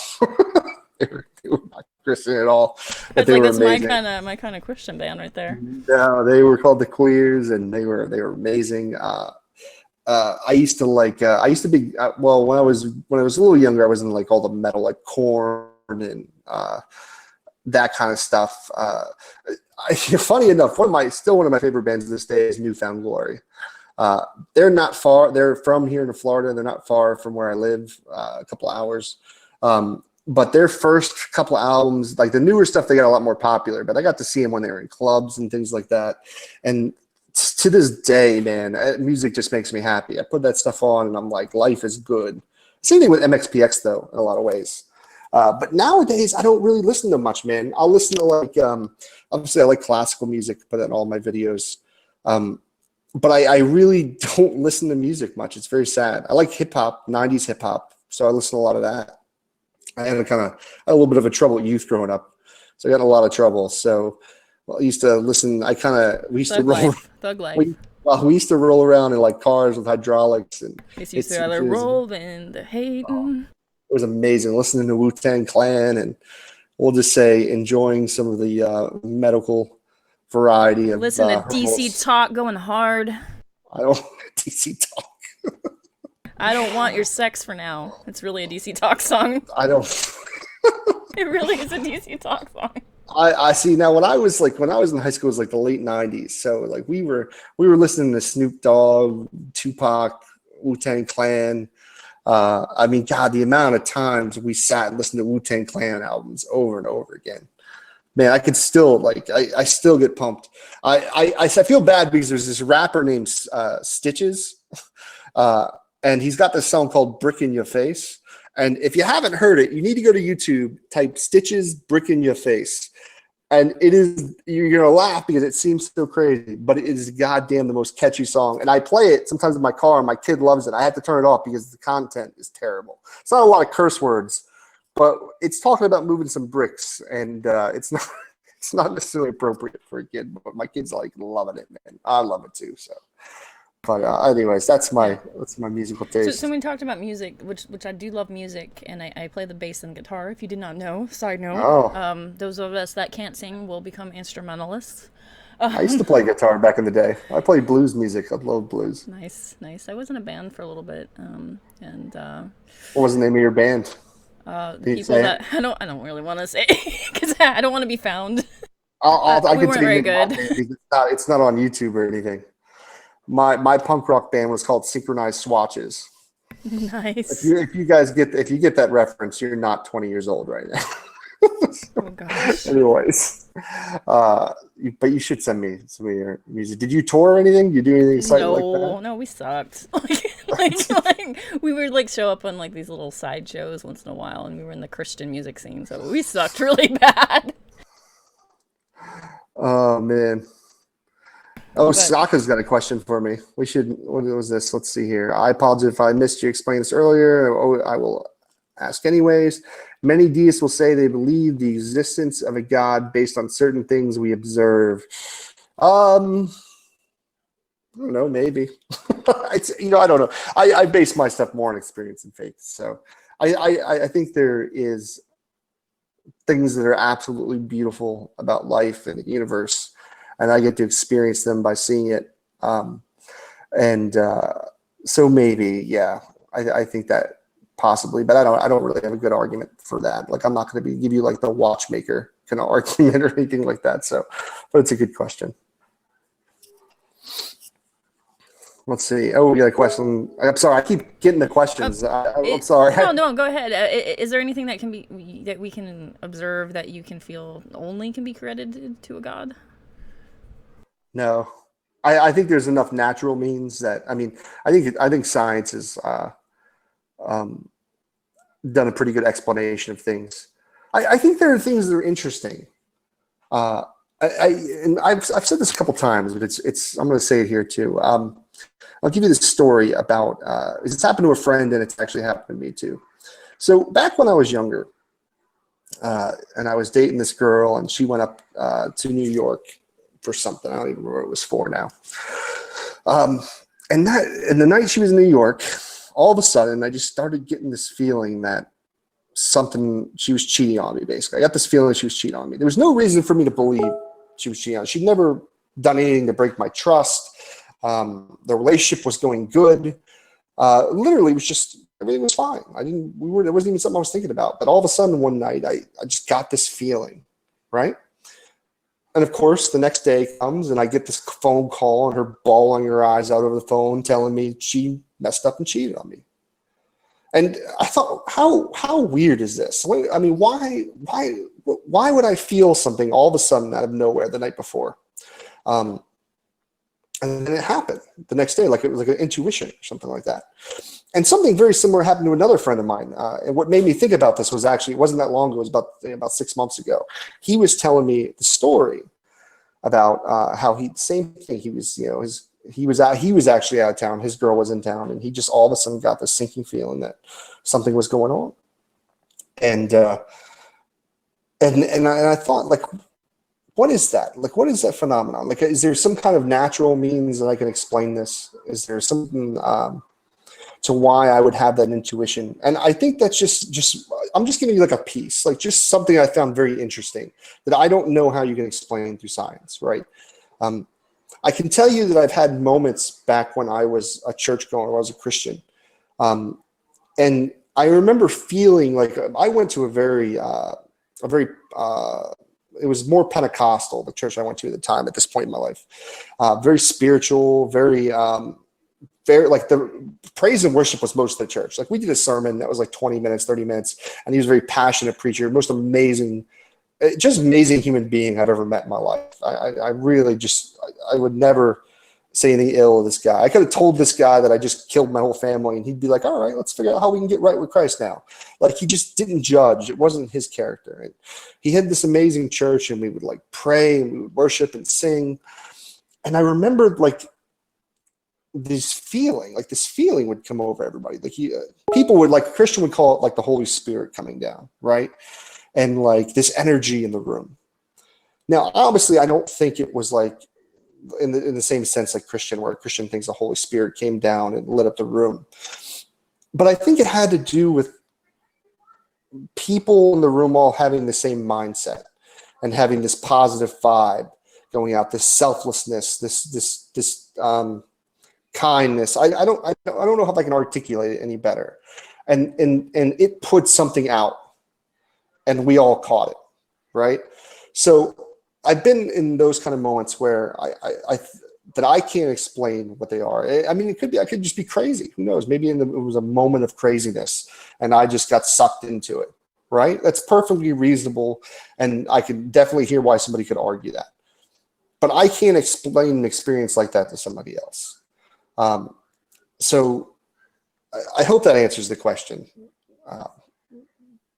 they were not Christian at all. But That's like that's amazing. my kind of Christian band right there. No, they were called the Queers, and they were amazing. I used to be well when I was a little younger. I was in like all the metal, like Korn and that kind of stuff. Funny enough, one of my favorite bands to this day is Newfound Glory. They're not far. They're from here in Florida. They're not far from where I live, a couple of hours. But their first couple of albums, like the newer stuff, they got a lot more popular. But I got to see them when they were in clubs and things like that. And to this day, man, music just makes me happy. I put that stuff on and I'm like, life is good. Same thing with MXPX though, in a lot of ways. But nowadays, I don't really listen to much, man. I'll listen to like, obviously I like classical music, put that in all my videos. But I really don't listen to music much. It's very sad. I like hip hop, 90s hip hop. So I listen to a lot of that. I had a little bit of a troubled youth growing up. So I got in a lot of trouble. So I used to listen. We used Thug to roll. life. Thug life. We used to roll around in like cars with hydraulics, and Used to either roll in the Hayden. It was amazing listening to Wu-Tang Clan, and we'll just say enjoying some of the medical variety of. Listen to herbals. DC Talk going hard. I don't DC Talk. I don't want your sex for now. It's really a DC Talk song. I don't. It really is a DC Talk song. I see now. When I was in high school, it was like the late '90s. So like we were listening to Snoop Dogg, Tupac, Wu-Tang Clan. I mean, God, the amount of times we sat and listened to Wu-Tang Clan albums over and over again. Man, I could still I still get pumped. I feel bad because there's this rapper named Stitches, and he's got this song called "Brick in Your Face." And if you haven't heard it, you need to go to YouTube, type Stitches Brick in Your Face. And you're going to laugh because it seems so crazy, but it is goddamn the most catchy song. And I play it sometimes in my car and my kid loves it. I have to turn it off because the content is terrible. It's not a lot of curse words, but it's talking about moving some bricks. And it's not necessarily appropriate for a kid, but my kid's like loving it, man. I love it too. So. But anyways, that's my musical taste. So we talked about music, which I do love music, and I play the bass and guitar. If you did not know, side note. Oh. Those of us that can't sing will become instrumentalists. I used to play guitar back in the day. I played blues music. I love blues. Nice. I was in a band for a little bit, and what was the name of your band? The people that I don't really want to say because I don't want to be found. I we can weren't tell very you good. It's not on YouTube or anything. My punk rock band was called Synchronized Swatches. Nice. If you guys get that reference, you're not 20 years old right now. Oh gosh. Anyways, but you should send me some of your music. Did you tour or anything? You do anything exciting like that? No, we sucked. like we would like show up on like these little side shows once in a while, and we were in the Christian music scene, so we sucked really bad. Oh man. Oh, Saka's got a question for me. What was this? Let's see here. I apologize if I missed you explain this earlier. I will ask anyways. Many deists will say they believe the existence of a God based on certain things we observe. I don't know, maybe. I don't know. I base my stuff more on experience and faith. So I think there is things that are absolutely beautiful about life and the universe. And I get to experience them by seeing it. So maybe, yeah, I think that possibly, but I don't really have a good argument for that. Like, I'm not going to give you like the watchmaker kind of argument or anything like that. So, but it's a good question. Let's see. Oh, we got a question. I'm sorry, I keep getting the questions. I'm sorry. No, go ahead. Is there anything that we can observe that you can feel only can be credited to a god? No, I think there's enough natural means that, I mean, I think science has done a pretty good explanation of things. I think there are things that are interesting. And I've said this a couple times, but I'm going to say it here too. I'll give you this story about, it's happened to a friend and it's actually happened to me too. So back when I was younger, and I was dating this girl and she went up to New York for something. I don't even remember what it was for now. And the night she was in New York, all of a sudden I just started getting this feeling that she was cheating on me, basically. I got this feeling that she was cheating on me. There was no reason for me to believe she was cheating on me. She'd never done anything to break my trust. The relationship was going good. Literally, it was just, everything was fine. It wasn't even something I was thinking about. But all of a sudden, one night, I just got this feeling, right? And of course, the next day comes and I get this phone call and her bawling her eyes out over the phone telling me she messed up and cheated on me. And I thought, how weird is this? I mean, why would I feel something all of a sudden out of nowhere the night before? And then it happened the next day, like it was like an intuition or something like that. And something very similar happened to another friend of mine. And what made me think about this was actually, it wasn't that long ago, it was about 6 months ago. He was telling me the story about how same thing. He was, he was actually out of town. His girl was in town, and he just all of a sudden got this sinking feeling that something was going on. And I thought, like, what is that? Like, what is that phenomenon? Like, is there some kind of natural means that I can explain this? Is there something to why I would have that intuition? And I think that's just I'm just giving you like a piece, like just something I found very interesting that I don't know how you can explain through science, right? I can tell you that I've had moments back when I was a churchgoer, I was a Christian. And I remember feeling like I went to a very it was more Pentecostal, the church I went to at the time, at this point in my life. Very spiritual, very like the praise and worship was most of the church. Like, we did a sermon that was like 20 minutes, 30 minutes, and he was a very passionate preacher, most amazing, just amazing human being I've ever met in my life. I really just, I would never say anything ill of this guy. I could have told this guy that I just killed my whole family, and he'd be like, all right, let's figure out how we can get right with Christ now. Like, he just didn't judge. It wasn't his character. And he had this amazing church, and we would like pray and we would worship and sing. And I remembered like this feeling would come over everybody. Like, people would, like, Christian would call it like the Holy Spirit coming down, right? And like this energy in the room. Now, obviously, I don't think it was like in the same sense like Christian, where Christian thinks the Holy Spirit came down and lit up the room. But I think it had to do with people in the room all having the same mindset and having this positive vibe going out, this selflessness, this kindness. I don't know if I can articulate it any better. And it put something out, and we all caught it, right? So I've been in those kind of moments where I can't explain what they are. I mean, I could just be crazy. Who knows? Maybe it was a moment of craziness and I just got sucked into it, right? That's perfectly reasonable. And I can definitely hear why somebody could argue that. But I can't explain an experience like that to somebody else. So I hope that answers the question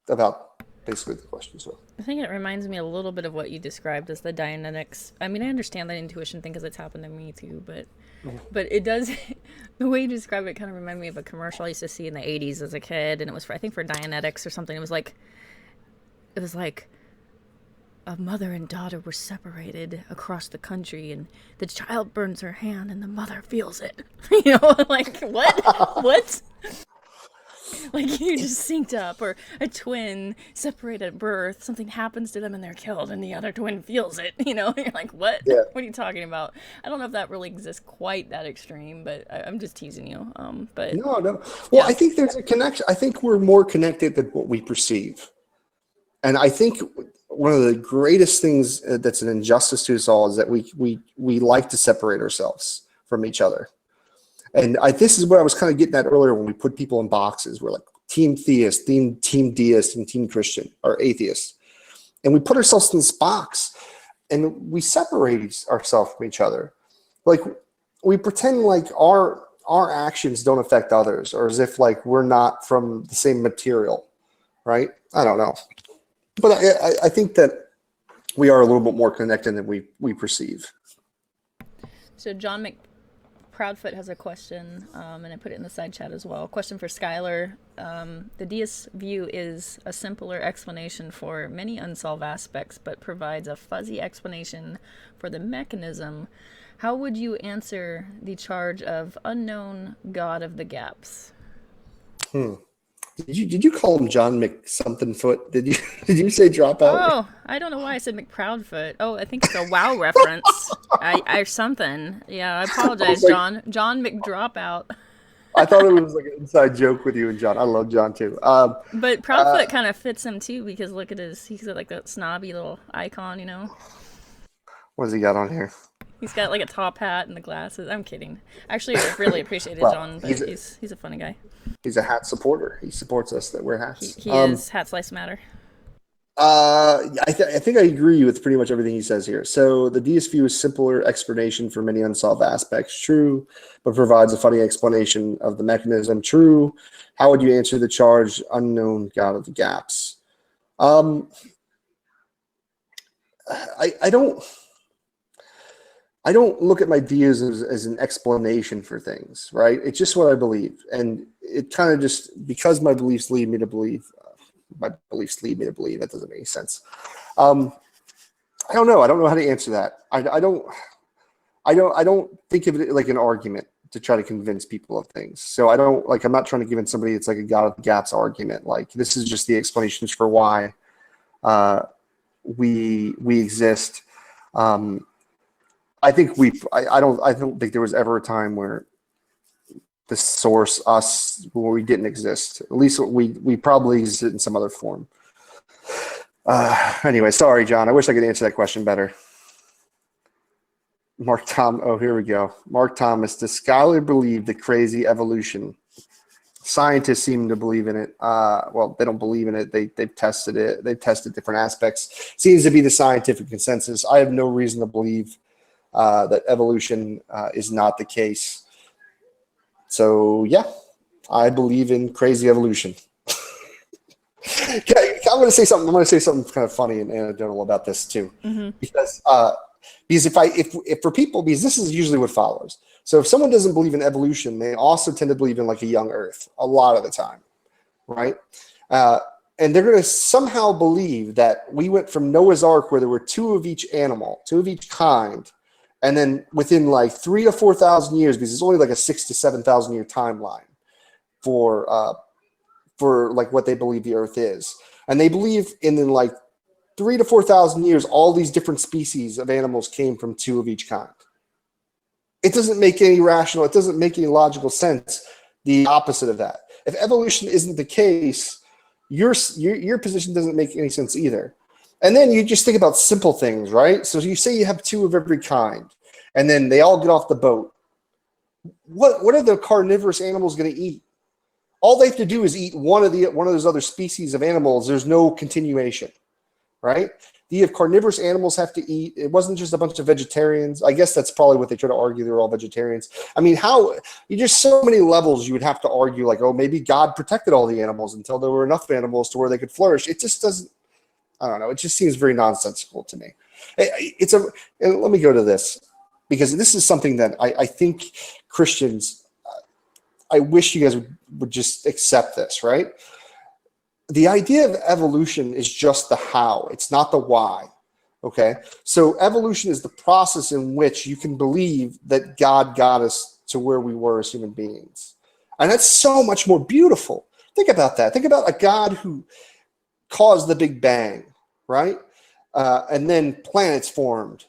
about basically the question as well. I think it reminds me a little bit of what you described as the Dianetics. I mean, I understand that intuition thing because it's happened to me too, but it does, the way you describe it kind of reminded me of a commercial I used to see in the 80s as a kid, and it was for, I think, for Dianetics or something. It was like a mother and daughter were separated across the country, and the child burns her hand and the mother feels it. Like, what? What? Like you just synced up, or a twin separated at birth, something happens to them and they're killed, and the other twin feels it. You're like, what? Yeah. What are you talking about? I don't know if that really exists quite that extreme, but I'm just teasing you. But No, no. Well, yeah. I think there's a connection. I think we're more connected than what we perceive. And I think one of the greatest things that's an injustice to us all is that we like to separate ourselves from each other. And this is what I was kind of getting at earlier when we put people in boxes. We're like team theist, team deist, and team Christian or atheist. And we put ourselves in this box and we separate ourselves from each other. Like we pretend like our actions don't affect others, or as if like we're not from the same material, right? I don't know. But I think that we are a little bit more connected than we perceive. So John McProudfoot has a question, and I put it in the side chat as well. Question for Skylar. The deist view is a simpler explanation for many unsolved aspects, but provides a fuzzy explanation for the mechanism. How would you answer the charge of unknown God of the gaps? Did you call him John McSomethingfoot? Did you say dropout? Oh, I don't know why I said McProudfoot. Oh, I think it's a WoW reference. I something. Yeah, I apologize, like, John McDropout. I thought it was like an inside joke with you and John. I love John too. But Proudfoot kind of fits him too, because look at he's got like that snobby little icon, What has he got on here? He's got like a top hat and the glasses. I'm kidding. Actually, I really appreciated Well, John, but he's a funny guy. He's a hat supporter. He supports us that wear hats. He is Hats Life Matter. I think I agree with pretty much everything he says here. So the deist view is simpler explanation for many unsolved aspects. True, but provides a funny explanation of the mechanism. True. How would you answer the charge? Unknown God of the gaps. I don't look at my deism as an explanation for things, right? It's just what I believe. And it kind of just, because my beliefs lead me to believe, that doesn't make any sense. I don't know. I don't know how to answer that. I don't think of it like an argument to try to convince people of things. So I'm not trying to give in somebody it's like a God of the gaps argument. Like this is just the explanations for why we exist. I don't think there was ever a time where the source, us, where we didn't exist. At least we probably existed in some other form. Anyway, sorry, John. I wish I could answer that question better. Here we go. Mark Thomas, does Skylar believe the crazy evolution? Scientists seem to believe in it. Well, they don't believe in it. They've tested it. They've tested different aspects. Seems to be the scientific consensus. I have no reason to believe that evolution is not the case. So yeah, I believe in crazy evolution. I'm going to say something. I'm going to say something kind of funny and anecdotal about this too, because if for people, because this is usually what follows. So if someone doesn't believe in evolution, they also tend to believe in like a young Earth a lot of the time, right? And they're going to somehow believe that we went from Noah's Ark, where there were two of each animal, two of each kind. And then within like 3,000 to 4,000 years, because it's only like a 6,000 to 7,000 year timeline for like what they believe the Earth is, and they believe in like 3,000 to 4,000 years, all these different species of animals came from two of each kind. It doesn't make any rational. It doesn't make any logical sense. The opposite of that. If evolution isn't the case, your position doesn't make any sense either. And then you just think about simple things, right? So you say you have two of every kind, and then they all get off the boat. What are the carnivorous animals going to eat? All they have to do is eat one of those other species of animals. There's no continuation, right? The carnivorous animals have to eat. It wasn't just a bunch of vegetarians. I guess that's probably what they try to argue. They're all vegetarians. I mean, just so many levels you would have to argue, like, oh, maybe God protected all the animals until there were enough animals to where they could flourish. It just doesn't. I don't know. It just seems very nonsensical to me. And let me go to this, because this is something that I think Christians, I wish you guys would just accept this, right? The idea of evolution is just the how. It's not the why. Okay. So evolution is the process in which you can believe that God got us to where we were as human beings. And that's so much more beautiful Think about that. Think about a God who caused the Big Bang, right? And then planets formed,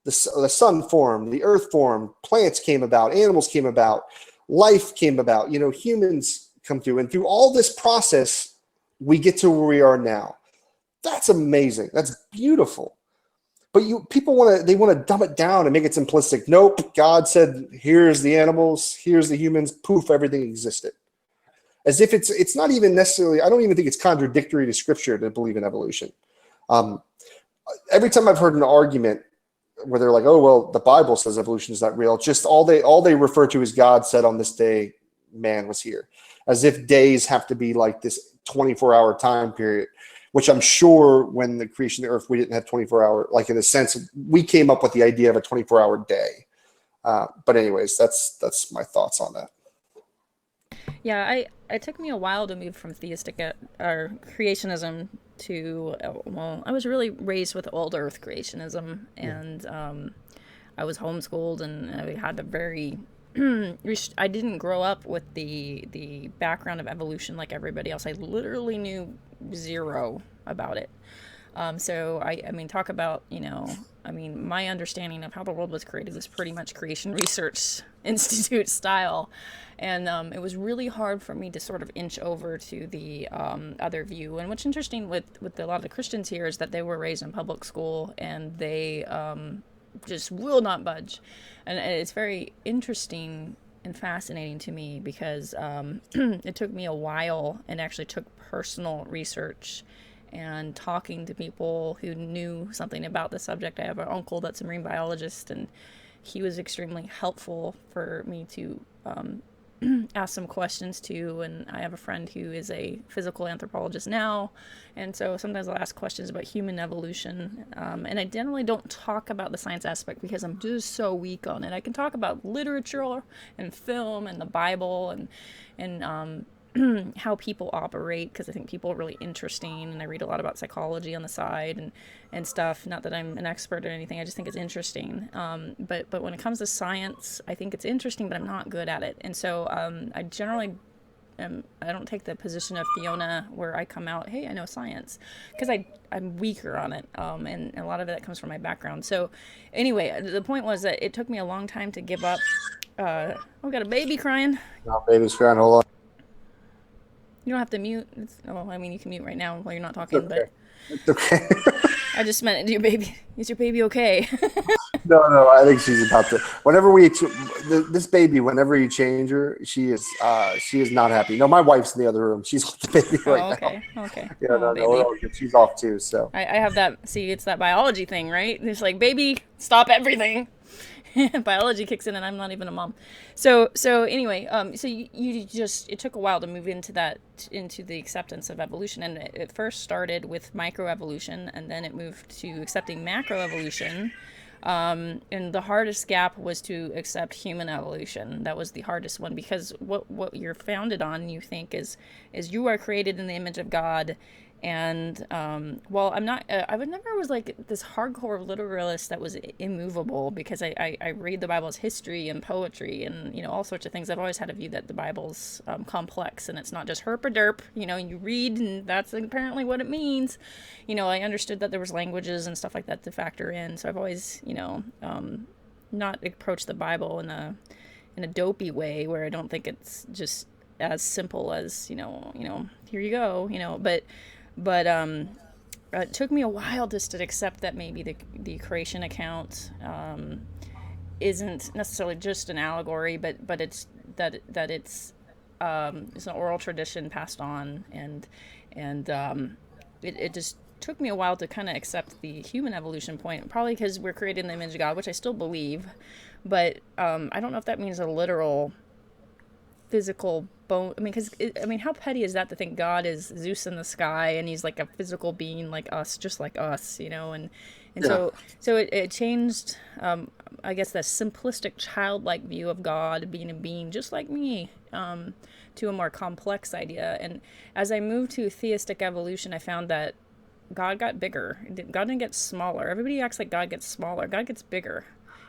the sun formed, the earth formed, plants came about, animals came about, life came about, humans come through. And through all this process, we get to where we are now. That's amazing. That's beautiful. But people want to dumb it down and make it simplistic. Nope. God said, here's the animals, here's the humans, poof, everything existed. As if it's not even necessarily, I don't even think it's contradictory to Scripture to believe in evolution. Every time I've heard an argument where they're like, oh, well, the Bible says evolution is not real, just all they refer to is God said on this day, man was here. As if days have to be like this 24-hour time period, which I'm sure when the creation of the earth, we didn't have 24-hour, like in a sense, we came up with the idea of a 24-hour day. But anyways, that's my thoughts on that. Yeah, it took me a while to move from theistic or creationism to, well, I was really raised with old earth creationism, and I was homeschooled, and I had the very I didn't grow up with the background of evolution like everybody else. I literally knew zero about it. So I mean, talk about, my understanding of how the world was created was pretty much Creation Research Institute style. And it was really hard for me to sort of inch over to the other view. And what's interesting with a lot of the Christians here is that they were raised in public school, and they just will not budge. And it's very interesting and fascinating to me because it took me a while, and actually took personal research and talking to people who knew something about the subject. I have an uncle that's a marine biologist, and he was extremely helpful for me to ask some questions to. And I have a friend who is a physical anthropologist now, and so sometimes I'll ask questions about human evolution. And I generally don't talk about the science aspect because I'm just so weak on it. I can talk about literature and film and the Bible and how people operate, because I think people are really interesting, and I read a lot about psychology on the side and stuff. Not that I'm an expert or anything, I just think it's interesting. But when it comes to science, I think it's interesting, but I'm not good at it. And so I generally I don't take the position of Fiona where I come out, hey, I know science, because I'm weaker on it, and a lot of that comes from my background. So anyway, the point was that it took me a long time to give up. We got a baby crying. No, baby's crying. Hold on. You don't have to mute. I mean, you can mute right now while you're not talking, Okay. but It's okay. I just meant, is your baby okay? No, I think she's about to. Whenever this baby, whenever you change her, she is not happy. No, my wife's in the other room. She's with the baby right Okay, now. okay. Yeah, Oh, no, baby. she's off too. So I have that, see, it's that biology thing, right? It's like, baby, stop everything. Biology kicks in, and I'm not even a mom. So anyway, so you just, it took a while to move into the acceptance of evolution, and it first started with microevolution, and then it moved to accepting macroevolution. And the hardest gap was to accept human evolution. That was the hardest one, because what you're founded on, you think, is you are created in the image of God. And well, I'm not. I would never was like this hardcore literalist that was immovable, because I read the Bible as history and poetry and all sorts of things. I've always had a view that the Bible's complex, and it's not just herp or derp. You read, and that's apparently what it means. I understood that there was languages and stuff like that to factor in. So I've always not approached the Bible in a dopey way, where I don't think it's just as simple as here you go, but it took me a while just to accept that maybe the creation account isn't necessarily just an allegory, but it's that it's an oral tradition passed on, and it just took me a while to kind of accept the human evolution point, probably because we're created in the image of God, which I still believe, but I don't know if that means a literal physical bone. I mean, how petty is that to think God is Zeus in the sky, and he's like a physical being like us, just like us, and yeah. So it changed, I guess, the simplistic childlike view of God being a being just like me, to a more complex idea. And as I moved to theistic evolution, I found that God got bigger. God didn't get smaller. Everybody acts like God gets smaller. God gets bigger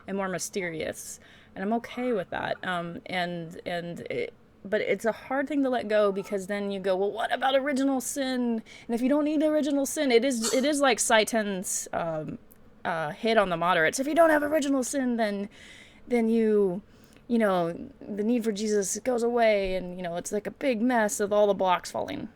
and more mysterious, and I'm okay with that. but it's a hard thing to let go, because then you go, well, what about original sin? And if you don't need original sin, it is like Saiten's hit on the moderates. If you don't have original sin, then you know, the need for Jesus goes away, and it's like a big mess of all the blocks falling.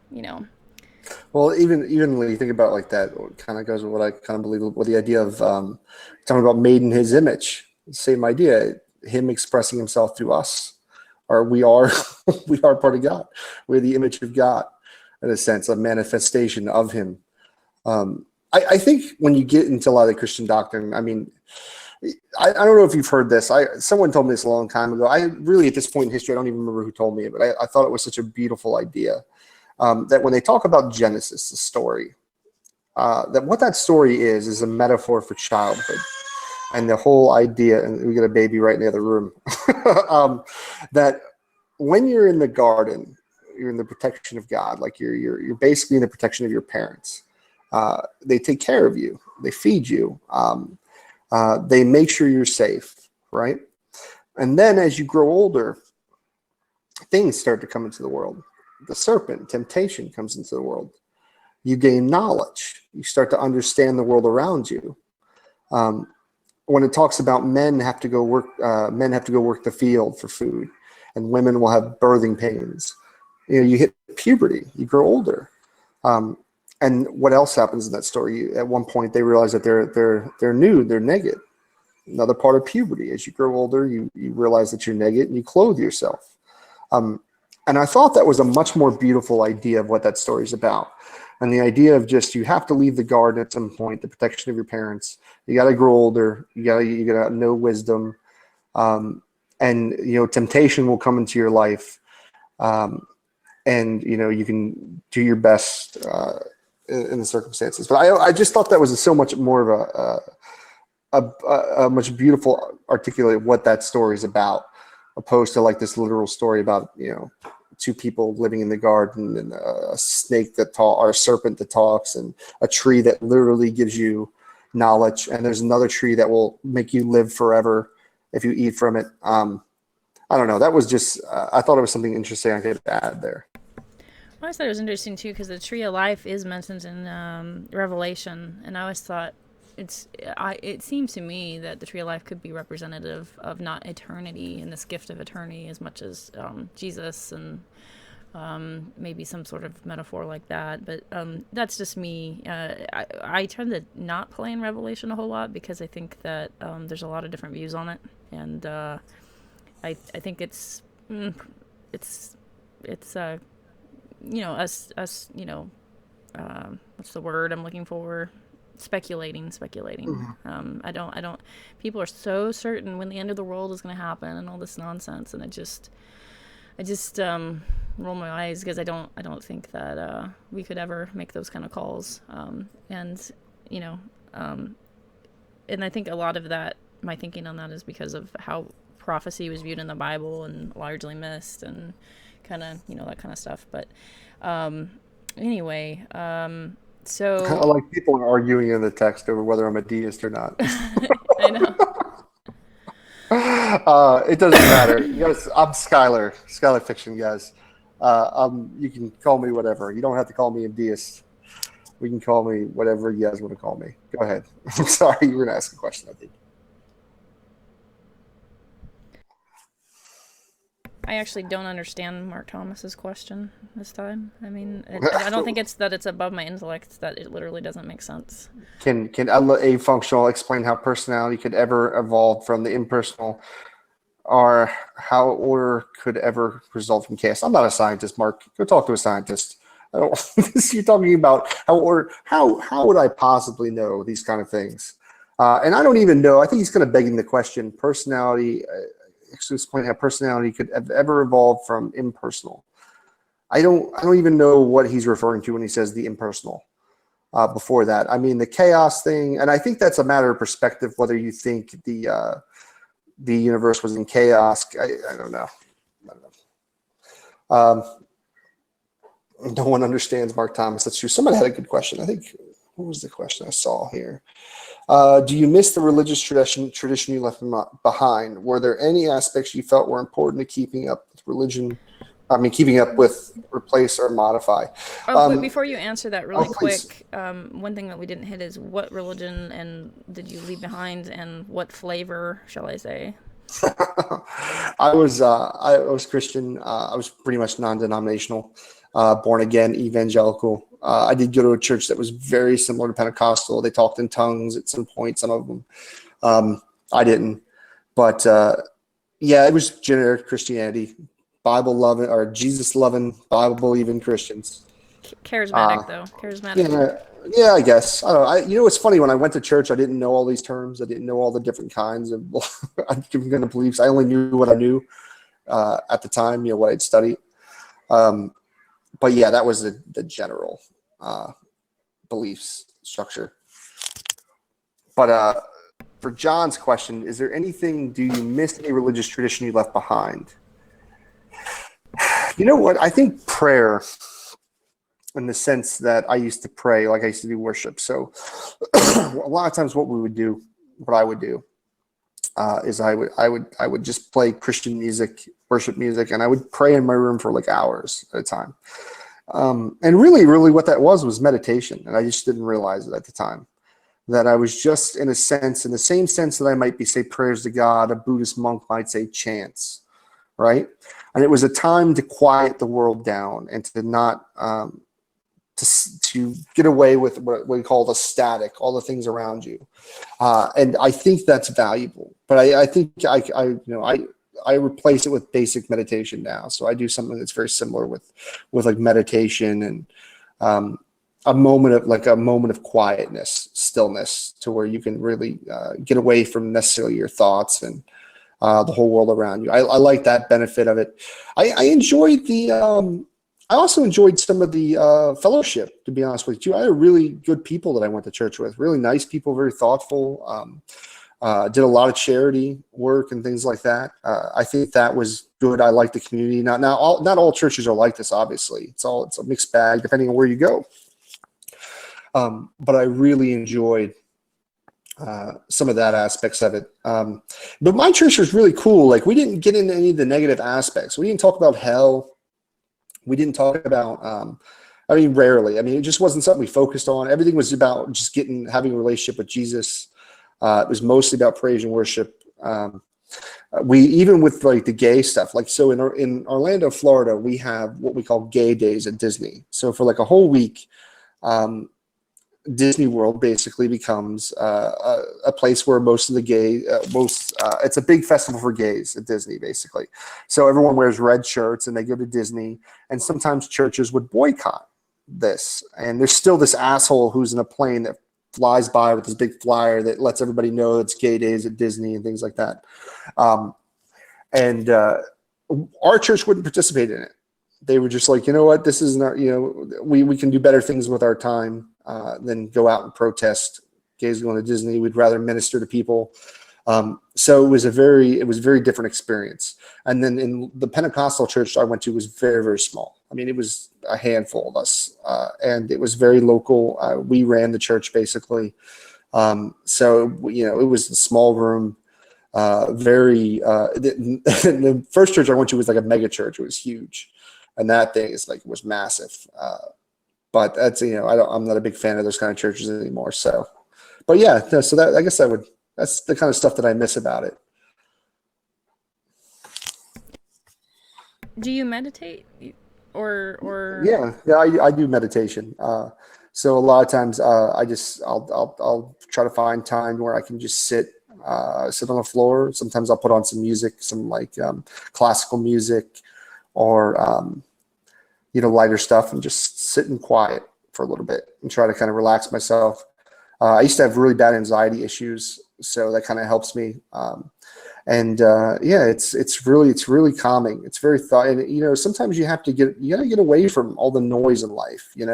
Well, even when you think about like that, it kind of goes with what I kind of believe with the idea of talking about made in His image. Same idea, Him expressing Himself through us, or we are we are part of God. We're the image of God, in a sense, a manifestation of Him. I think when you get into a lot of the Christian doctrine, I mean, I don't know if you've heard this. Someone told me this a long time ago. I really, at this point in history, I don't even remember who told me it, but I thought it was such a beautiful idea. That when they talk about Genesis, the story, that what that story is a metaphor for childhood, and the whole idea. And we got a baby right in the other room. That when you're in the garden, you're in the protection of God. Like you're basically in the protection of your parents. They take care of you. They feed you. They make sure you're safe, right? And then as you grow older, things start to come into the world. The serpent, temptation, comes into the world. You gain knowledge. You start to understand the world around you. When it talks about men have to go work the field for food, and women will have birthing pains. You hit puberty. You grow older. And what else happens in that story? At one point, they realize that they're nude, they're naked. Another part of puberty. As you grow older, you realize that you're naked, and you clothe yourself. And I thought that was a much more beautiful idea of what that story is about. And the idea of just, you have to leave the garden at some point, the protection of your parents. You got to grow older. You got to know wisdom. And, temptation will come into your life. And, you can do your best in the circumstances. But I just thought that was so much more of a much beautiful articulate what that story is about, opposed to like this literal story about, two people living in the garden, and a snake or a serpent that talks, and a tree that literally gives you knowledge. And there's another tree that will make you live forever if you eat from it. I don't know. That was just, I thought it was something interesting I could add there. I always thought it was interesting too, because the tree of life is mentioned in Revelation, and I always thought it seems to me that the tree of life could be representative of not eternity and this gift of eternity as much as Jesus, and maybe some sort of metaphor like that. But that's just me. I tend to not play in Revelation a whole lot, because I think that there's a lot of different views on it, and I think it's us what's the word I'm looking for? Speculating. Mm-hmm. I don't people are so certain when the end of the world is going to happen and all this nonsense, and I just roll my eyes, because I don't think that we could ever make those kind of calls, and I think a lot of that, my thinking on that, is because of how prophecy was viewed in the Bible and largely missed, and kind of that kind of stuff. But anyway, so I like people are arguing in the text over whether I'm a deist or not. I know. It doesn't matter. I'm Skylar fiction, guys. You can call me whatever. You don't have to call me a deist. We can call me whatever you guys want to call me. Go ahead. I'm sorry, you were going to ask a question, I think. I actually don't understand Mark Thomas's question this time. I mean, I don't think it's that it's above my intellect. It's that it literally doesn't make sense. Can a functional explain how personality could ever evolve from the impersonal, or how order could ever result from chaos? I'm not a scientist, Mark. Go talk to a scientist. I don't. You're talking about how would I possibly know these kind of things? And I don't even know. I think he's kind of begging the question. Personality. To explain how personality could ever evolve from impersonal. I don't even know what he's referring to when he says the impersonal. Before that, I mean the chaos thing, and I think that's a matter of perspective. Whether you think the universe was in chaos, I don't know. No one understands Mark Thomas. That's true. Somebody had a good question. I think, what was the question I saw here? Do you miss the religious tradition you left behind? Were there any aspects you felt were important to keeping up with religion I mean, keeping up with, replace or modify. Oh, but before you answer that really Please. quick, one thing that we didn't hit is what religion and did you leave behind, and what flavor, shall I say? I was Christian. I was pretty much non-denominational, born again, evangelical. I did go to a church that was very similar to Pentecostal. They talked in tongues at some point, some of them. I didn't, but yeah, it was generic Christianity, Bible loving or Jesus loving, Bible believing Christians. Charismatic, though. Charismatic. Yeah, yeah, I guess. I don't know. You know, it's funny when I went to church, I didn't know all these terms. I didn't know all the different kinds of different beliefs. I only knew what I knew at the time. You know what I'd studied. Um, but yeah, that was the general beliefs structure. But for John's question, is there anything? Do you miss a religious tradition you left behind? You know what? I think prayer, in the sense that I used to pray, like I used to do worship. So a lot of times what I would do is I would just play Christian music, worship music, and I would pray in my room for like hours at a time. And really what that was meditation. And I just didn't realize it at the time, that I was just in the same sense that I might be say prayers to God, a Buddhist monk might say chants, right? And it was a time to quiet the world down and to not, to get away with what we call the static, all the things around you, and I think that's valuable. But I think I replace it with basic meditation now. So I do something that's very similar with like meditation and a moment of quietness, stillness, to where you can really get away from necessarily your thoughts and the whole world around you. I like that benefit of it. I enjoyed I also enjoyed some of the fellowship, to be honest with you. I had really good people that I went to church with, really nice people, very thoughtful, did a lot of charity work and things like that. I think that was good. I like the community. Not all churches are like this, obviously. It's a mixed bag depending on where you go. But I really enjoyed some of that aspects of it. But my church was really cool. Like, we didn't get into any of the negative aspects. We didn't talk about hell. We didn't talk about, rarely. I mean, it just wasn't something we focused on. Everything was about just having a relationship with Jesus. It was mostly about praise and worship. We, even with like the gay stuff, like, so in Orlando, Florida, we have what we call gay days at Disney. So for like a whole week, Disney World basically becomes a place where most of the gay, it's a big festival for gays at Disney, basically. So everyone wears red shirts and they go to Disney, and sometimes churches would boycott this. And there's still this asshole who's in a plane that flies by with this big flyer that lets everybody know it's gay days at Disney and things like that. And our church wouldn't participate in it. They were just like, you know what, this is not, we can do better things with our time than go out and protest gays going to Disney. We'd rather minister to people. So it was a very different experience. And then in the Pentecostal church I went to was very, very small. I mean, it was a handful of us, and it was very local. We ran the church basically. So, it was a small room. The first church I went to was like a mega church. It was huge. And that thing was massive. But that's, I'm not a big fan of those kind of churches anymore. So, but yeah, so that, I guess that's the kind of stuff that I miss about it. Do you meditate or? Yeah, I do meditation. So a lot of times I'll try to find time where I can just sit on the floor. Sometimes I'll put on some music, some like classical music, or lighter stuff, and just sit in quiet for a little bit and try to kind of relax myself. I used to have really bad anxiety issues, so that kind of helps me. It's really calming. It's very and sometimes you gotta get away from all the noise in life, and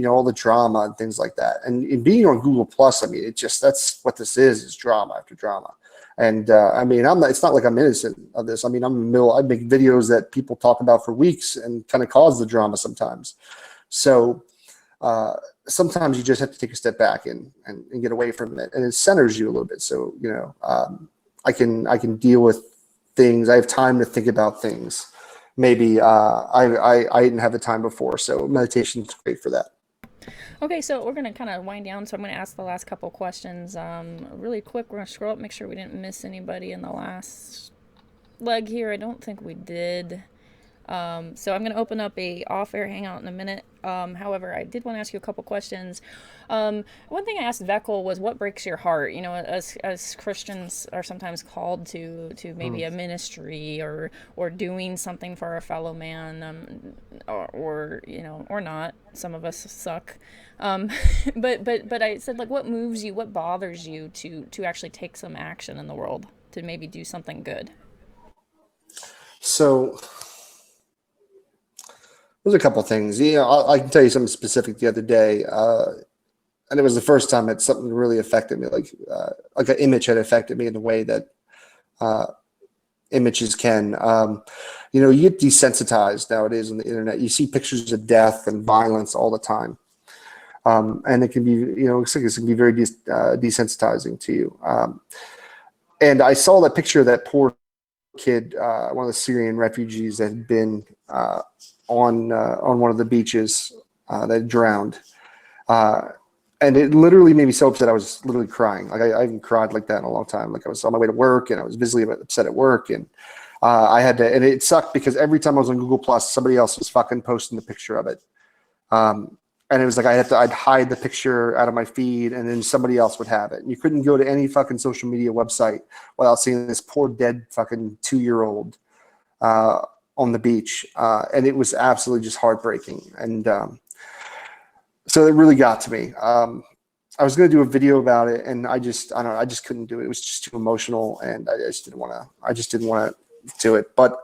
all the drama and things like that. And being on Google Plus, I mean, that's what this is drama after drama. And it's not like I'm innocent of this. I mean, I make videos that people talk about for weeks and kind of cause the drama sometimes. So sometimes you just have to take a step back and get away from it, and it centers you a little bit. So, I can deal with things. I have time to think about things. maybe I didn't have the time before. So meditation's great for that. Okay, so we're gonna kind of wind down. So I'm gonna ask the last couple questions, really quick. We're gonna scroll up, make sure we didn't miss anybody in the last leg here. I don't think we did. So I'm going to open up a off-air hangout in a minute. However, I did want to ask you a couple questions. One thing I asked Veckel was, what breaks your heart? You know, as Christians are sometimes called to maybe a ministry or doing something for our fellow man, or you know, or not. Some of us suck. But I said, like, what moves you? What bothers you to actually take some action in the world to maybe do something good? So there's a couple things. Yeah, I can tell you something specific the other day, and it was the first time that something really affected me. Like an image had affected me in the way that images can. You know, you get desensitized nowadays on the internet. You see pictures of death and violence all the time, and it can be, you know, it can be very desensitizing to you. And I saw that picture of that poor kid, one of the Syrian refugees that had been on one of the beaches that drowned, and it literally made me so upset. I was literally crying. Like I haven't cried like that in a long time. Like I was on my way to work and I was visibly upset at work, and I had to. And it sucked because every time I was on Google Plus, somebody else was fucking posting the picture of it. And it was like I'd hide the picture out of my feed, and then somebody else would have it. And you couldn't go to any fucking social media website without seeing this poor dead fucking 2-year-old on the beach, and it was absolutely just heartbreaking. And so it really got to me. I was going to do a video about it, and I don't know, I just couldn't do it. It was just too emotional, and I just didn't want to do it. But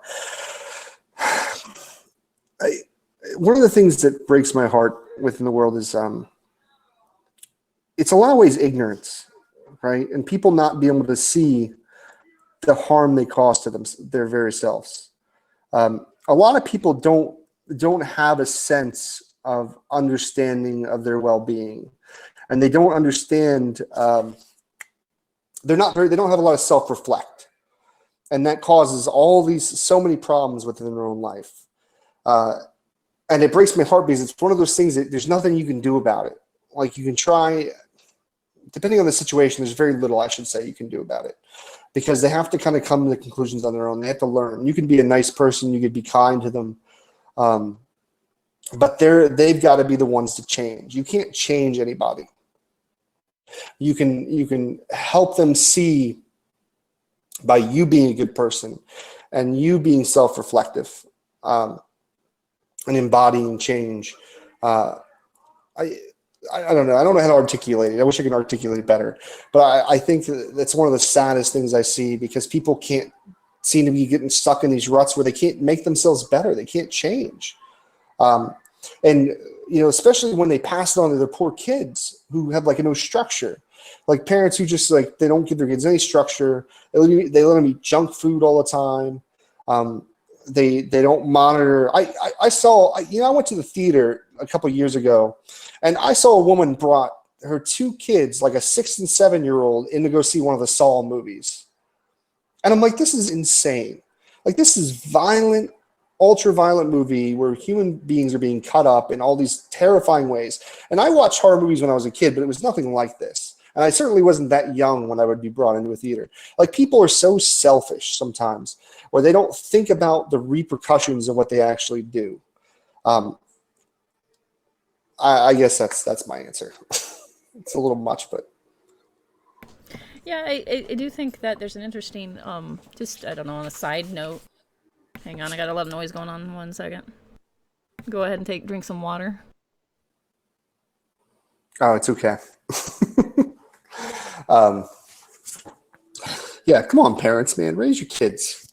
one of the things that breaks my heart within the world is it's a lot of ways ignorance, right? And people not being able to see the harm they cause to their very selves. A lot of people don't have a sense of understanding of their well-being, and they don't understand. They don't have a lot of self-reflect, and that causes so many problems within their own life. And it breaks my heart because it's one of those things that there's nothing you can do about it. Like you can try, depending on the situation, there's very little, I should say, you can do about it, because they have to kind of come to the conclusions on their own. They have to learn. You can be a nice person, you could be kind to them, but they've got to be the ones to change. You can't change anybody. You can help them see by you being a good person and you being self-reflective. And embodying change. I don't know. I don't know how to articulate it. I wish I could articulate it better. But I think that's one of the saddest things I see, because people can't seem to be getting stuck in these ruts where they can't make themselves better. They can't change. And, you know, especially when they pass it on to their poor kids who have like no structure. Like parents who just like, they don't give their kids any structure. They let them eat junk food all the time. They don't monitor. I saw, you know, I went to the theater a couple of years ago, and I saw a woman brought her 2 kids, like a 6 and 7-year-old, in to go see one of the Saw movies. And I'm like, this is insane. Like, this is violent, ultra-violent movie where human beings are being cut up in all these terrifying ways. And I watched horror movies when I was a kid, but it was nothing like this. And I certainly wasn't that young when I would be brought into a theater. Like, people are so selfish sometimes, where they don't think about the repercussions of what they actually do. I guess that's my answer. It's a little much, but Yeah, I do think that there's an interesting, just, I don't know, on a side note. Hang on, I got a lot of noise going on. 1 second. Go ahead and drink some water. oh, it's okay. Yeah, come on, parents, man, raise your kids.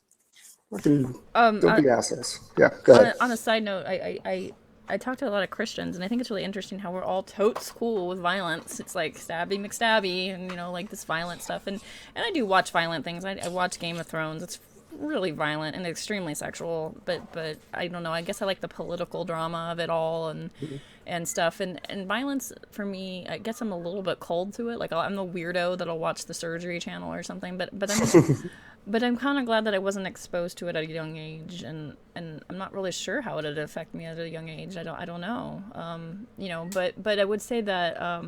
Don't be assholes. Yeah, go ahead. On a side note, I talk to a lot of Christians, and I think it's really interesting how we're all totes cool with violence. It's like stabby McStabby, and, you know, like this violent stuff. And I do watch violent things. I watch Game of Thrones. It's really violent and extremely sexual, but I don't know. I guess I like the political drama of it all and stuff. And violence for me, I guess I'm a little bit cold to it. Like, I'm the weirdo that'll watch the Surgery Channel or something. But but I'm kind of glad that I wasn't exposed to it at a young age, and I'm not really sure how it would affect me at a young age. I don't know. But I would say that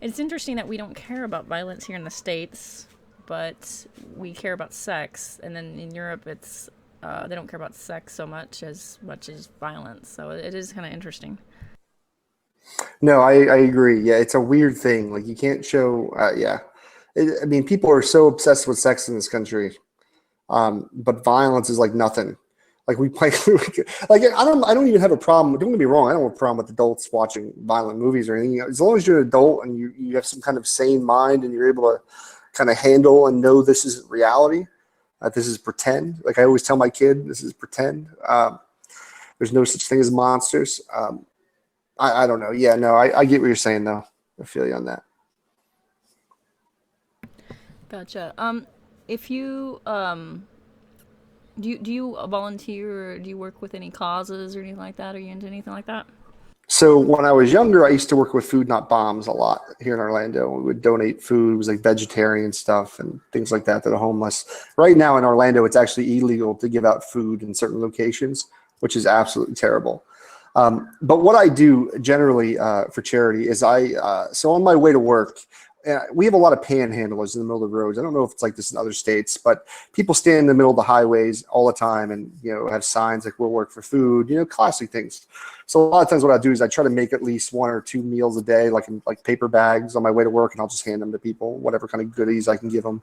it's interesting that we don't care about violence here in the States, but we care about sex, and then in Europe it's they don't care about sex so much as violence. So it is kind of interesting. No, I agree. Yeah, it's a weird thing. Like you can't show. Yeah, I mean, people are so obsessed with sex in this country, but violence is like nothing. Like we play, like I don't even have a problem. Don't get me wrong. I don't have a problem with adults watching violent movies or anything. As long as you're an adult and you have some kind of sane mind and you're able to kind of handle and know this is reality. This is pretend. Like I always tell my kid, this is pretend. There's no such thing as monsters. I don't know. Yeah, no, I get what you're saying though. I feel you on that. Gotcha. If you do you volunteer or do you work with any causes or anything like that? Are you into anything like that? So when I was younger, I used to work with Food Not Bombs a lot here in Orlando. We would donate food, it was like vegetarian stuff and things like that to the homeless. Right now in Orlando, it's actually illegal to give out food in certain locations, which is absolutely terrible. But what I do generally for charity is so on my way to work, we have a lot of panhandlers in the middle of the roads. I don't know if it's like this in other states, but people stand in the middle of the highways all the time and, have signs like we'll work for food, classic things. So a lot of times what I do is I try to make at least 1 or 2 meals a day, like in like paper bags on my way to work, and I'll just hand them to people, whatever kind of goodies I can give them.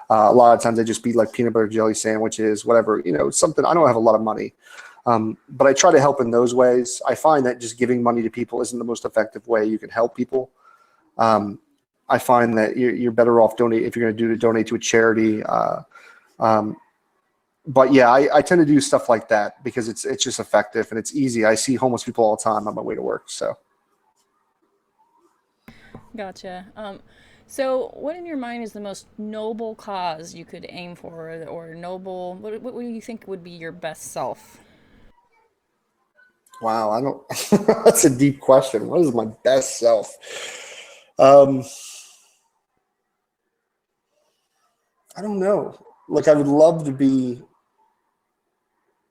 A lot of times they just be like peanut butter jelly sandwiches, whatever, something. I don't have a lot of money. But I try to help in those ways. I find that just giving money to people isn't the most effective way you can help people. I find that you're better off if you're going to donate to a charity. But yeah, I tend to do stuff like that because it's just effective and it's easy. I see homeless people all the time on my way to work. So Gotcha. So what in your mind is the most noble cause you could aim for, or noble? What do you think would be your best self? wow, I don't. That's a deep question. What is my best self? Um, I don't know. Like I would love to be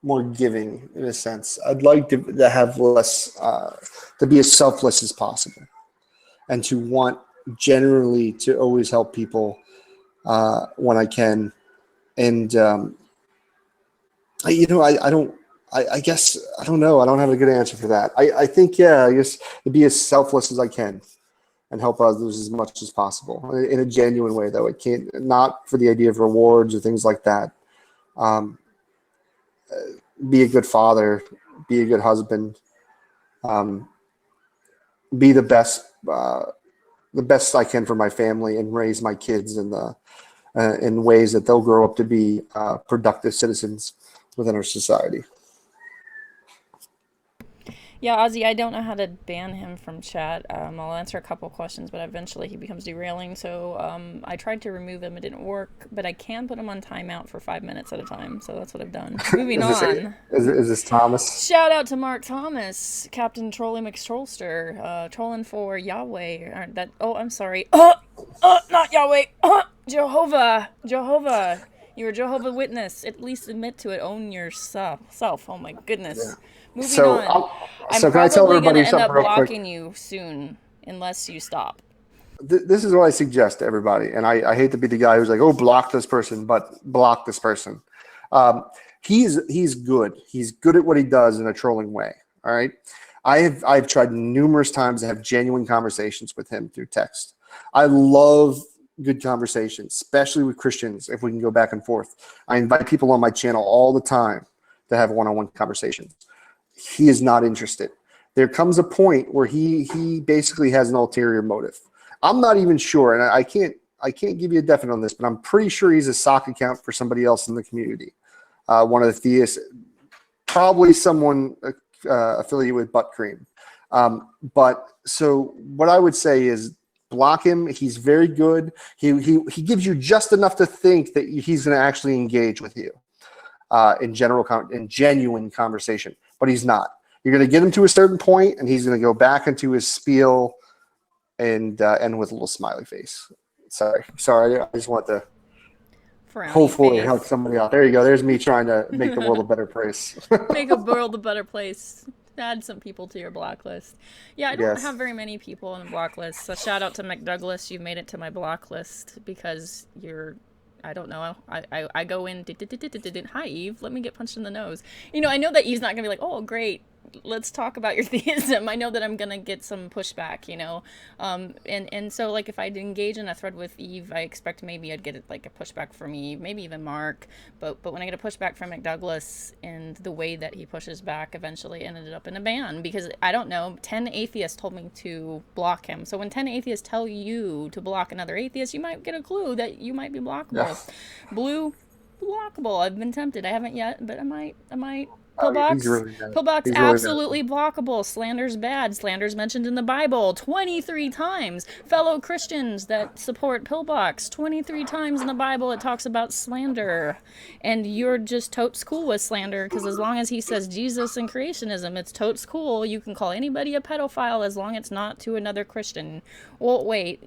more giving in a sense. I'd like to have less, to be as selfless as possible, and to want generally to always help people when I can. And I don't. I guess I don't know. I don't have a good answer for that. I think I guess to be as selfless as I can and help others as much as possible in a genuine way, though. It can't not for the idea of rewards or things like that. Um, be a good father, be a good husband, um, be the best I can for my family, and raise my kids in ways that they'll grow up to be productive citizens within our society. Yeah, Ozzy, I don't know how to ban him from chat. I'll answer a couple questions, but eventually he becomes derailing. So I tried to remove him. It didn't work, but I can put him on timeout for 5 minutes at a time. So that's what I've done. Moving on. Is this Thomas? Shout out to Mark Thomas, Captain Trolly McStrollster, trolling for Yahweh. I'm sorry. Not Yahweh. Jehovah. You're a Jehovah Witness. At least admit to it. Own yourself. Oh my goodness. Yeah. Moving on. I'm Can I tell probably going everybody to end up something real quick? blocking you soon unless you stop. This is what I suggest to everybody, and I hate to be the guy who's like, "Oh, block this person," but block this person. He's good. He's good at what he does in a trolling way. All right. I've tried numerous times to have genuine conversations with him through text. I love good conversations, especially with Christians. If we can go back and forth, I invite people on my channel all the time to have one-on-one conversations. He is not interested. There comes a point where he basically has an ulterior motive. I'm not even sure, and I can't give you a definite on this, but I'm pretty sure he's a sock account for somebody else in the community. One of the theists, probably someone affiliated with Butt Cream. But so what I would say is block him. He's very good. He gives you just enough to think that he's going to actually engage with you in genuine conversation, but he's not. You're going to get him to a certain point, and he's going to go back into his spiel and end with a little smiley face. Sorry. I just want to. Frowny Hopefully help face. somebody out. There you go. There's me trying to make the world a better place. Make a world a better place. Add some people to your block list. Yeah, I don't have Yes. very many people on the block list. So shout out to McDouglas. You made it to my block list because you're. I don't know. I go in. Hi, Eve. Let me get punched in the nose. I know that Eve's not gonna be like, oh, great. Let's talk about your theism. I know that I'm gonna get some pushback, and so like if I engage in a thread with Eve, I expect maybe I'd get like a pushback from Eve, maybe even Mark. But when I get a pushback from McDouglas and the way that he pushes back, eventually ended up in a ban because I don't know. 10 atheists told me to block him. So when 10 atheists tell you to block another atheist, you might get a clue that you might be Yeah. blockable. Blue, blockable. I've been tempted. I haven't yet, but I might. Oh, he's Pillbox. really mad. Pillbox He's really mad. absolutely blockable. Slander's bad. Slander's mentioned in the Bible 23 times. Fellow Christians that support Pillbox, 23 times in the Bible it talks about slander. And you're just totes cool with slander because as long as he says Jesus and creationism, it's totes cool. You can call anybody a pedophile as long as it's not to another Christian. Well, wait,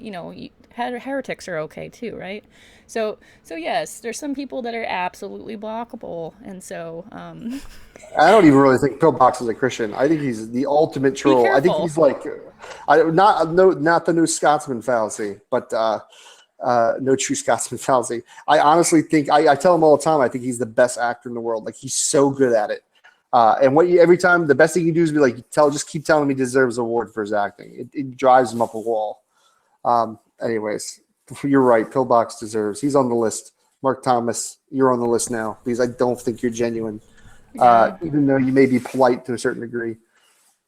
heretics are okay too, right? So yes, there's some people that are absolutely blockable, and so I don't even really think Pillbox is a Christian. I think he's the ultimate be troll. I think careful. he's like, not the new Scotsman fallacy, but no true Scotsman fallacy. I honestly think I tell him all the time. I think he's the best actor in the world. Like he's so good at it. And every time the best thing you do is be like, just keep telling him he deserves an award for his acting. It drives him up a wall. Anyways, you're right. Pillbox deserves. He's on the list. Mark Thomas, you're on the list now because I don't think you're genuine. Yeah. Even though you may be polite to a certain degree.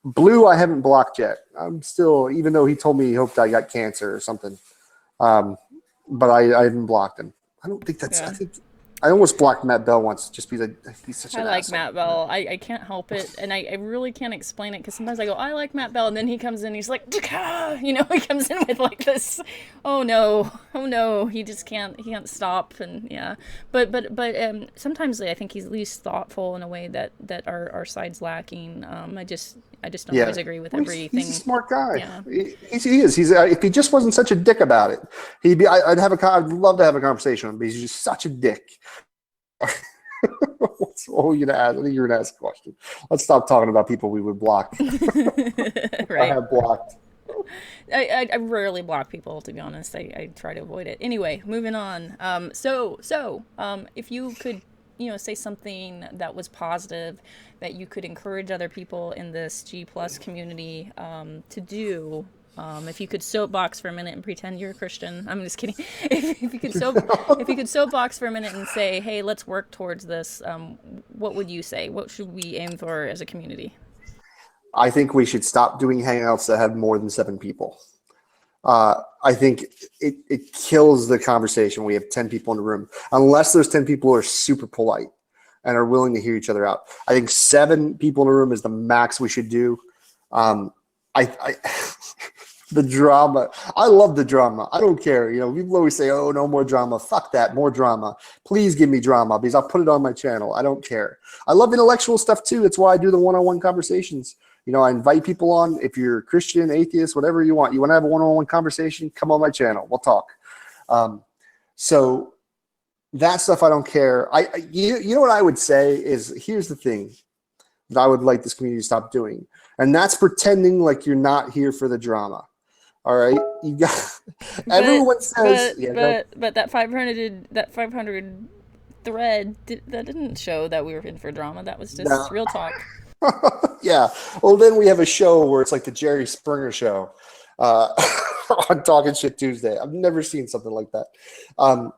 Blue, I haven't blocked yet. I'm still, even though he told me he hoped I got cancer or something, but I haven't blocked him. I don't think that's. I Yeah. think I almost blocked Matt Bell once just because he's such I an like asshole. Matt Bell. I can't help it, and I really can't explain it because sometimes I go, I like Matt Bell, and then he comes in, he's like, he comes in with like this, oh no, he just can't stop, and yeah, but sometimes I think he's at least thoughtful in a way that our side's lacking. I just don't always agree with Well, everything. he's a smart guy. Yeah. He is. He's if he just wasn't such a dick about it, he'd be. I'd love to have a conversation with him, but he's just such a dick. What were you gonna ask? I think you were gonna ask a question. Let's stop talking about people we would block. I Right. have blocked. I rarely block people, to be honest. I try to avoid it. Anyway, moving on. If you could, say something that was positive that you could encourage other people in this G plus community to do. If you could soapbox for a minute and pretend you're a Christian, I'm just kidding. If you could soapbox for a minute and say, "Hey, let's work towards this," what would you say? What should we aim for as a community? I think we should stop doing hangouts that have more than 7 people. I think it kills the conversation. We have 10 people in the room, unless those 10 people are super polite and are willing to hear each other out. I think 7 people in a room is the max we should do. I the drama. I love the drama. I don't care. People always say, "Oh, no more drama." Fuck that. More drama. Please give me drama because I'll put it on my channel. I don't care. I love intellectual stuff too. That's why I do the one-on-one conversations. I invite people on. If you're Christian, atheist, whatever you want to have a one-on-one conversation, come on my channel. We'll talk. So that stuff I don't care. You know what I would say is, here's the thing that I would like this community to stop doing, and that's pretending like you're not here for the drama. All right, you got everyone says, but that 500 thread that didn't show that we were in for drama. That was just real talk. Yeah. Well, then we have a show where it's like the Jerry Springer show on Talking Shit Tuesday. I've never seen something like that.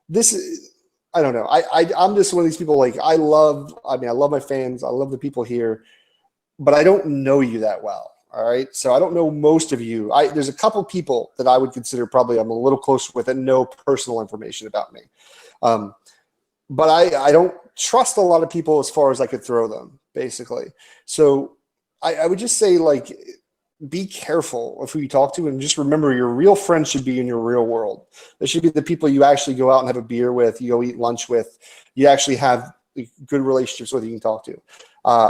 This is, I don't know. I'm just one of these people. Like I love my fans. I love the people here, but I don't know you that well. All right. So I don't know most of you. There's a couple people that I would consider probably I'm a little closer with and know personal information about me. But I don't trust a lot of people as far as I could throw them, basically. So I would just say, like, be careful of who you talk to, and just remember your real friends should be in your real world. They should be the people you actually go out and have a beer with, you go eat lunch with, you actually have good relationships with, you can talk to.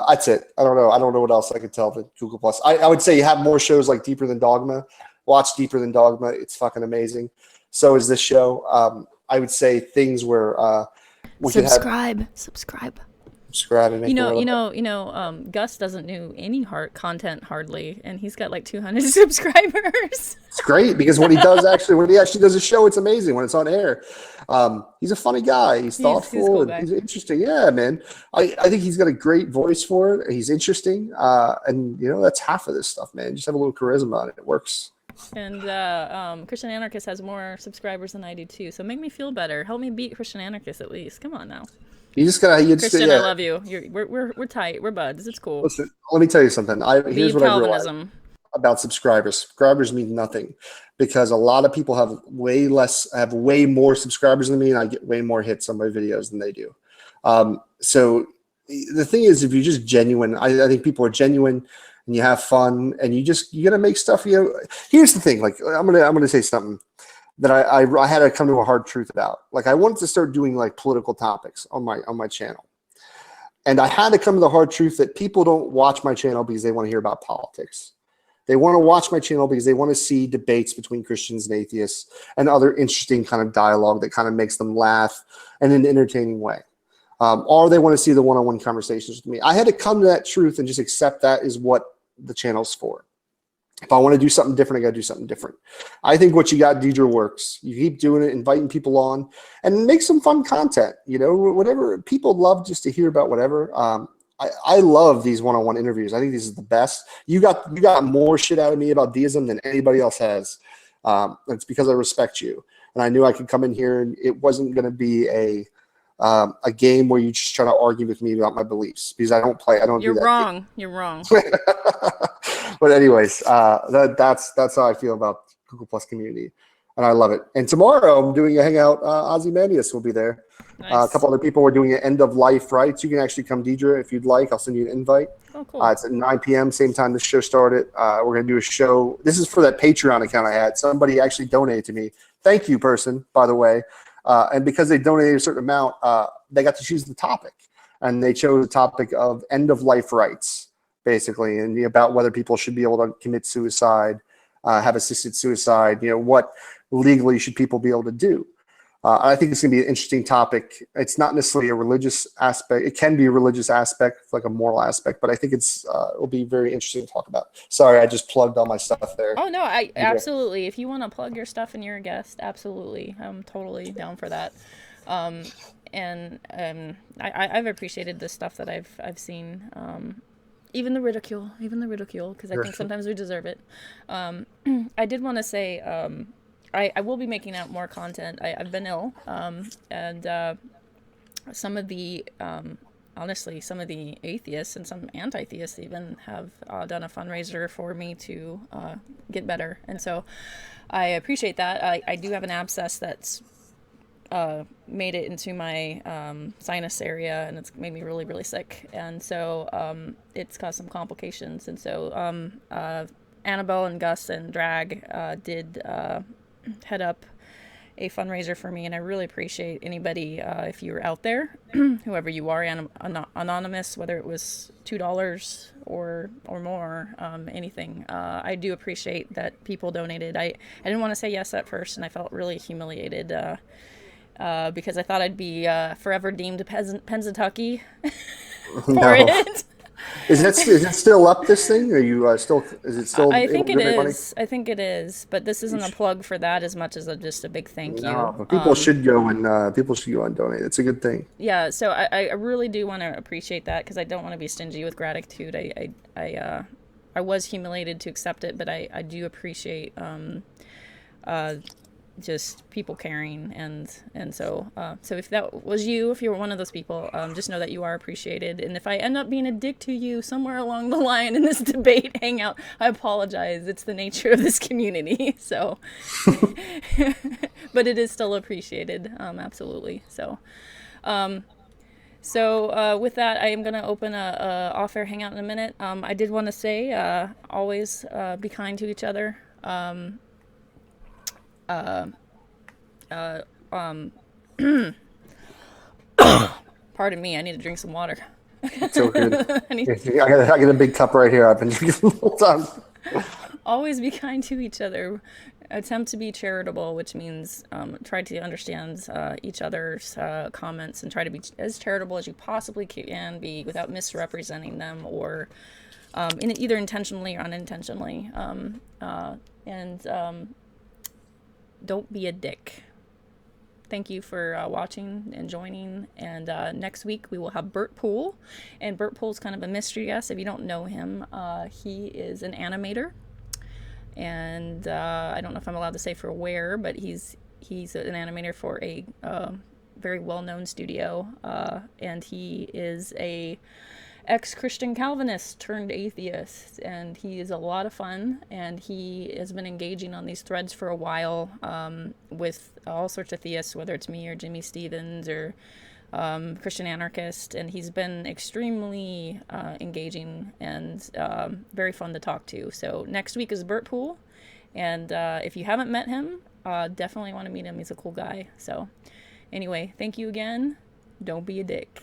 That's it. I don't know what else I could tell the Google Plus. I would say you have more shows like Deeper Than Dogma. Watch Deeper Than Dogma. It's fucking amazing. So is this show. I would say things where we could have Subscribe. subscribe and make Gus doesn't do any content hardly, and he's got like 200 subscribers. It's great because when he actually does a show, it's amazing when it's on air. He's a funny guy. He's thoughtful he's a cool and guy. he's interesting. Yeah, man. I think he's got a great voice for it. He's interesting. And that's half of this stuff, man. Just have a little charisma on it. It works. And Christian Anarchist has more subscribers than I do too. So make me feel better. Help me beat Christian Anarchist at least. Come on now. Christian, I love you. We're tight. We're buds. It's cool. Listen, let me tell you something. Here's what Calvinism. I realized about subscribers. Subscribers mean nothing because a lot of people have way more subscribers than me, and I get way more hits on my videos than they do. So the thing is, if you're just genuine, I think people are genuine and you have fun and you gotta make stuff. Here's the thing. Like I'm gonna say something that I had to come to a hard truth about. Like I wanted to start doing like political topics on my channel. And I had to come to the hard truth that people don't watch my channel because they want to hear about politics. They want to watch my channel because they want to see debates between Christians and atheists and other interesting kind of dialogue that kind of makes them laugh in an entertaining way. Or they want to see the one-on-one conversations with me. I had to come to that truth and just accept that is what the channel's for. If I want to do something different, I got to do something different. I think what you got, Deidre, works. You keep doing it, inviting people on, and make some fun content. Whatever people love just to hear about whatever. I love these one-on-one interviews. I think this is the best. You got more shit out of me about deism than anybody else has. It's because I respect you, and I knew I could come in here and it wasn't going to be a game where you just try to argue with me about my beliefs because I don't play. I don't. You're do that wrong. game. You're wrong. But anyways, that's how I feel about Google Plus community, and I love it. And tomorrow I'm doing a hangout. Ozymandias will be there. Nice. A couple other people. We're doing an end of life rites. You can actually come, Deidre, if you'd like. I'll send you an invite. Oh, cool. It's at 9 p.m. Same time this show started. We're gonna do a show. This is for that Patreon account I had. Somebody actually donated to me. Thank you, person, by the way. And because they donated a certain amount, they got to choose the topic, and they chose the topic of end of life rights. Basically, and about whether people should be able to commit suicide, have assisted suicide, what legally should people be able to do? I think it's going to be an interesting topic. It's not necessarily a religious aspect. It can be a religious aspect, like a moral aspect, but I think it'll be very interesting to talk about. Sorry, I just plugged all my stuff there. Oh, no, absolutely. If you want to plug your stuff and you're a guest, absolutely. I'm totally down for that. And I've appreciated the stuff that I've seen. Even the ridicule, because I think sometimes we deserve it. I did want to say, I will be making out more content. I've been ill, and some of the, honestly, some of the atheists and some anti-theists even have done a fundraiser for me to get better. And so I appreciate that. I do have an abscess that's made it into my sinus area, and it's made me really, really sick. And so it's caused some complications. And so Annabelle and Gus and Drag did head up a fundraiser for me, and I really appreciate anybody, if you're out there, whoever you are, anonymous, whether it was $2 or more, anything. I do appreciate that people donated. I didn't want to say yes at first, and I felt really humiliated because I thought I'd be forever deemed a Pennsatucky for it. Is it still up, this thing? Are you is it still? I think it is. I think it is. But this isn't a plug for that as much as just a big thank you. No, but people should go and donate. It's a good thing. Yeah. So I really do want to appreciate that because I don't want to be stingy with gratitude. I was humiliated to accept it, but I do appreciate just people caring, and so if that was you, if you're one of those people, just know that you are appreciated. And if I end up being a dick to you somewhere along the line in this debate hangout, I apologize. It's the nature of this community. So but it is still appreciated, absolutely. So with that, I am going to open a off-air hangout in a minute. I did want to say, always be kind to each other. Pardon me, I need to drink some water. It's so good. I got a big cup right here. I've been drinking the whole time. Always be kind to each other. Attempt to be charitable, which means try to understand each other's comments and try to be as charitable as you possibly can be without misrepresenting them or either intentionally or unintentionally. And don't be a dick. Thank you for watching and joining. And next week we will have Bert Poole. And Bert Poole's kind of a mystery guest. If you don't know him, he is an animator. And I don't know if I'm allowed to say for where, but he's an animator for a very well-known studio. And he is a ex-Christian Calvinist turned atheist, and he is a lot of fun, and he has been engaging on these threads for a while with all sorts of theists, whether it's me or Jimmy Stevens or Christian anarchist, and he's been extremely engaging and very fun to talk to. So next week is Bert Poole, and if you haven't met him, definitely want to meet him. He's a cool guy. So anyway, thank you again. Don't be a dick.